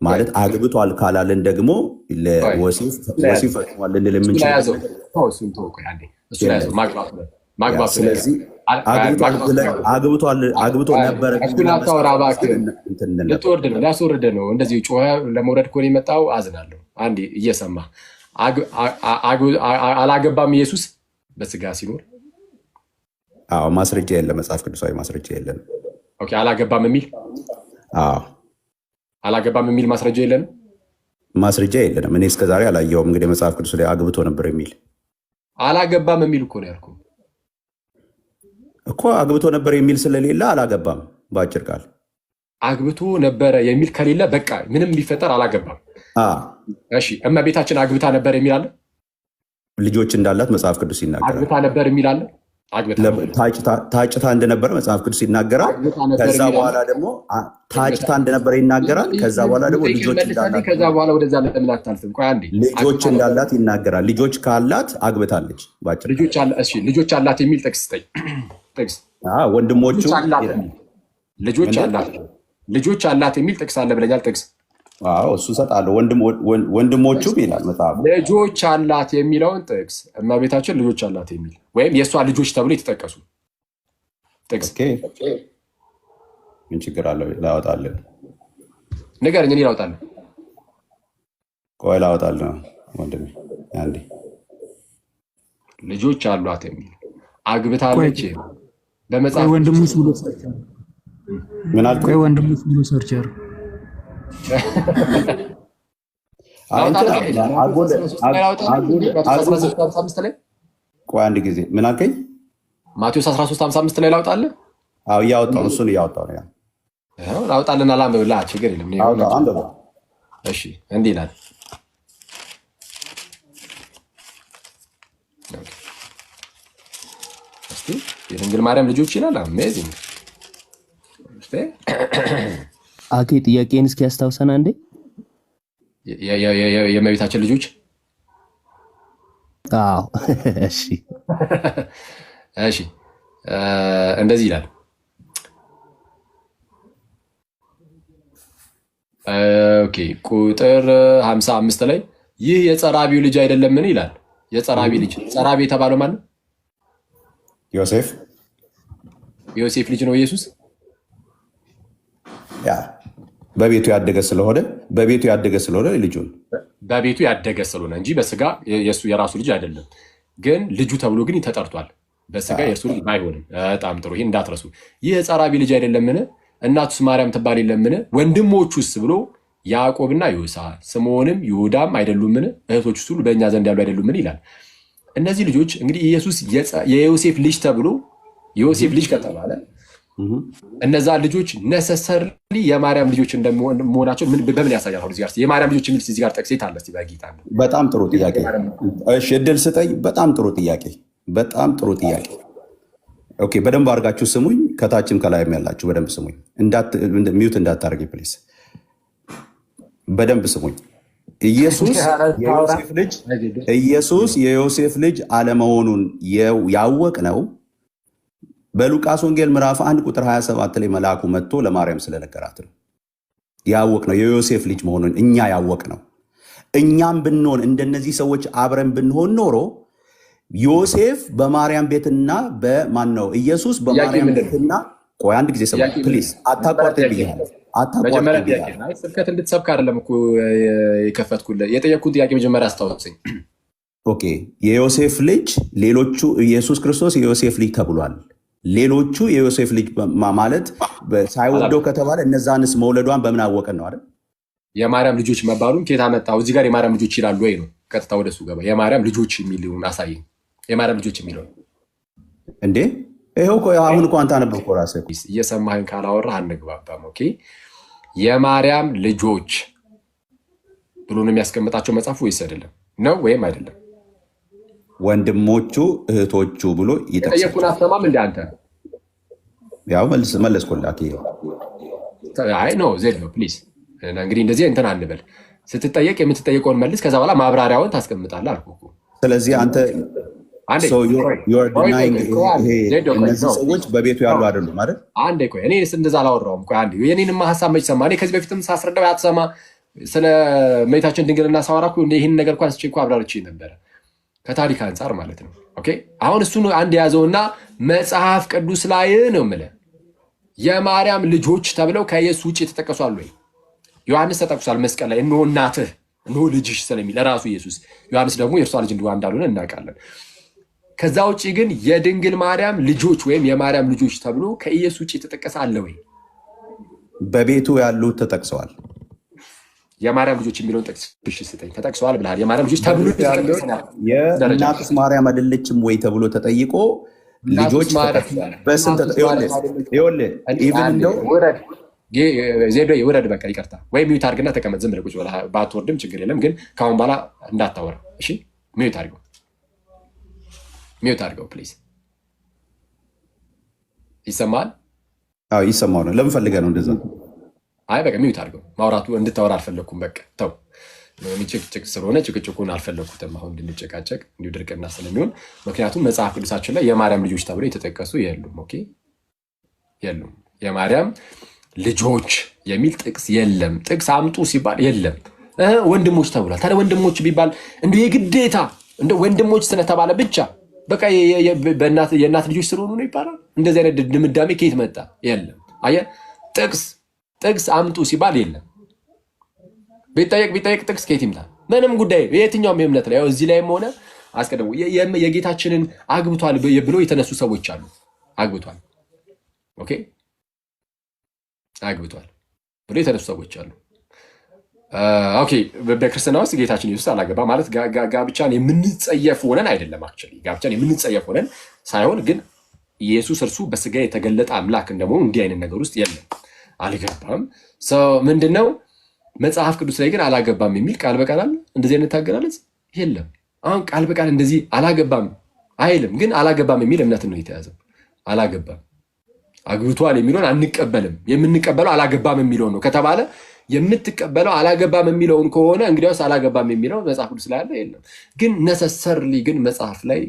Speaker 6: ማለት አግብቷል ካላለን ደግሞ ለወሲብ ፈጽሟል ልንል የምንችለው።
Speaker 1: ስለዚህ
Speaker 6: አግብቶ ነበረ
Speaker 1: ሊያስወርድ ነው። እንደዚህ ጮኸ ለመውረድ እኮ ነው የመጣው። አዝናለሁ። አንዴ እየሰማ አላገባም ኢየሱስ በስጋ ሲኖር።
Speaker 6: ማስረጃ የለም፣ መጽሐፍ ቅዱሳዊ ማስረጃ የለም።
Speaker 1: አላገባም የሚል ማስረጃ የለንም።
Speaker 6: ማስረጃ የለንም። እኔ እስከዛሬ አላየውም። እንግዲህ መጽሐፍ ቅዱስ ላይ አግብቶ ነበር የሚል
Speaker 1: አላገባም የሚል እኮ ነው ያልኩህ
Speaker 6: እኮ። አግብቶ ነበር የሚል ስለሌለ አላገባም። በአጭር ቃል
Speaker 1: አግብቶ ነበረ የሚል ከሌለ በቃ ምንም ቢፈጠር አላገባም። እሺ እመቤታችን አግብታ ነበር የሚል አለ?
Speaker 6: ልጆች እንዳላት መጽሐፍ ቅዱስ ይናገራል።
Speaker 1: አግብታ ነበር የሚል አለ?
Speaker 6: ታጭታ እንደነበረ መጽሐፍ ቅዱስ ይናገራል። ከዛ በኋላ ደግሞ ታጭታ እንደነበረ ይናገራል። ከዛ በኋላ ደግሞ ልጆች እንዳላት፣
Speaker 1: ከዛ በኋላ ወደዛ ለምን አታልፍም? ቆይ አንዴ።
Speaker 6: ልጆች እንዳላት ይናገራል። ልጆች ካላት አግብታለች። ባጭር
Speaker 1: ልጆች አላት የሚል ጥቅስ ስጠኝ። ጥቅስ
Speaker 6: ወንድሞቹ
Speaker 1: ልጆች አላት የሚል ጥቅስ አለ ብለኛል። ጥቅስ
Speaker 6: እሱ እሰጣለሁ። ወንድሞቹም ይላል መጽሐፍ።
Speaker 1: ልጆች አላት የሚለውን ጥቅስ እመቤታችን ልጆች አላት የሚል ወይም የእሷ ልጆች ተብሎ የተጠቀሱ ጥቅስ
Speaker 6: ምን ችግር አለው? ላወጣለን።
Speaker 1: ንገረኝ፣ እኔ ላወጣለን።
Speaker 6: ቆይ ላወጣለን ወንድሜ። አንዴ
Speaker 1: ልጆች አሏት የሚል አግብታለች በመጽሐፍ
Speaker 5: ወንድሙስ ብሎ ሰርቻለሁ።
Speaker 6: ምን አልኩ?
Speaker 5: ወንድሙስ ብሎ ሰርቻለሁ።
Speaker 6: ቆይ አንድ ጊዜ ምን አልከኝ?
Speaker 1: ማቴዎስ 13:55 ላይ ላውጣልህ?
Speaker 6: እያወጣሁ ነው። እሱን እያወጣሁ ነው።
Speaker 1: ላውጣልን። አላንብብልህ፣ ችግር የለም። እሺ እንዲህ ይላል። የድንግል ማርያም ልጆች ይላል። አሜዚንግ።
Speaker 7: አኬ ጥያቄን እስኪ ያስታውሰን አንዴ።
Speaker 1: የእመቤታችን ልጆች። እሺ እንደዚህ ይላል። ቁጥር 55 ላይ ይህ የጸራቢው ልጅ አይደለምን ይላል። የጸራቢ ልጅ፣ ጸራቢ የተባለው ማነው?
Speaker 6: ዮሴፍ
Speaker 1: ልጅ ነው ኢየሱስ።
Speaker 6: በቤቱ ያደገ ስለሆነ ልጁን
Speaker 1: በቤቱ ያደገ ስለሆነ እንጂ በስጋ የራሱ ልጅ አይደለም። ግን ልጁ ተብሎ ግን ተጠርቷል። በስጋ የእርሱ ልጅ አይሆንም። በጣም ጥሩ። ይህን እንዳትረሱ። ይህ የጸራቢ ልጅ አይደለምን? እናቱስ ማርያም ትባል የለምን? ወንድሞቹስ ብሎ ያዕቆብና ዮሳ፣ ስምዖንም ይሁዳም አይደሉምን? እህቶቹስ ሁሉ በእኛ ዘንድ ያሉ አይደሉምን? ይላል። እነዚህ ልጆች እንግዲህ ኢየሱስ የዮሴፍ ልጅ ተብሎ ዮሴፍ ልጅ ከተባለ እነዛ ልጆች ነሰሰርሊ የማርያም ልጆች እንደመሆናቸው በምን ያሳያል? እዚህ ጋር የማርያም ልጆች የሚል እዚህ ጋር ጠቅሴት አለ። እስቲ በጌታ
Speaker 6: በጣም ጥሩ ጥያቄ። እሺ እድል ስጠኝ። በጣም ጥሩ ጥያቄ። ኦኬ፣ በደንብ አድርጋችሁ ስሙኝ። ከታችም ከላይም ያላችሁ በደንብ ስሙኝ። ሚዩት እንዳታደርጊ ፕሊዝ። በደንብ ስሙኝ። ኢየሱስ የዮሴፍ ልጅ አለመሆኑን ያወቅነው በሉቃስ ወንጌል ምዕራፍ 1 ቁጥር 27 ላይ መልአኩ መጥቶ ለማርያም ስለነገራት ነው። ያወቅነው የዮሴፍ ልጅ መሆኑን እኛ ያወቅነው። እኛም ብንሆን እንደነዚህ ሰዎች አብረን ብንሆን ኖሮ ዮሴፍ በማርያም ቤትና በማን ነው ኢየሱስ በማርያም ቤትና ቆይ አንድ ጊዜ ሰማ ፕሊዝ አታቋርጥ ብያለሁ።
Speaker 1: ስብከት እንድትሰብክ አይደለም እኮ የከፈትኩልህ። የጠየቅኩት ጥያቄ መጀመሪያ አስታውሰኝ።
Speaker 6: ኦኬ፣ የዮሴፍ ልጅ ሌሎቹ ኢየሱስ ክርስቶስ የዮሴፍ ልጅ ተብሏል። ሌሎቹ የዮሴፍ ልጅ ማለት ሳይወልደው ከተባለ እነዛንስ መውለዷን በምን አወቀን ነው አይደል?
Speaker 1: የማርያም ልጆች መባሉን ከየት አመጣው? እዚህ ጋር የማርያም ልጆች ይላሉ ወይ ነው? ቀጥታ ወደሱ ገባ። የማርያም ልጆች የሚለውን አሳየኝ። የማርያም ልጆች የሚለውን
Speaker 6: እንዴ? ይኸው እኮ አሁን እኮ አንተ አነበብከው ራስህ።
Speaker 1: እየሰማኸኝ ካላወራህ አንግባባም። ኦኬ፣ የማርያም ልጆች ብሎ ነው የሚያስቀምጣቸው መጽሐፉ ወይስ አይደለም? ነው ወይም አይደለም?
Speaker 6: ወንድሞቹ እህቶቹ ብሎ ይጠቅሳል።
Speaker 1: የጠየኩህን አትሰማም እንደ አንተ?
Speaker 6: ያው መለስኩልህ።
Speaker 1: አይ ኖ ዜድ ነው ፕሊዝ። እንግዲህ እንደዚህ እንትን አንበል። ስትጠየቅ የምትጠየቀውን መልስ፣ ከዛ በኋላ ማብራሪያውን ታስቀምጣለህ አልኩህ እኮ። ስለዚህ
Speaker 6: አንተ እነዚህ ሰዎች በቤቱ ያሉ አይደሉም ማለት
Speaker 1: አንዴ ቆይ፣ እኔ እንደዛ አላወራሁም። ቆይ አንዴ፣ የኔንማ ሀሳብ መች ሰማ? እኔ ከዚህ በፊትም ሳስረዳው አትሰማ። ስለ እመቤታችን ድንግልና ሳወራ እኮ ይህን ነገር እኮ አንስቼ እኮ አብራርቼ ነበረ ከታሪክ አንጻር ማለት ነው። ኦኬ፣ አሁን እሱን አንድ የያዘውና መጽሐፍ ቅዱስ ላይ ነው የምልህ የማርያም ልጆች ተብለው ከኢየሱስ ውጭ የተጠቀሱ አሉ ወይ? ዮሐንስ ተጠቅሷል መስቀል ላይ እነሆ እናትህ እነሆ ልጅሽ ስለሚል ራሱ ኢየሱስ። ዮሐንስ ደግሞ የእርሷ ልጅ እንዳልሆነ እናውቃለን። ከዛ ውጭ ግን የድንግል ማርያም ልጆች ወይም የማርያም ልጆች ተብሎ ከኢየሱስ ውጭ የተጠቀሰ አለ ወይ?
Speaker 6: በቤቱ ያሉት ተጠቅሰዋል።
Speaker 1: የማርያም ልጆች የሚለውን ጠቅስ ስጠኝ። ተጠቅሰዋል ብለሃል። የማርያም ልጆች ተብሎ
Speaker 6: የእናትስ ማርያም አይደለችም ወይ ተብሎ ተጠይቆ ልጆች
Speaker 1: ዜዶ ውረድ፣ በቃ ይቅርታ። ወይም ሚዩት አድርግና ተቀመጥ። ዝም ብለህ ቁጭ ብለህ ባትወርድም ችግር የለም፣ ግን ከአሁን በኋላ እንዳታወራ እሺ? ሚዩት አድርገው፣ ሚዩት አድርገው ፕሊዝ። ይሰማል?
Speaker 6: አዎ ይሰማው ነው። ለምን ፈልገህ ነው እንደዛ?
Speaker 1: አይ በቃ ሚዩት አድርገው። ማውራቱ እንድታወራ አልፈለግኩም። በቃ ተው። ጭቅጭቅ ስለሆነ ጭቅጭቁን አልፈለግኩትም አሁን እንድንጨቃጨቅ እንዲሁ ድርቅና ስለሚሆን። ምክንያቱም መጽሐፍ ቅዱሳችን ላይ የማርያም ልጆች ተብለው የተጠቀሱ የሉም። ኦኬ፣ የሉም። የማርያም ልጆች የሚል ጥቅስ የለም። ጥቅስ አምጡ ሲባል የለም። ወንድሞች ተብሏል። ታዲያ ወንድሞች ቢባል እንዲሁ የግዴታ እንደ ወንድሞች ስለተባለ ብቻ በቃ የእናት ልጆች ስለሆኑ ነው ይባላል? እንደዚህ አይነት ድምዳሜ ከየት መጣ? የለም። አየህ፣ ጥቅስ አምጡ ሲባል የለም። ቢጠየቅ ጥቅስ ከየት ይምጣ? ምንም ጉዳይ የትኛውም የእምነት ላይ እዚህ ላይም ሆነ አስቀድሞ የጌታችንን አግብቷል ብሎ የተነሱ ሰዎች አሉ። አግብቷል፣ ኦኬ፣ አግብቷል ብሎ የተነሱ ሰዎች አሉ። ኦኬ፣ በክርስትና ውስጥ ጌታችን ኢየሱስ አላገባ ማለት ጋብቻን የምንጸየፍ ሆነን አይደለም። አክቹዋሊ ጋብቻን የምንጸየፍ ሆነን ሳይሆን ግን ኢየሱስ እርሱ በስጋ የተገለጠ አምላክ እንደመሆኑ እንዲህ አይነት ነገር ውስጥ የለም፣ አልገባም። ምንድነው መጽሐፍ ቅዱስ ላይ ግን አላገባም የሚል ቃል በቃል አለ። እንደዚህ አይነት አገላለጽ የለም። አሁን ቃል በቃል እንደዚህ አላገባም አይልም፣ ግን አላገባም የሚል እምነትን ነው የተያዘው። አላገባም አግብቷል የሚለውን አንቀበልም። የምንቀበለው አላገባም የሚለውን ነው ከተባለ የምትቀበለው አላገባም የሚለውን ከሆነ እንግዲያውስ አላገባም የሚለው መጽሐፍ ቅዱስ ላይ አለ የለም። ግን ነሰሰርሊ ግን መጽሐፍ ላይ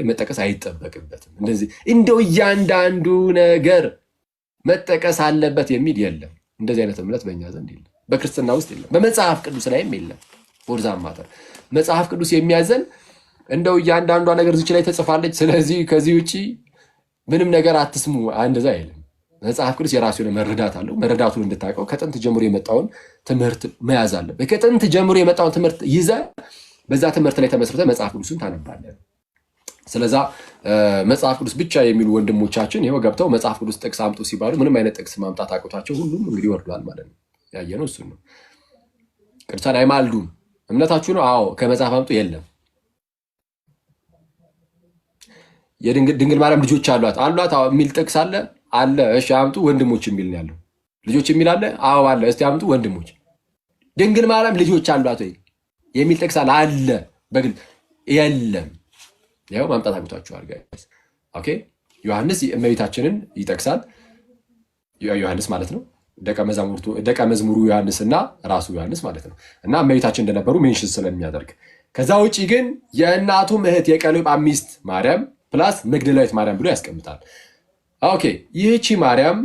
Speaker 1: መጠቀስ አይጠበቅበትም። እንደዚህ እንደው እያንዳንዱ ነገር መጠቀስ አለበት የሚል የለም። እንደዚህ አይነት እምነት በእኛ ዘንድ የለም፣ በክርስትና ውስጥ የለም፣ በመጽሐፍ ቅዱስ ላይም የለም። ፎርዛም ማተር መጽሐፍ ቅዱስ የሚያዘን እንደው እያንዳንዷ ነገር እዚች ላይ ተጽፋለች፣ ስለዚህ ከዚህ ውጭ ምንም ነገር አትስሙ፣ እንደዛ አይልም። መጽሐፍ ቅዱስ የራሱ የሆነ መረዳት አለው። መረዳቱን እንድታውቀው ከጥንት ጀምሮ የመጣውን ትምህርት መያዝ አለበት። ከጥንት ጀምሮ የመጣውን ትምህርት ይዘህ በዛ ትምህርት ላይ ተመስርተህ መጽሐፍ ቅዱስን ታነባለህ። ስለዛ መጽሐፍ ቅዱስ ብቻ የሚሉ ወንድሞቻችን ይኸው ገብተው መጽሐፍ ቅዱስ ጥቅስ አምጡ ሲባሉ ምንም አይነት ጥቅስ ማምጣት አቅቷቸው ሁሉም እንግዲህ ወርዷል ማለት ነው። ያየነው እሱን ነው። ቅዱሳን አይማልዱም። እምነታችሁ ነው? አዎ። ከመጽሐፍ አምጡ የለም። የድንግል ማርያም ልጆች አሏት የሚል ጥቅስ አለ? አለ። እሺ አምጡ። ወንድሞች የሚል ነው ያለው። ልጆች የሚል አለ? አዎ አለ። እስቲ አምጡ ወንድሞች። ድንግል ማርያም ልጆች አሏት ወይ የሚል ጥቅስ አለ? አለ። በግልጽ የለም። ያው ማምጣት አቅቷችኋል ጋይስ። ኦኬ። ዮሐንስ እመቤታችንን ይጠቅሳል። ዮሐንስ ማለት ነው ደቀ መዝሙሩ ዮሐንስ እና ራሱ ዮሐንስ ማለት ነው። እና እመቤታችን እንደነበሩ ሜንሽን ስለሚያደርግ ከዛ ውጭ ግን የእናቱም እህት የቀለዮጳ ሚስት ማርያም ፕላስ መግደላዊት ማርያም ብሎ ያስቀምጣል። ኦኬ ይህቺ ማርያም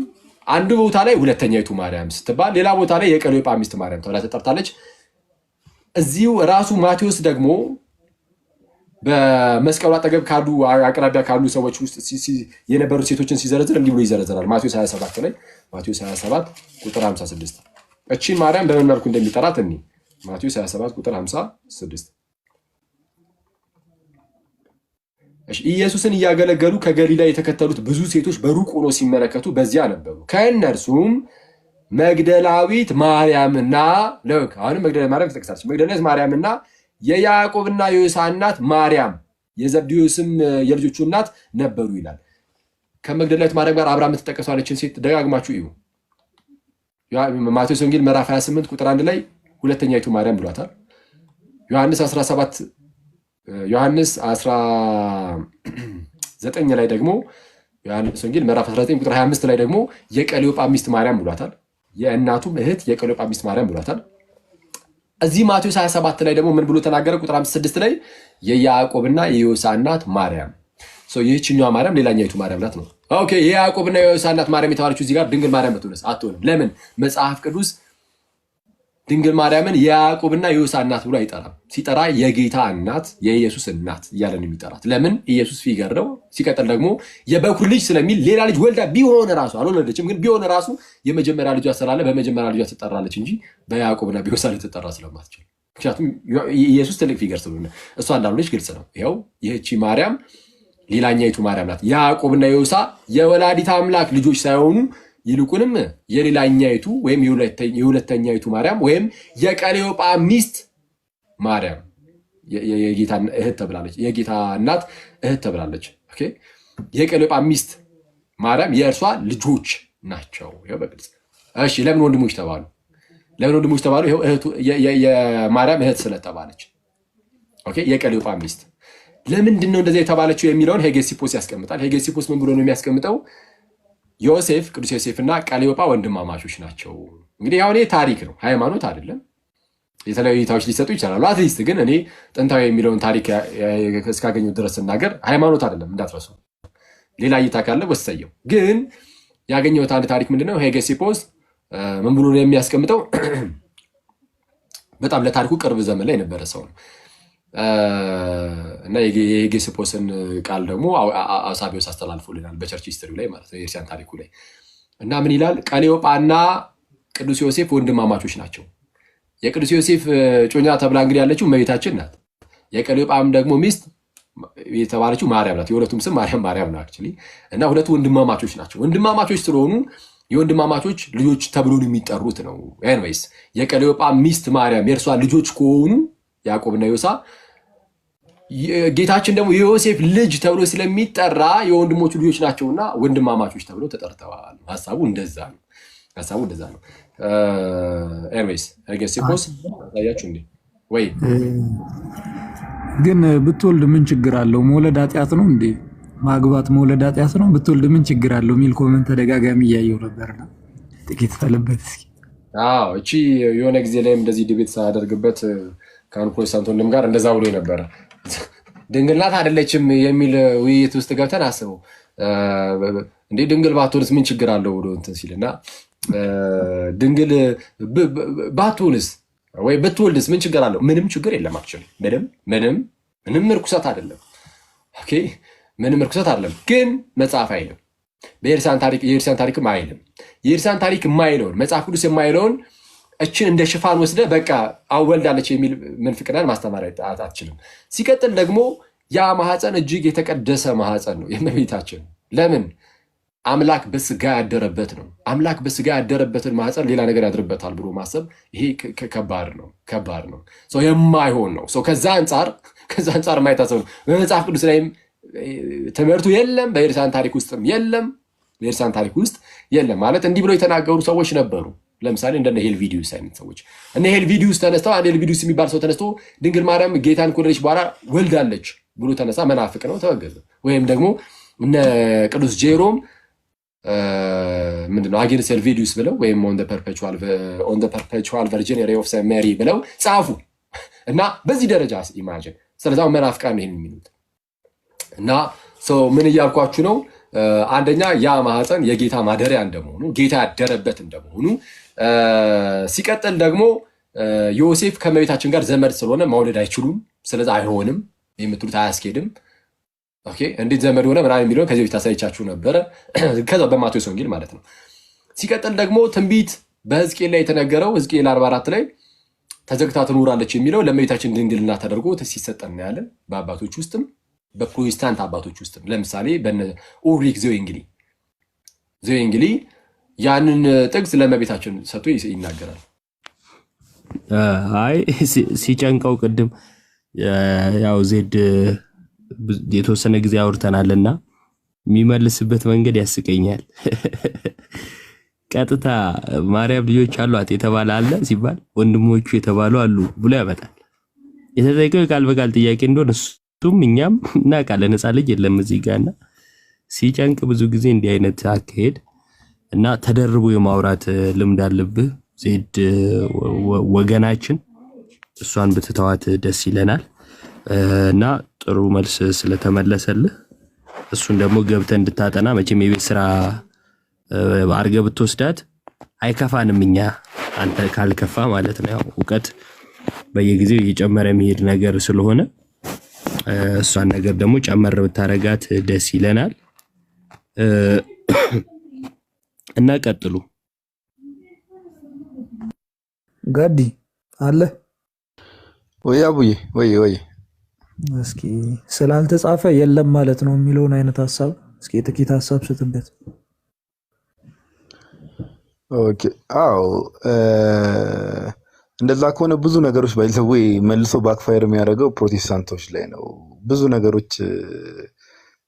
Speaker 1: አንዱ ቦታ ላይ ሁለተኛይቱ ማርያም ስትባል፣ ሌላ ቦታ ላይ የቀለዮጳ ሚስት ማርያም ተብላ ተጠርታለች። እዚሁ ራሱ ማቴዎስ ደግሞ በመስቀሉ አጠገብ ካሉ አቅራቢያ ካሉ ሰዎች ውስጥ የነበሩ ሴቶችን ሲዘረዝር እንዲህ ብሎ ይዘረዝራል። ማቴዎስ 27 ላይ ማቴዎስ 27 ቁጥር 56 እቺን ማርያም በምን መልኩ እንደሚጠራት እኒ ማቴዎስ 27 ቁጥር 56 ኢየሱስን እያገለገሉ ከገሊላ የተከተሉት ብዙ ሴቶች በሩቅ ሆኖ ሲመለከቱ በዚያ ነበሩ። ከእነርሱም መግደላዊት ማርያምና አሁንም መግደላዊት ማርያም ተጠቅሳለች። መግደላዊት ማርያምና የያዕቆብና የዮሳ እናት ማርያም የዘብዴዎስም የልጆቹ እናት ነበሩ ይላል። ከመግደላዊት ማርያም ጋር አብራ የምትጠቀሷለችን ሴት ደጋግማችሁ እዩ። ማቴዎስ ወንጌል ምዕራፍ 28 ቁጥር 1 ላይ ሁለተኛይቱ ማርያም ብሏታል። ዮሐንስ 19 ላይ ደግሞ ዮሐንስ ወንጌል ምዕራፍ 19 ቁጥር 25 ላይ ደግሞ የቀለዮጳ ሚስት ማርያም ብሏታል። የእናቱም እህት የቀለዮጳ ሚስት ማርያም ብሏታል። እዚህ ማቴዎስ 27 ላይ ደግሞ ምን ብሎ ተናገረ? ቁጥር 56 ላይ የያዕቆብና የዮሳ እናት ማርያም። ይህችኛዋ ማርያም ሌላኛይቱ ማርያም ናት ነው። ኦኬ የያዕቆብና የዮሳ እናት ማርያም የተባለችው እዚህ ጋር ድንግል ማርያም ብትሆንስ? አትሆንም። ለምን? መጽሐፍ ቅዱስ ድንግል ማርያምን የያዕቆብና የዮሳ እናት ብሎ አይጠራም። ሲጠራ የጌታ እናት የኢየሱስ እናት እያለን የሚጠራት ለምን? ኢየሱስ ፊገር ነው። ሲቀጥል ደግሞ የበኩር ልጅ ስለሚል ሌላ ልጅ ወልዳ ቢሆን ራሱ አልወለደችም፣ ግን ቢሆን ራሱ የመጀመሪያ ልጇ ስላለ በመጀመሪያ ልጇ ትጠራለች እንጂ በያዕቆብና በዮሳ ልትጠራ ስለማትችል፣ ምክንያቱም ኢየሱስ ትልቅ ፊገር ስለሆነ እሷ እንዳልሆነች ግልጽ ነው። ይኸው ይህቺ ማርያም ሌላኛይቱ ማርያም ናት። ያዕቆብና የዮሳ የወላዲተ አምላክ ልጆች ሳይሆኑ ይልቁንም የሌላኛይቱ ወይም የሁለተኛይቱ ማርያም ወይም የቀለዮጳ ሚስት ማርያም የጌታ እህት ተብላለች። የጌታ እናት እህት ተብላለች። ኦኬ የቀለዮጳ ሚስት ማርያም የእርሷ ልጆች ናቸው። ይኸው በግልጽ እሺ። ለምን ወንድሞች ተባሉ? ለምን ወንድሞች ተባሉ? ይኸው የማርያም እህት ስለተባለች። ኦኬ የቀለዮጳ ሚስት ለምንድን ነው እንደዚህ የተባለችው የሚለውን ሄጌሲፖስ ያስቀምጣል። ሄጌሲፖስ ምን ብሎ ነው የሚያስቀምጠው? ዮሴፍ ቅዱስ ዮሴፍ እና ቀለዮጳ ወንድማማቾች ናቸው። እንግዲህ ያው ታሪክ ነው፣ ሃይማኖት አይደለም። የተለያዩ እይታዎች ሊሰጡ ይችላሉ። አትሊስት ግን እኔ ጥንታዊ የሚለውን ታሪክ እስካገኘሁት ድረስ ስናገር ሃይማኖት አይደለም እንዳትረሱ። ሌላ እይታ ካለ ወሰየው። ግን ያገኘሁት አንድ ታሪክ ምንድነው? ሄጌሲፖስ ምን ብሎ ነው የሚያስቀምጠው? በጣም ለታሪኩ ቅርብ ዘመን ላይ የነበረ ሰው ነው እና የሄጌሲፖስን ቃል ደግሞ አውሳቢዎስ አስተላልፎልናል በቸርች ሂስትሪው ላይ ማለት ነው፣ የክርስቲያን ታሪኩ ላይ እና ምን ይላል? ቀለዮጳና ቅዱስ ዮሴፍ ወንድማማቾች ናቸው። የቅዱስ ዮሴፍ ጮኛ ተብላ እንግዲህ ያለችው እመቤታችን ናት። የቀለዮጳም ደግሞ ሚስት የተባለችው ማርያም ናት። የሁለቱም ስም ማርያም ነው አክቹዋሊ። እና ሁለቱ ወንድማማቾች ናቸው። ወንድማማቾች ስለሆኑ የወንድማማቾች ልጆች ተብሎ የሚጠሩት ነው። ኤኒዌይስ የቀለዮጳ ሚስት ማርያም የእርሷ ልጆች ከሆኑ ያዕቆብና ዮሳ፣ ጌታችን ደግሞ የዮሴፍ ልጅ ተብሎ ስለሚጠራ የወንድሞቹ ልጆች ናቸውና ወንድማማቾች ተብሎ ተጠርተዋል። ሀሳቡ እንደዛ ነው። ኤኒዌይስ ሄጌሲፖስ ታያችሁ እንዴ ወይ?
Speaker 5: ግን ብትወልድ ምን ችግር አለው? መውለድ ኃጢአት ነው እንዴ? ማግባት መውለድ ኃጢአት ነው? ብትወልድ ምን ችግር አለው የሚል ኮመንት ተደጋጋሚ እያየው ነበርና ጥቂት ፈለበት እስኪ።
Speaker 1: እቺ የሆነ ጊዜ ላይም እንደዚህ ዲቤት ሳያደርግበት ከአንድ ፕሮቴስታንት ወንድም ጋር እንደዛ ብሎ ነበረ። ድንግል ናት አይደለችም የሚል ውይይት ውስጥ ገብተን አስበው እንዴ ድንግል ባትሆንስ ምን ችግር አለው ብሎ እንትን ሲልና ድንግል ባትሆንስ ወይ ብትወልድስ ምን ችግር አለው? ምንም ችግር የለም። አክቹዋሊ ምንም ርኩሰት አይደለም። ኦኬ ምንም ርኩሰት አይደለም። ግን መጽሐፍ አይልም፣ የኤርሲያን ታሪክም አይልም። የኤርሲያን ታሪክ የማይለውን መጽሐፍ ቅዱስ የማይለውን እችን እንደ ሽፋን ወስደ በቃ አወልዳለች የሚል ምንፍቅናን ማስተማር አትችልም። ሲቀጥል ደግሞ ያ ማህፀን እጅግ የተቀደሰ ማህፀን ነው የእመቤታችን። ለምን? አምላክ በስጋ ያደረበት ነው። አምላክ በስጋ ያደረበትን ማህፀን ሌላ ነገር ያድርበታል ብሎ ማሰብ ይሄ ከባድ ነው። የማይሆን ነው። ከዛ አንጻር የማይታሰብ ነው። በመጽሐፍ ቅዱስ ላይም ትምህርቱ የለም፣ በኤርሲያን ታሪክ ውስጥም የለም። በኤርሲያን ታሪክ ውስጥ የለም ማለት እንዲህ ብለው የተናገሩ ሰዎች ነበሩ። ለምሳሌ እንደነ ሄልቪዲዩስ አይነት ሰዎች እነ ሄልቪዲዩስ ተነስተው አንድ ሄልቪዲዩስ የሚባል ሰው ተነስቶ ድንግል ማርያም ጌታን ከወለደች በኋላ ወልዳለች ብሎ ተነሳ። መናፍቅ ነው፣ ተወገዘ። ወይም ደግሞ እነ ቅዱስ ጄሮም ምንድነው አጌንስት ሄልቬዲዩስ ብለው ወይም ኦን ዘ ፐርፔቹዋል ቨርጂኒቲ ኦፍ ሜሪ ብለው ጻፉ እና በዚህ ደረጃ ኢማጂን። ስለዚህ መናፍቃን ይሄን የሚሉት እና ምን እያልኳችሁ ነው? አንደኛ ያ ማህፀን የጌታ ማደሪያ እንደመሆኑ ጌታ ያደረበት እንደመሆኑ፣ ሲቀጥል ደግሞ ዮሴፍ ከመቤታችን ጋር ዘመድ ስለሆነ መውለድ አይችሉም። ስለዚህ አይሆንም የምትሉት አያስኬድም። ኦኬ እንዴት ዘመድ ሆነ ምናምን የሚለውን ከዚህ በፊት አሳይቻችሁ ነበረ፣ ከዛ በማቴዎስ ወንጌል ማለት ነው። ሲቀጥል ደግሞ ትንቢት በሕዝቅኤል ላይ የተነገረው ሕዝቅኤል 44 ላይ ተዘግታ ትኖራለች የሚለው ለእመቤታችን ድንግልና ተደርጎ ሲሰጥ እናያለን። በአባቶች ውስጥም በፕሮቴስታንት አባቶች ውስጥም ለምሳሌ በነ ኡልሪክ ዘዌንግሊ ያንን ጥቅስ ለእመቤታችን ሰጥቶ ይናገራል።
Speaker 7: አይ ሲጨንቀው ቅድም ያው ዜድ የተወሰነ ጊዜ አውርተናልና የሚመልስበት መንገድ ያስቀኛል። ቀጥታ ማርያም ልጆች አሏት የተባለ አለ ሲባል ወንድሞቹ የተባሉ አሉ ብሎ ያመጣል። የተጠየቀው ቃል በቃል ጥያቄ እንደሆነ እሱም እኛም እናውቃለን። ነፃ ልጅ የለም እዚህ ጋርና ሲጨንቅ ብዙ ጊዜ እንዲህ አይነት አካሄድ እና ተደርቦ የማውራት ልምድ አለብህ ዜድ ወገናችን። እሷን ብትተዋት ደስ ይለናል እና ጥሩ መልስ ስለተመለሰልህ እሱን ደግሞ ገብተህ እንድታጠና መቼም የቤት ስራ አድርገህ ብትወስዳት አይከፋንም። እኛ አንተ ካልከፋ ማለት ነው። ያው እውቀት በየጊዜው እየጨመረ የሚሄድ ነገር ስለሆነ እሷን ነገር ደግሞ ጨመር ብታረጋት ደስ ይለናል እና ቀጥሉ።
Speaker 5: ጋዲ አለ
Speaker 2: ወይ አቡዬ? ወይ
Speaker 5: እስኪ ስላልተጻፈ የለም ማለት ነው የሚለውን አይነት ሐሳብ እስኪ ጥቂት ሐሳብ ስትበት።
Speaker 2: ኦኬ አዎ እንደዛ ከሆነ ብዙ ነገሮች ባይዘዌ መልሶ ባክፋየር የሚያደርገው ፕሮቴስታንቶች ላይ ነው። ብዙ ነገሮች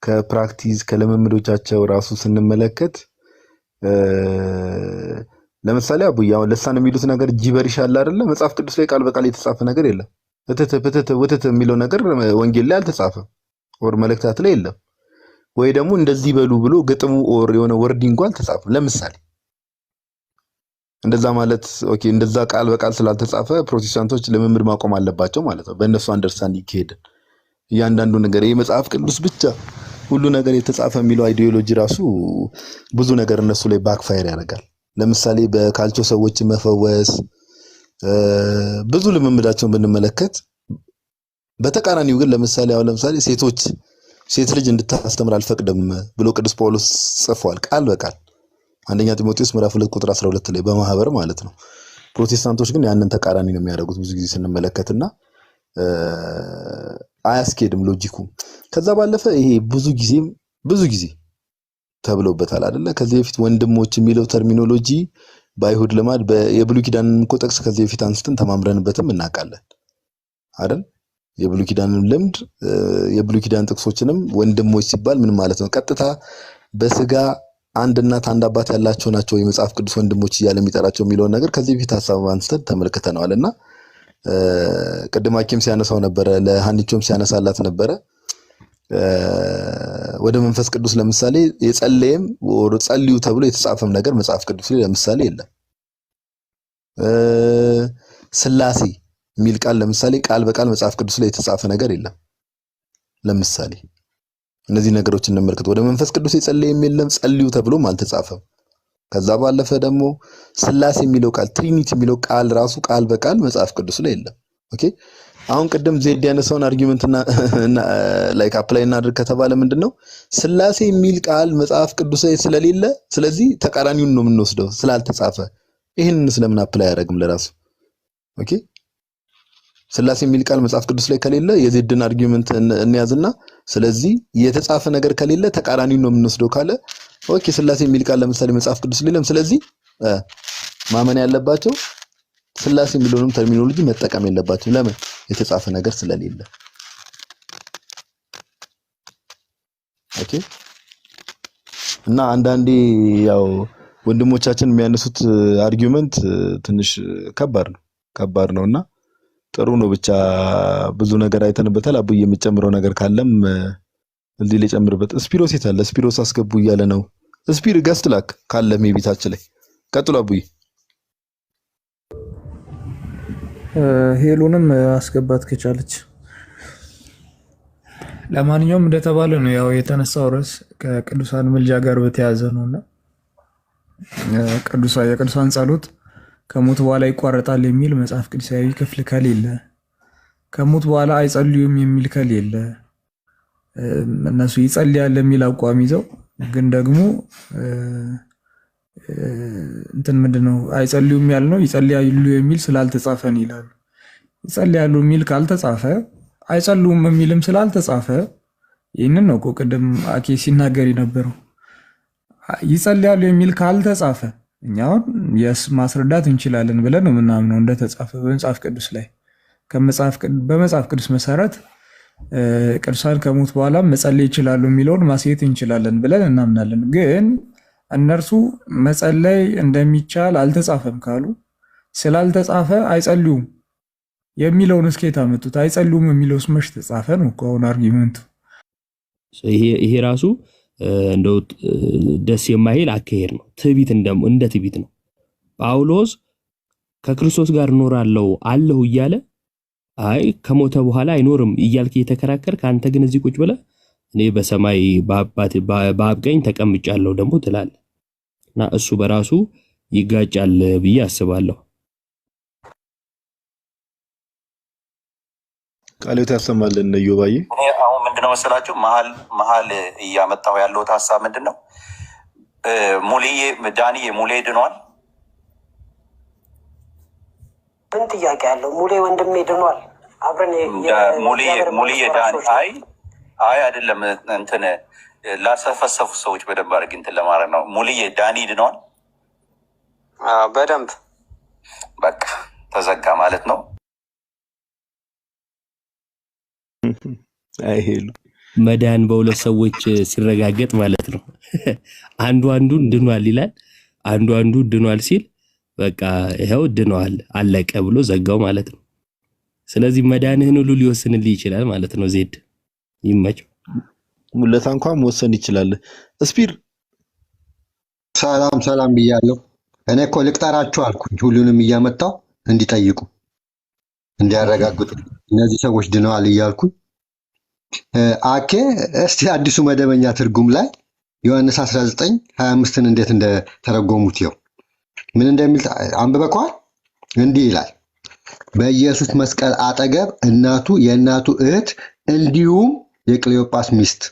Speaker 2: ከፕራክቲስ ከልምምዶቻቸው ራሱ ስንመለከት ለምሳሌ አቡዬ አሁን ልሳን የሚሉት ነገር ጂበሪሽ አለ አይደለ? መጽሐፍ ቅዱስ ላይ ቃል በቃል የተጻፈ ነገር የለም። ወተት የሚለው ነገር ወንጌል ላይ አልተጻፈም፣ ወር መልእክታት ላይ የለም። ወይ ደግሞ እንደዚህ በሉ ብሎ ግጥሙ ኦር የሆነ ወርዲንግ አልተጻፈም። ለምሳሌ እንደዛ ማለት ኦኬ፣ እንደዛ ቃል በቃል ስላልተጻፈ ፕሮቴስታንቶች ልምምድ ማቆም አለባቸው ማለት ነው። በእነሱ አንደርስታንድ ይሄድ እያንዳንዱ ነገር የመጽሐፍ ቅዱስ ብቻ ሁሉ ነገር የተጻፈ የሚለው አይዲዮሎጂ ራሱ ብዙ ነገር እነሱ ላይ ባክፋየር ያደርጋል። ለምሳሌ በካልቾ ሰዎች መፈወስ ብዙ ልምምዳቸውን ብንመለከት፣ በተቃራኒው ግን ለምሳሌ ሴት ልጅ እንድታስተምር አልፈቅድም ብሎ ቅዱስ ጳውሎስ ጽፏል ቃል በቃል አንደኛ ጢሞቴዎስ ምዕራፍ 2 ቁጥር 12 ላይ በማህበር ማለት ነው። ፕሮቴስታንቶች ግን ያንን ተቃራኒ ነው የሚያደርጉት ብዙ ጊዜ ስንመለከትና አያስኬድም ሎጂኩ። ከዛ ባለፈ ይሄ ብዙ ጊዜ ተብሎበታል አይደለ? ከዚህ በፊት ወንድሞች የሚለው ተርሚኖሎጂ በአይሁድ ልማድ የብሉይ ኪዳንን እኮ ጥቅስ ከዚህ በፊት አንስተን ተማምረንበትም እናውቃለን አይደል? የብሉይ ኪዳንን ልምድ የብሉይ ኪዳን ጥቅሶችንም ወንድሞች ሲባል ምን ማለት ነው? ቀጥታ በስጋ አንድ እናት አንድ አባት ያላቸው ናቸው የመጽሐፍ ቅዱስ ወንድሞች እያለ የሚጠራቸው የሚለውን ነገር ከዚህ በፊት ሐሳብ አንስተን ተመልክተናልና ቅድም ሐኪም ሲያነሳው ነበረ፣ ለሃኒቾም ሲያነሳላት ነበረ። ወደ መንፈስ ቅዱስ ለምሳሌ የጸለየም ወደ ጸልዩ ተብሎ የተጻፈም ነገር መጽሐፍ ቅዱስ ላይ ለምሳሌ የለም። ስላሴ የሚል ቃል ለምሳሌ ቃል በቃል መጽሐፍ ቅዱስ ላይ የተጻፈ ነገር የለም። ለምሳሌ እነዚህ ነገሮችን እንመልከት። ወደ መንፈስ ቅዱስ የጸለየም የለም፣ ጸልዩ ተብሎም አልተጻፈም። ከዛ ባለፈ ደግሞ ስላሴ የሚለው ቃል ትሪኒቲ የሚለው ቃል ራሱ ቃል በቃል መጽሐፍ ቅዱስ ላይ የለም። ኦኬ አሁን ቅድም ዜድ ያነሳውን አርጊመንትና ላይክ አፕላይ እናድርግ ከተባለ ምንድነው ስላሴ የሚል ቃል መጽሐፍ ቅዱስ ላይ ስለሌለ ስለዚህ ተቃራኒውን ነው የምንወስደው ስላልተጻፈ። ይሄንን ስለምን አፕላይ ያደርግም ለራሱ? ኦኬ ስላሴ የሚል ቃል መጽሐፍ ቅዱስ ላይ ከሌለ የዜድን አርጊመንት እንያዝና ስለዚህ የተጻፈ ነገር ከሌለ ተቃራኒውን ነው የምንወስደው ካለ ኦኬ ስላሴ የሚል ቃል ለምሳሌ መጽሐፍ ቅዱስ ላይ የለም። ስለዚህ ማመን ያለባቸው ስላሴ የሚለውንም ተርሚኖሎጂ መጠቀም የለባቸው። ለምን? የተጻፈ ነገር ስለሌለ። ኦኬ እና አንዳንዴ ያው ወንድሞቻችን የሚያነሱት አርጊመንት ትንሽ ከባድ ነውና ጥሩ ነው። ብቻ ብዙ ነገር አይተንበታል። አቡዬ የምጨምረው ነገር ካለም እዚህ ላይ ጨምርበት። ስፒሮስ የት አለ? ስፒሮስ አስገቡ እያለ ነው። ስፒር ገስት ላክ ካለ ሜቢታችን ላይ ቀጥሎ አቡይ
Speaker 5: ሄሉንም አስገባት ከቻለች። ለማንኛውም እንደተባለ ነው ያው የተነሳው ርዕስ ከቅዱሳን ምልጃ ጋር በተያያዘ ነውና የቅዱሳን ጸሎት ከሞት በኋላ ይቋረጣል የሚል መጽሐፍ ቅዱሳዊ ክፍል ከሌለ፣ ከሞት በኋላ አይጸልዩም የሚል ከሌለ፣ እነሱ ይጸልያል የሚል አቋም ይዘው ግን ደግሞ እንትን ምንድነው አይጸልዩም ያልነው ይጸልያሉ የሚል ስላልተጻፈን ይላሉ። ይጸልያሉ የሚል ካልተጻፈ አይጸልዩም የሚልም ስላልተጻፈ ይህንን ነው እኮ ቅድም አኬ ሲናገር የነበረው። ይጸልያሉ የሚል ካልተጻፈ እኛውን ማስረዳት እንችላለን ብለን ነው ምናምነው እንደተጻፈ በመጽሐፍ ቅዱስ ላይ በመጽሐፍ ቅዱስ መሰረት ቅዱሳን ከሞት በኋላ መጸለይ ይችላሉ የሚለውን ማስየት እንችላለን ብለን እናምናለን። ግን እነርሱ መጸለይ እንደሚቻል አልተጻፈም ካሉ ስላልተጻፈ አይጸልዩም የሚለውን እስከ አመጡት። አይጸልዩም የሚለውስ መች ተጻፈ ነው እኮ አሁን አርጊመንቱ።
Speaker 7: ይሄ ራሱ እንደው ደስ የማይል አካሄድ ነው። ትዕቢት እንደ ትዕቢት ነው። ጳውሎስ ከክርስቶስ ጋር እኖራለሁ አለሁ እያለ አይ ከሞተ በኋላ አይኖርም እያልክ እየተከራከርክ አንተ ግን እዚህ ቁጭ ብለህ እኔ በሰማይ በአብ ቀኝ ተቀምጫለሁ ደግሞ ትላለህ። እና እሱ በራሱ ይጋጫል ብዬ አስባለሁ።
Speaker 2: ቃልዮት ያሰማልን ዮባዬ።
Speaker 6: አሁን ምንድነው መሰላችሁ መሀል እያመጣው ያለው ሐሳብ ምንድነው? ሙሌ ድኗል።
Speaker 8: ምን ጥያቄ ያለው? ሙሌ ወንድሜ ድኗል። አብረን
Speaker 6: ሙሌ ዳኒ አይ አይደለም እንትን ላሰፈሰፉ ሰዎች በደንብ አድርግ እንትን ለማድረግ ነው። ሙሌ ዳኒ ድኗል።
Speaker 8: በደንብ
Speaker 6: በቃ ተዘጋ ማለት ነው።
Speaker 2: አይሄሉ
Speaker 7: መዳን በሁለት ሰዎች ሲረጋገጥ ማለት ነው። አንዱን ድኗል ይላል፣ አንዱ ድኗል ሲል በቃ ይሄው ድኗል አለቀ ብሎ ዘጋው ማለት ነው። ስለዚህ መዳንህን ሁሉ ሊወስንልህ ይችላል ማለት ነው። ዜድ ይመቸው።
Speaker 2: ሙለታ እንኳን መወሰን ይችላል። ስፒር
Speaker 9: ሰላም ብያለሁ። እኔ እኮ ልቅጠራችሁ አልኩኝ፣ ሁሉንም እያመጣው እንዲጠይቁ እንዲያረጋግጡ እነዚህ ሰዎች ድነዋል እያልኩኝ። አኬ እስቲ አዲሱ መደበኛ ትርጉም ላይ ዮሐንስ 19:25ን እንዴት እንደተረጎሙት ይው ምን እንደሚል አንብበከዋል። እንዲህ ይላል፣ በኢየሱስ መስቀል አጠገብ እናቱ የእናቱ እህት እንዲሁም የቅሌዮጳስ ሚስት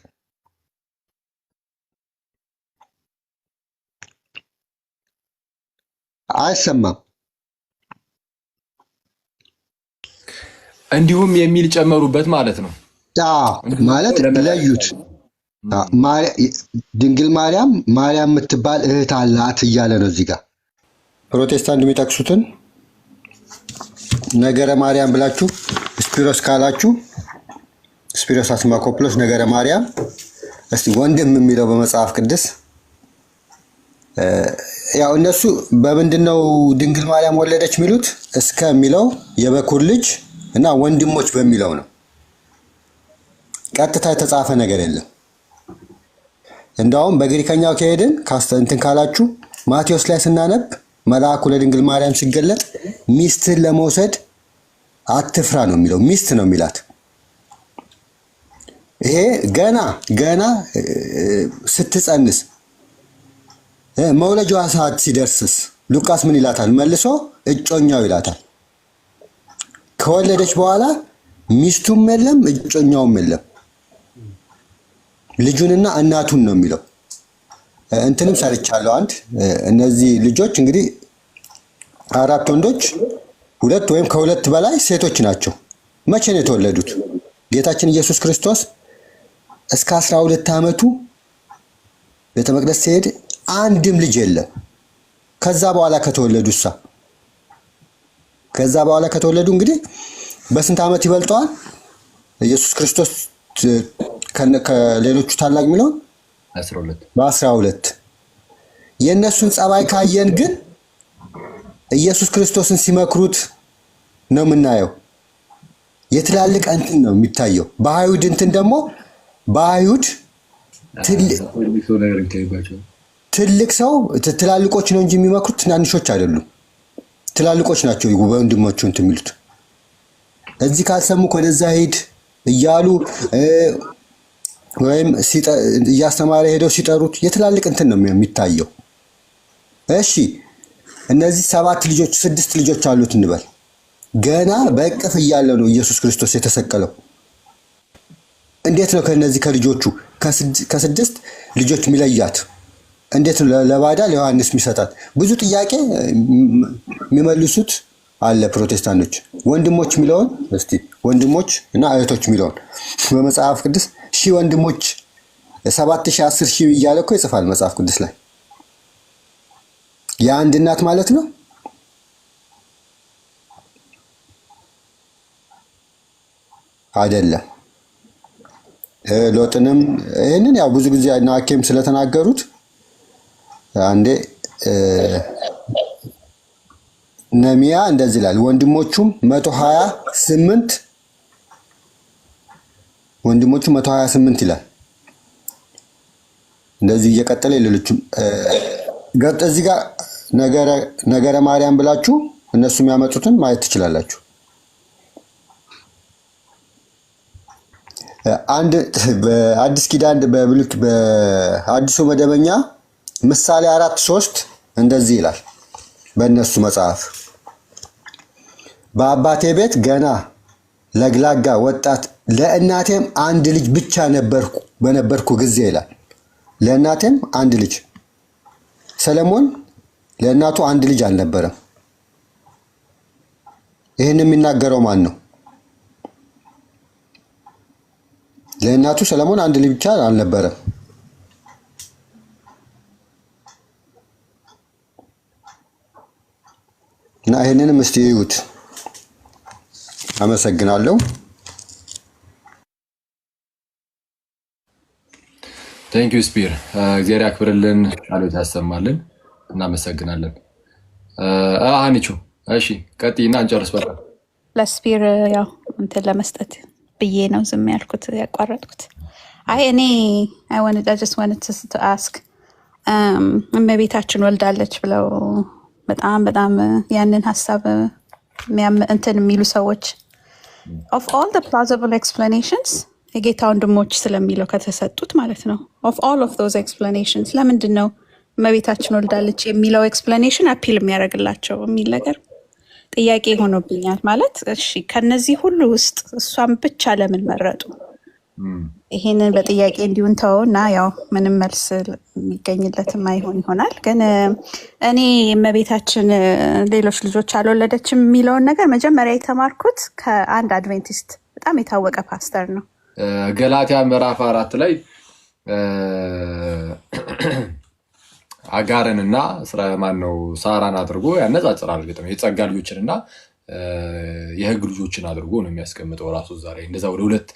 Speaker 9: አይሰማም
Speaker 1: እንዲሁም የሚል ጨመሩበት ማለት ነው።
Speaker 9: ማለት ለዩት። ድንግል ማርያም የምትባል እህት አላት እያለ ነው እዚህ ጋር ፕሮቴስታንት የሚጠቅሱትን ነገረ ማርያም ብላችሁ ስፒሮስ ካላችሁ ስፒሮስ አስማኮፕሎስ ነገረ ማርያም እስቲ ወንድም የሚለው በመጽሐፍ ቅዱስ ያው እነሱ በምንድነው ድንግል ማርያም ወለደች የሚሉት እስከ የሚለው የበኩር ልጅ እና ወንድሞች በሚለው ነው። ቀጥታ የተጻፈ ነገር የለም። እንደውም በግሪከኛው ከሄድን እንትን ካላችሁ ማቴዎስ ላይ ስናነብ መልአኩ ለድንግል ማርያም ሲገለጥ ሚስትን ለመውሰድ አትፍራ ነው የሚለው። ሚስት ነው የሚላት። ይሄ ገና ስትጸንስ መውለጃዋ ሰዓት ሲደርስስ ሉቃስ ምን ይላታል? መልሶ እጮኛው ይላታል። ከወለደች በኋላ ሚስቱም የለም እጮኛውም የለም፣ ልጁንና እናቱን ነው የሚለው። እንትንም ሰርቻለሁ አንድ እነዚህ ልጆች እንግዲህ 4 ወንዶች 2 ወይም ከ2 በላይ ሴቶች ናቸው። መቼ ነው የተወለዱት? ጌታችን ኢየሱስ ክርስቶስ እስከ 12 ዓመቱ ቤተ መቅደስ ሲሄድ አንድም ልጅ የለም። ከዛ በኋላ ከተወለዱ እንግዲህ በስንት ዓመት ይበልጠዋል ኢየሱስ ክርስቶስ ከሌሎቹ ታላቅ የሚለውን 12 የእነሱን ጸባይ ካየን ግን ኢየሱስ ክርስቶስን ሲመክሩት ነው የምናየው። የትላልቅ እንትን ነው የሚታየው። በአይሁድ እንትን ደግሞ በአይሁድ ትልቅ ሰው ትላልቆች ነው እንጂ የሚመክሩት ትናንሾች አይደሉም። ትላልቆች ናቸው ወንድሞቹ እንትን የሚሉት። እዚህ ካልሰሙ ወደዛ ሄድ እያሉ ወይም እያስተማረ ሄደው ሲጠሩት የትላልቅ እንትን ነው የሚታየው። እሺ እነዚህ 7 ልጆች 6 ልጆች አሉት እንበል። ገና በእቅፍ እያለ ነው ኢየሱስ ክርስቶስ የተሰቀለው። እንዴት ነው ከነዚህ ከልጆቹ ከ6 ልጆች የሚለያት? እንዴት ነው ለባዳ ለዮሐንስ የሚሰጣት? ብዙ ጥያቄ የሚመልሱት አለ ፕሮቴስታንቶች። ወንድሞች የሚለውን እስቲ ወንድሞች እና እህቶች የሚለውን በመጽሐፍ ቅዱስ ሺህ ወንድሞች 7,000 10,000 እያለ እኮ ይጽፋል መጽሐፍ ቅዱስ ላይ። የአንድ እናት ማለት ነው አይደለም። ሎጥንም ይሄንን ያው ብዙ ጊዜ ናኬም ስለተናገሩት አንዴ ነሚያ እንደዚህ ይላል። ወንድሞቹም 128 ይላል። እንደዚህ እየቀጠለ ሌሎችም ገጥ እዚህ ጋር ነገረ ማርያም ብላችሁ እነሱ የሚያመጡትን ማየት ትችላላችሁ። አንድ በአዲስ ኪዳን በአዲሱ መደበኛ ምሳሌ 4:3 እንደዚህ ይላል። በእነሱ መጽሐፍ በአባቴ ቤት ገና ለግላጋ ወጣት ለእናቴም አንድ ልጅ ብቻ በነበርኩ ጊዜ ይላል። ለእናቴም አንድ ልጅ። ሰለሞን ለእናቱ አንድ ልጅ አልነበረም። ይህን የሚናገረው ማን ነው? ለእናቱ ሰለሞን አንድ ልጅ ብቻ አልነበረም። እና ይሄንንም እስቲ እዩት። አመሰግናለሁ።
Speaker 1: ቴንክ ዩ ስፒር። እግዚአብሔር ያክብርልን፣ ቃሎት ያሰማልን። እናመሰግናለን። አንቺ እሺ ቀጥይና እንጨርስ። በቃ
Speaker 10: ለስፒር ያው እንትን ለመስጠት ብዬ ነው ዝም ያልኩት ያቋረጥኩት። አይ እኔ I just wanted to ask እመቤታችን ወልዳለች ብለው በጣም ያንን ሀሳብ እንትን የሚሉ ሰዎች of all the plausible explanations የጌታ ወንድሞች ስለሚለው ከተሰጡት ማለት ነው of all of those explanations ለምንድን ነው እመቤታችን ወልዳለች የሚለው ኤክስፕላኔሽን አፒል የሚያደርግላቸው የሚል ነገር ጥያቄ ሆኖብኛል። ማለት እሺ ከነዚህ ሁሉ ውስጥ እሷን ብቻ ለምን መረጡ? ይሄንን በጥያቄ እንዲሁን ተውና ያው ምንም መልስ የሚገኝለትም አይሆን ይሆናል። ግን እኔ እመቤታችን ሌሎች ልጆች አልወለደችም የሚለውን ነገር መጀመሪያ የተማርኩት ከአንድ አድቬንቲስት በጣም የታወቀ ፓስተር ነው።
Speaker 1: ገላትያ ምዕራፍ 4 ላይ አጋርንና ሳራን አድርጎ ያነጻጽራል። ግጥም የጸጋ ልጆችንና የሕግ ልጆችን አድርጎ ነው የሚያስቀምጠው ራሱ ዛሬ እንደዛ ወደ ሁለት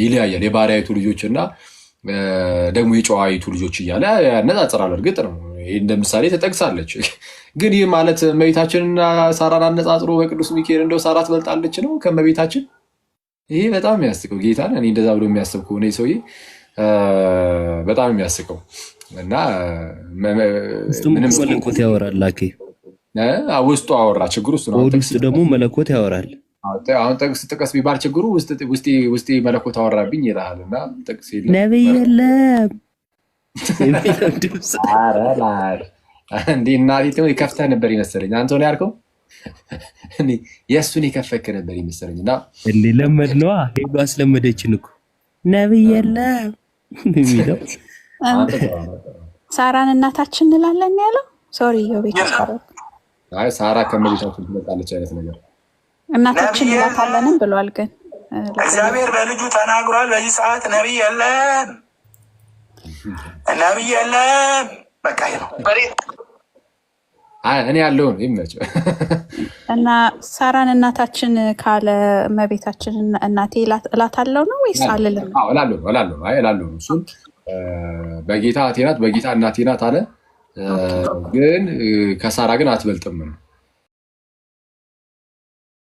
Speaker 1: ይለያያል። የባሪያይቱ ልጆችና ደግሞ የጨዋይቱ ልጆች እያለ ያነጻጽራል። እርግጥ ነው ይሄ እንደምሳሌ ተጠቅሳለች። ግን ይህ ማለት እመቤታችንና ሳራን አነጻጽሮ በቅዱስ ሚካኤል እንደው ሳራ ትበልጣለች ነው ከእመቤታችን? ይሄ በጣም የሚያስቀው ጌታን እኔ እንደዛ ብሎ የሚያስብ ከሆነ ሰውዬ በጣም የሚያስቀው እና ምንም
Speaker 7: መለኮት ያወራል።
Speaker 1: ውስጡ አወራ ችግሩ እሱ ነው።
Speaker 7: ውስጡ ደግሞ መለኮት ያወራል።
Speaker 1: አሁን ጥቀስ ቢባል ችግሩ ውስጤ መለኮት አወራብኝ ይላል እና ጥቅስ የለም
Speaker 7: ነብይ የለም
Speaker 1: እንዴ እናቴ የከፍተህ ነበር ይመስለኝ። አንተ ነው ያልከው እኔ የእሱን የከፈክ ነበር ይመስለኝ። እና
Speaker 7: እንዴ ለመድ ነዋ ሄዱ አስለመደችን እኮ ነብይ የለም የሚለው
Speaker 10: ሳራን እናታችን እንላለን ያለው ሶሪ ዮቤት
Speaker 1: አይ ሳራ ከመቤታችን ትመጣለች አይነት ነገር
Speaker 10: እናታችን እንላታለንም ብሏል። ግን
Speaker 11: እግዚአብሔር በልጁ ተናግሯል። በዚህ ሰዓት ነብይ የለም በቃ ነው
Speaker 1: እኔ ያለውን ይመቸው
Speaker 10: እና ሳራን እናታችን ካለ እመቤታችን እናቴ እላታለሁ ነው ወይስ አልልም?
Speaker 1: እላለሁ እሱን በጌታ እናቴ ናት አለ። ግን ከሳራ ግን አትበልጥም ነው